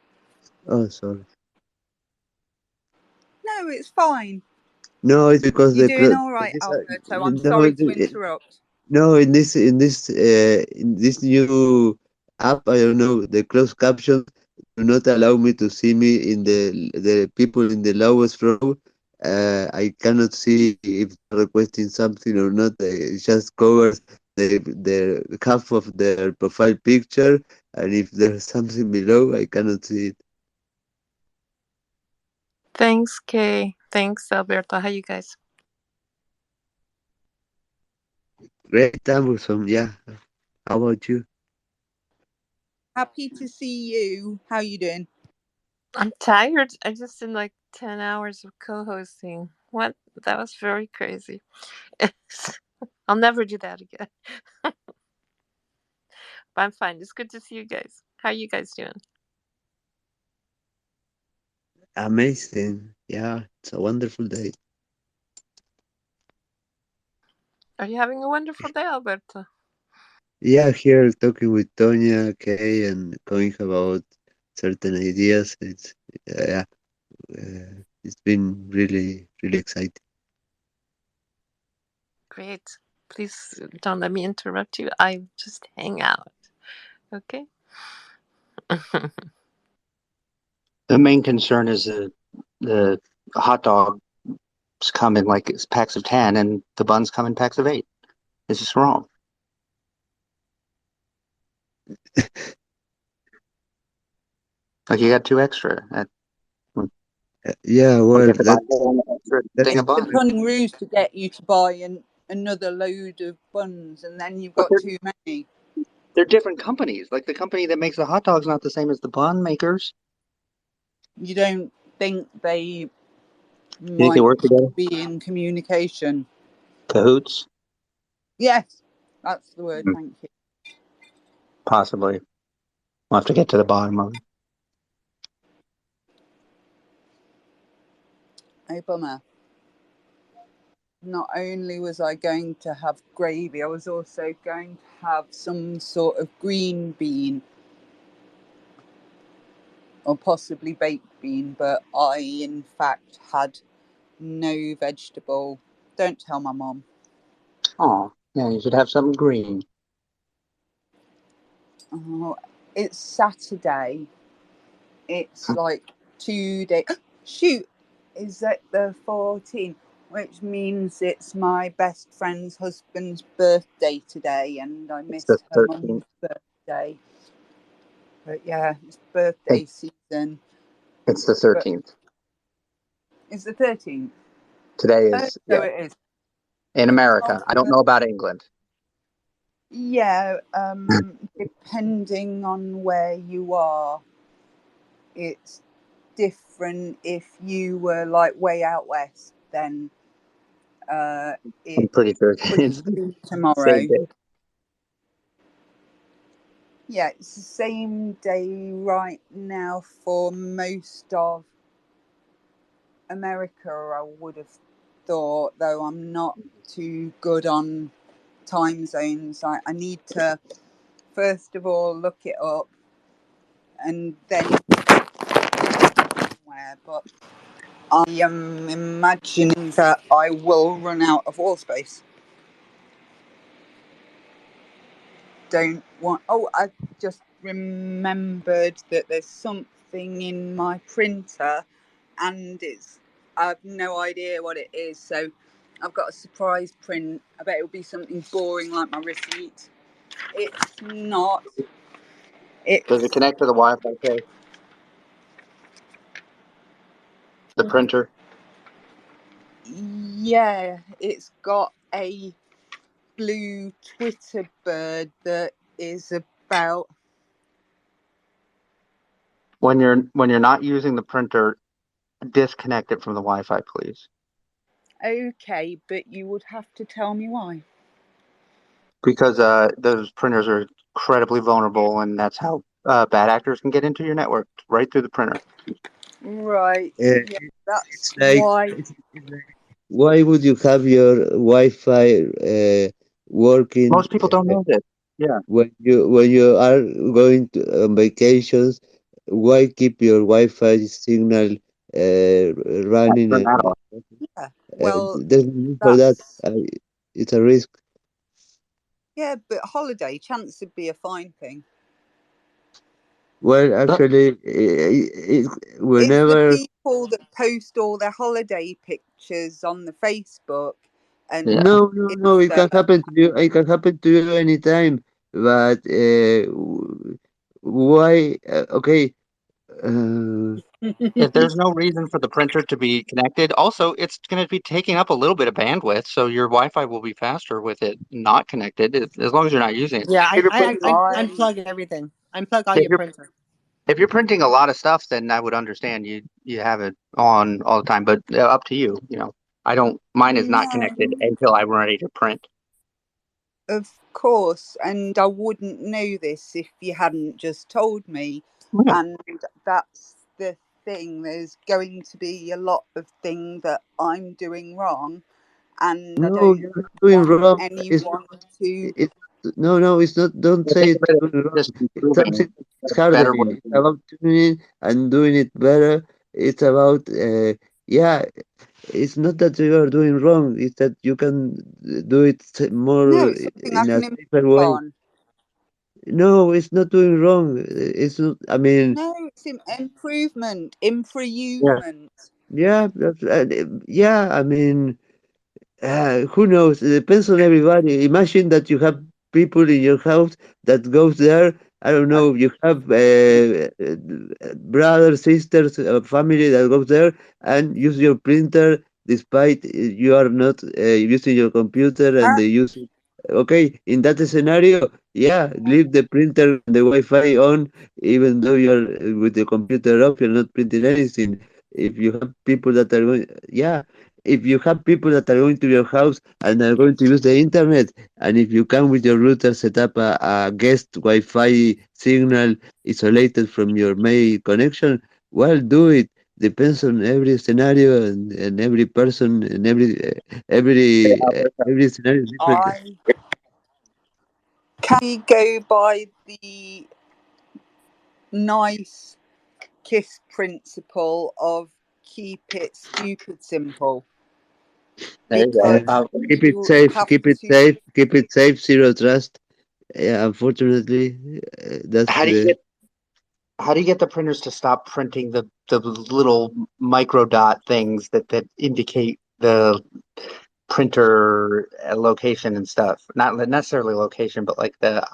Oh, sorry. No, it's fine. No, it's because You're the doing all right, Alberto. I'm no, sorry to interrupt. no, in this new app, I don't know, the closed captions do not allow me to see me in the people in the lowest row. I cannot see if they're requesting something or not. It just covers the half of their profile picture, and if there's something below, I cannot see it. Thanks, Kay. Thanks, Alberto. How you guys? Great, Amazon. Yeah. How about you? Happy to see you. How you doing? I'm tired. I just did like 10 hours of co-hosting. What? That was very crazy. I'll never do that again. But I'm fine. It's good to see you guys. How are you guys doing? Amazing. Yeah, it's a wonderful day. Are you having a wonderful day, Alberto? Yeah, here talking with Tonya, Kay, and going about certain ideas. It's been really, really exciting. Great. Please don't let me interrupt you. I just hang out. Okay? The main concern is the hot dogs come in like it's packs of 10 and the buns come in packs of 8. It's just wrong. Like you got 2 extra. Yeah, You well, have to buy that's an extra thing It's of the buns. cunning ruse to get you to buy another load of buns, and then you've But got too many. they're different companies. Like the company that makes the hot dogs not the same as the bun makers. You don't think they You think they might work together? be in communication? Cahoots? Yes, that's the word. Thank you. Possibly. We'll have to get to the bottom of it. Oh, bummer. Not only was I going to have gravy, I was also going to have some sort of green bean or possibly baked bean, but I in fact had no vegetable. Don't tell my mom. Oh, yeah, you should have something green. Oh, it's Saturday. It's like 2 days. Shoot, is that the 14th? Which means it's my best friend's husband's birthday today, and I It's the missed her 13th. mum's birthday. But yeah, it's birthday season. It's the 13th. It's the 13th. Today is, So yeah, it is. in America. I don't know about England. Yeah, depending on where you are, it's different. If you were like way out west, then I'm it pretty sure would it's the be tomorrow. same day. Yeah, it's the same day right now for most of America, I would have thought, though I'm not too good on time zones. I need to first of all look it up and then somewhere, but I am imagining that I will run out of wall space. Don't want. Oh, I just remembered that there's something in my printer, and I've no idea what it is. So I've got a surprise print. I bet it'll be something boring like my receipt. It's not. Does it connect to the Wi-Fi cable? The printer? Yeah, it's got a blue Twitter bird that is about. When you're not using the printer, disconnect it from the Wi-Fi, please. Okay, but you would have to tell me why. Because those printers are incredibly vulnerable, and that's how bad actors can get into your network right through the printer. Right. uh, Yeah, that's it's like, why. why would you have your Wi-Fi working Most people don't know this. Yeah. when you are going to on vacations? Why keep your Wi-Fi signal running? Turn that off. Yeah. Well, There's no need for that. that's. It's a risk. Yeah, but holiday chance would be a fine thing. Well, But actually, It's the whenever people that post all their holiday pictures on the Facebook yeah, and no, no, no, it Insta. can happen to you. It can happen to you anytime. But why? Okay. Uh, if there's no reason for the printer to be connected, also it's going to be taking up a little bit of bandwidth, so your Wi-Fi will be faster with it not connected, as long as you're not using it. Yeah, If you're printing, I unplug everything. Unplug all if your you're printer. if you're printing a lot of stuff, then I would understand you have it on all the time. But up to you. You know, I don't. Mine is not connected no, until I'm ready to print. of course, and I wouldn't know this if you hadn't just told me. Yeah. And that's the thing. There's going to be a lot of things that I'm doing wrong, and I no, don't you're not doing want wrong. anyone to. It's no, no, it's not. Don't I think say it's of it doing as wrong. just It's improving something that's better hardening. way. It's about tuning and doing it better. It's about, yeah. It's not that you are doing wrong. It's that you can do it No, more it's something I in a can safer improve way. on. No, it's not doing wrong. It's not. I mean, No, it's improvement, Yeah. improvement. yeah, yeah. I mean, who knows? It depends on everybody. Imagine that you have people in your house that goes there. I don't know. You have brothers, sisters, family that goes there and use your printer, despite you are not using your computer and they use it. Okay, in that scenario, yeah, leave the printer and the Wi-Fi on, even though you're with the computer off. You're not printing anything. If you have people that are going, yeah, if you have people that are going to your house and are going to use the internet, and if you can with your router set up a guest Wi-Fi signal isolated from your main connection, well, do it. Depends on every scenario and every person and every scenario is different. I can we go by the nice KISS principle of keep it stupid simple There you go. because Keep it you safe. have Keep it to. safe. Keep it safe. Zero trust. Yeah, unfortunately, that's How do you the. get the printers to stop printing the little micro dot things that indicate the printer location and stuff? Not necessarily location, but like the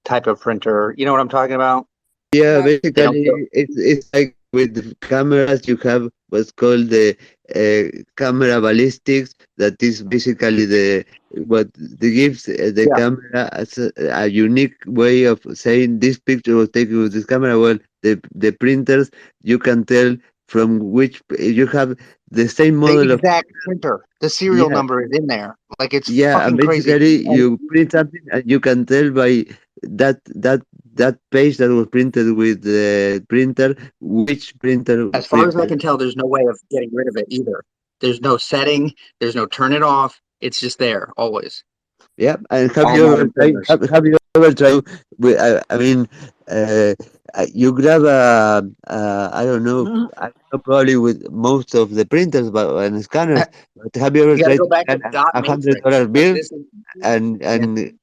type of printer. You know what I'm talking about? Yeah, No, They don't show. basically, it's like with the cameras, you have what's called the camera ballistics. That is basically the what the gives the Yeah, camera as a unique way of saying this picture was taken with this camera. Well, the printers you can tell from which you have the same the model of exact printer. The serial yeah. number is in there. Like it's Yeah, and fucking crazy. basically And you print something and you can tell by that that that page that was printed with the printer which printer as far as I printed. can tell, there's no way of getting rid of it either. There's no setting. There's no turn it off. It's just there always. Yeah, and have All you ever modern tried? printers. Have you ever tried? I mean, uh, you grab I don't know. Mhm. I don't know probably with most of the printers, but and scanners. But have you ever You got to tried go to back to scan the dot hundred matrix. dollar Like bill this. Yeah. and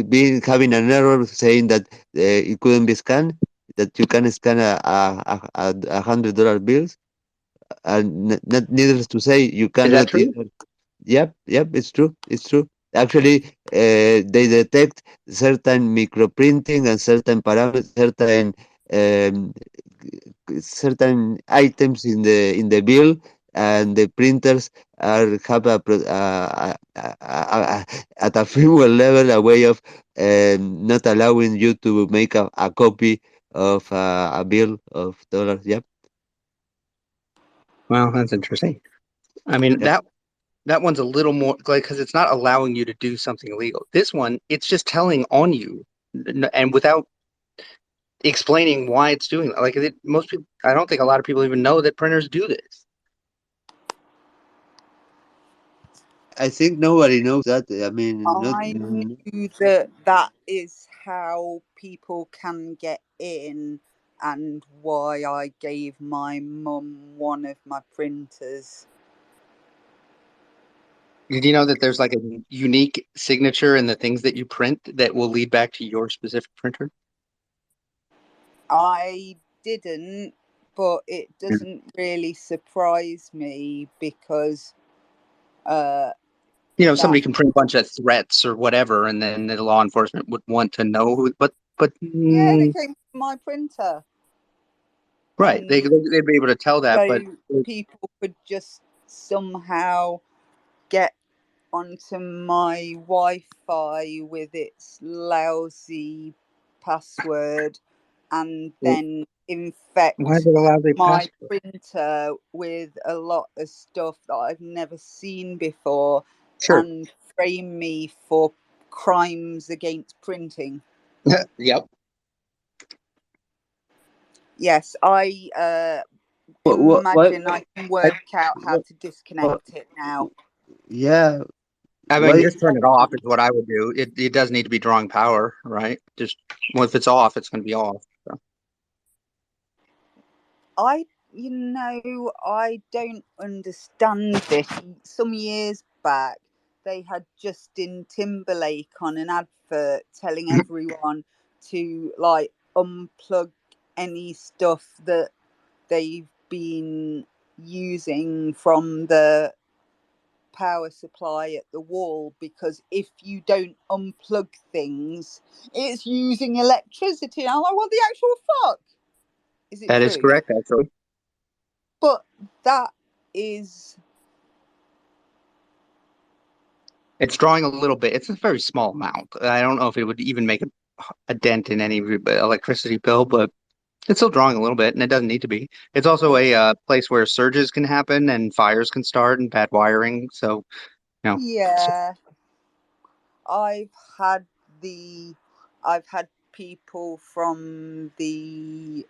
being having an error saying that it couldn't be scanned, that you can scan $100 bills, and not needless to say, you Is that cannot true? either. Yep, yep, it's true. It's true. Actually, they detect certain microprinting and certain parameters, um, certain items in the bill, and the printers are have at a firmware level a way of not allowing you to make a copy of a bill of dollars. Yep, Well, that's interesting. I mean, yep. that one's a little more like because it's not allowing you to do something illegal. This one, it's just telling on you, and without explaining why it's doing that. Like most people, I don't think a lot of people even know that printers do this. I think nobody knows that. I mean, not. I knew that that is how people can get in, and why I gave my mum one of my printers. Did you know that there's like a unique signature in the things that you print that will lead back to your specific printer? I didn't, but it doesn't really surprise me because somebody can print a bunch of threats or whatever, and then the law enforcement would want to know who. But yeah, they came from my printer. Right, they'd be able to tell that, so but people could just somehow get onto my Wi-Fi with its lousy password and then infect why is it a lousy my password? printer with a lot of stuff that I've never seen before, Sure. and frame me for crimes against printing. Yep. Yes, I imagine I can work out how to disconnect it now. Yeah. I mean, just turn it off is what I would do. It does need to be drawing power, right? Just if it's off, it's going to be off. So. I don't understand this. Some years back, they had Justin Timberlake on an advert telling everyone to like unplug any stuff that they've been using from the power supply at the wall, because if you don't unplug things, it's using electricity. And I'm like, what the actual fuck? Is it That true? is correct, actually. But that is... It's drawing a little bit. It's a very small amount. I don't know if it would even make a dent in any electricity bill, but it's still drawing a little bit, and it doesn't need to be. It's also a place where surges can happen and fires can start and bad wiring. So, Yeah. I've had people from the,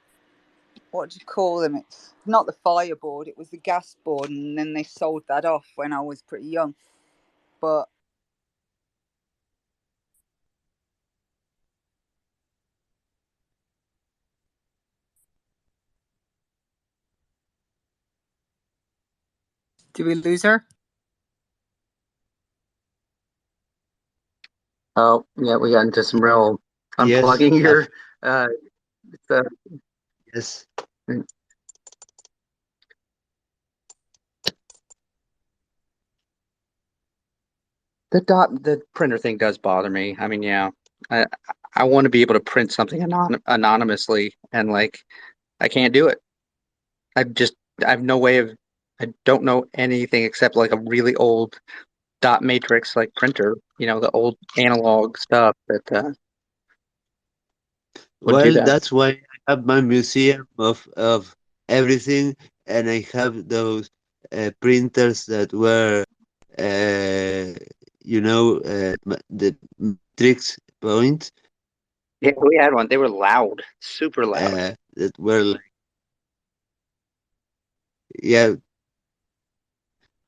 what do you call them? It's not the fire board, it was the gas board, and then they sold that off when I was pretty young. But did we lose her? Oh, yeah, we got into some real unplugging your yes. The printer thing does bother me. I mean, yeah, I want to be able to print something anonymously, and like I can't do it. I have no way of. I don't know anything except like a really old dot matrix like printer. The old analog stuff that would do that. That's why I have my museum of everything, and I have those printers that were, the matrix point. Yeah, we had one. They were loud, super loud. That were like, yeah.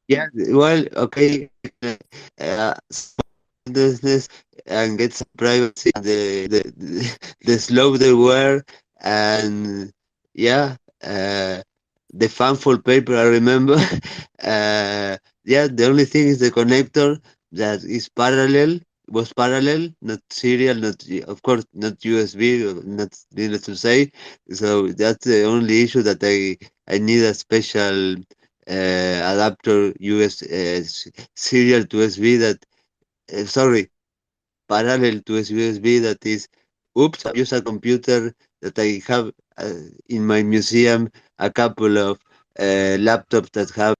Yeah, well, okay, business and get some privacy. The slow they were, and yeah, the fanful paper I remember. Yeah, the only thing is the connector that is parallel was parallel, not serial, not of course not USB, not needless to say. So that's the only issue that I need a special adapter serial to USB that sorry, parallel to USB that is, oops, I use a computer that I have in my museum, a couple of laptops that have.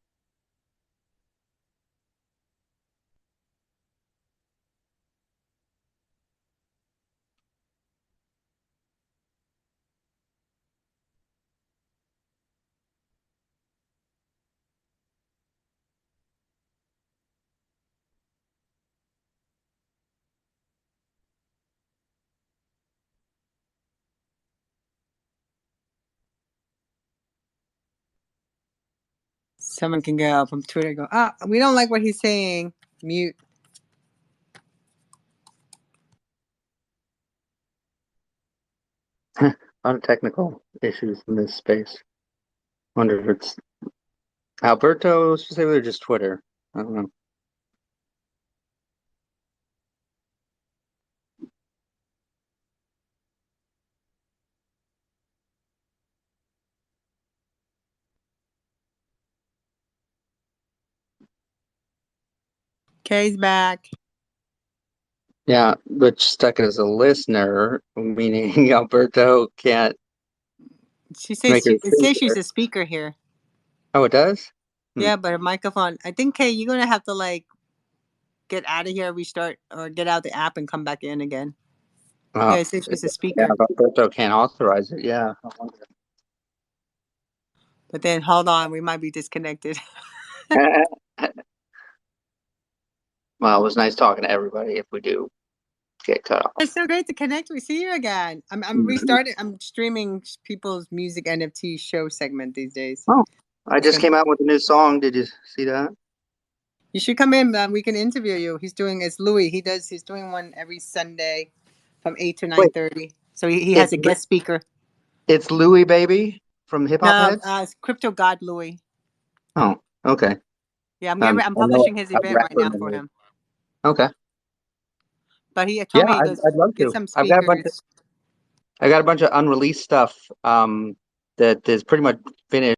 Someone can go from Twitter and go, we don't like what he's saying. Mute. A lot of technical issues in this space. Wonder if it's Alberto specifically or just Twitter. I don't know. Kay's back. Yeah, but stuck as a listener, meaning Alberto can't She says make her it says she's speaker. a speaker here. Oh, it does? Yeah, but her microphone. I think, Kay, you're gonna have to like get out of here, restart, or get out the app and come back in again. Yeah, it says she's a speaker. Yeah, Alberto can't authorize it. Yeah. But then hold on, we might be disconnected. Well, it was nice talking to everybody. If we do get cut off, It's so great to connect. We see you again. I'm restarting. I'm streaming people's music NFT show segment these days. Oh, I just came out with a new song. Did you see that? You should come in. We can interview you. It's Louis. He's doing one every Sunday from 8 to 9:30. So he has a guest speaker. It's Louis Baby from Hip Hop Heads? It's Crypto God Louis. Oh, okay. Yeah, I'm publishing his event right now for him. Okay. But he told me I'd love to. Some speakers. I got a bunch of unreleased stuff that is pretty much finished.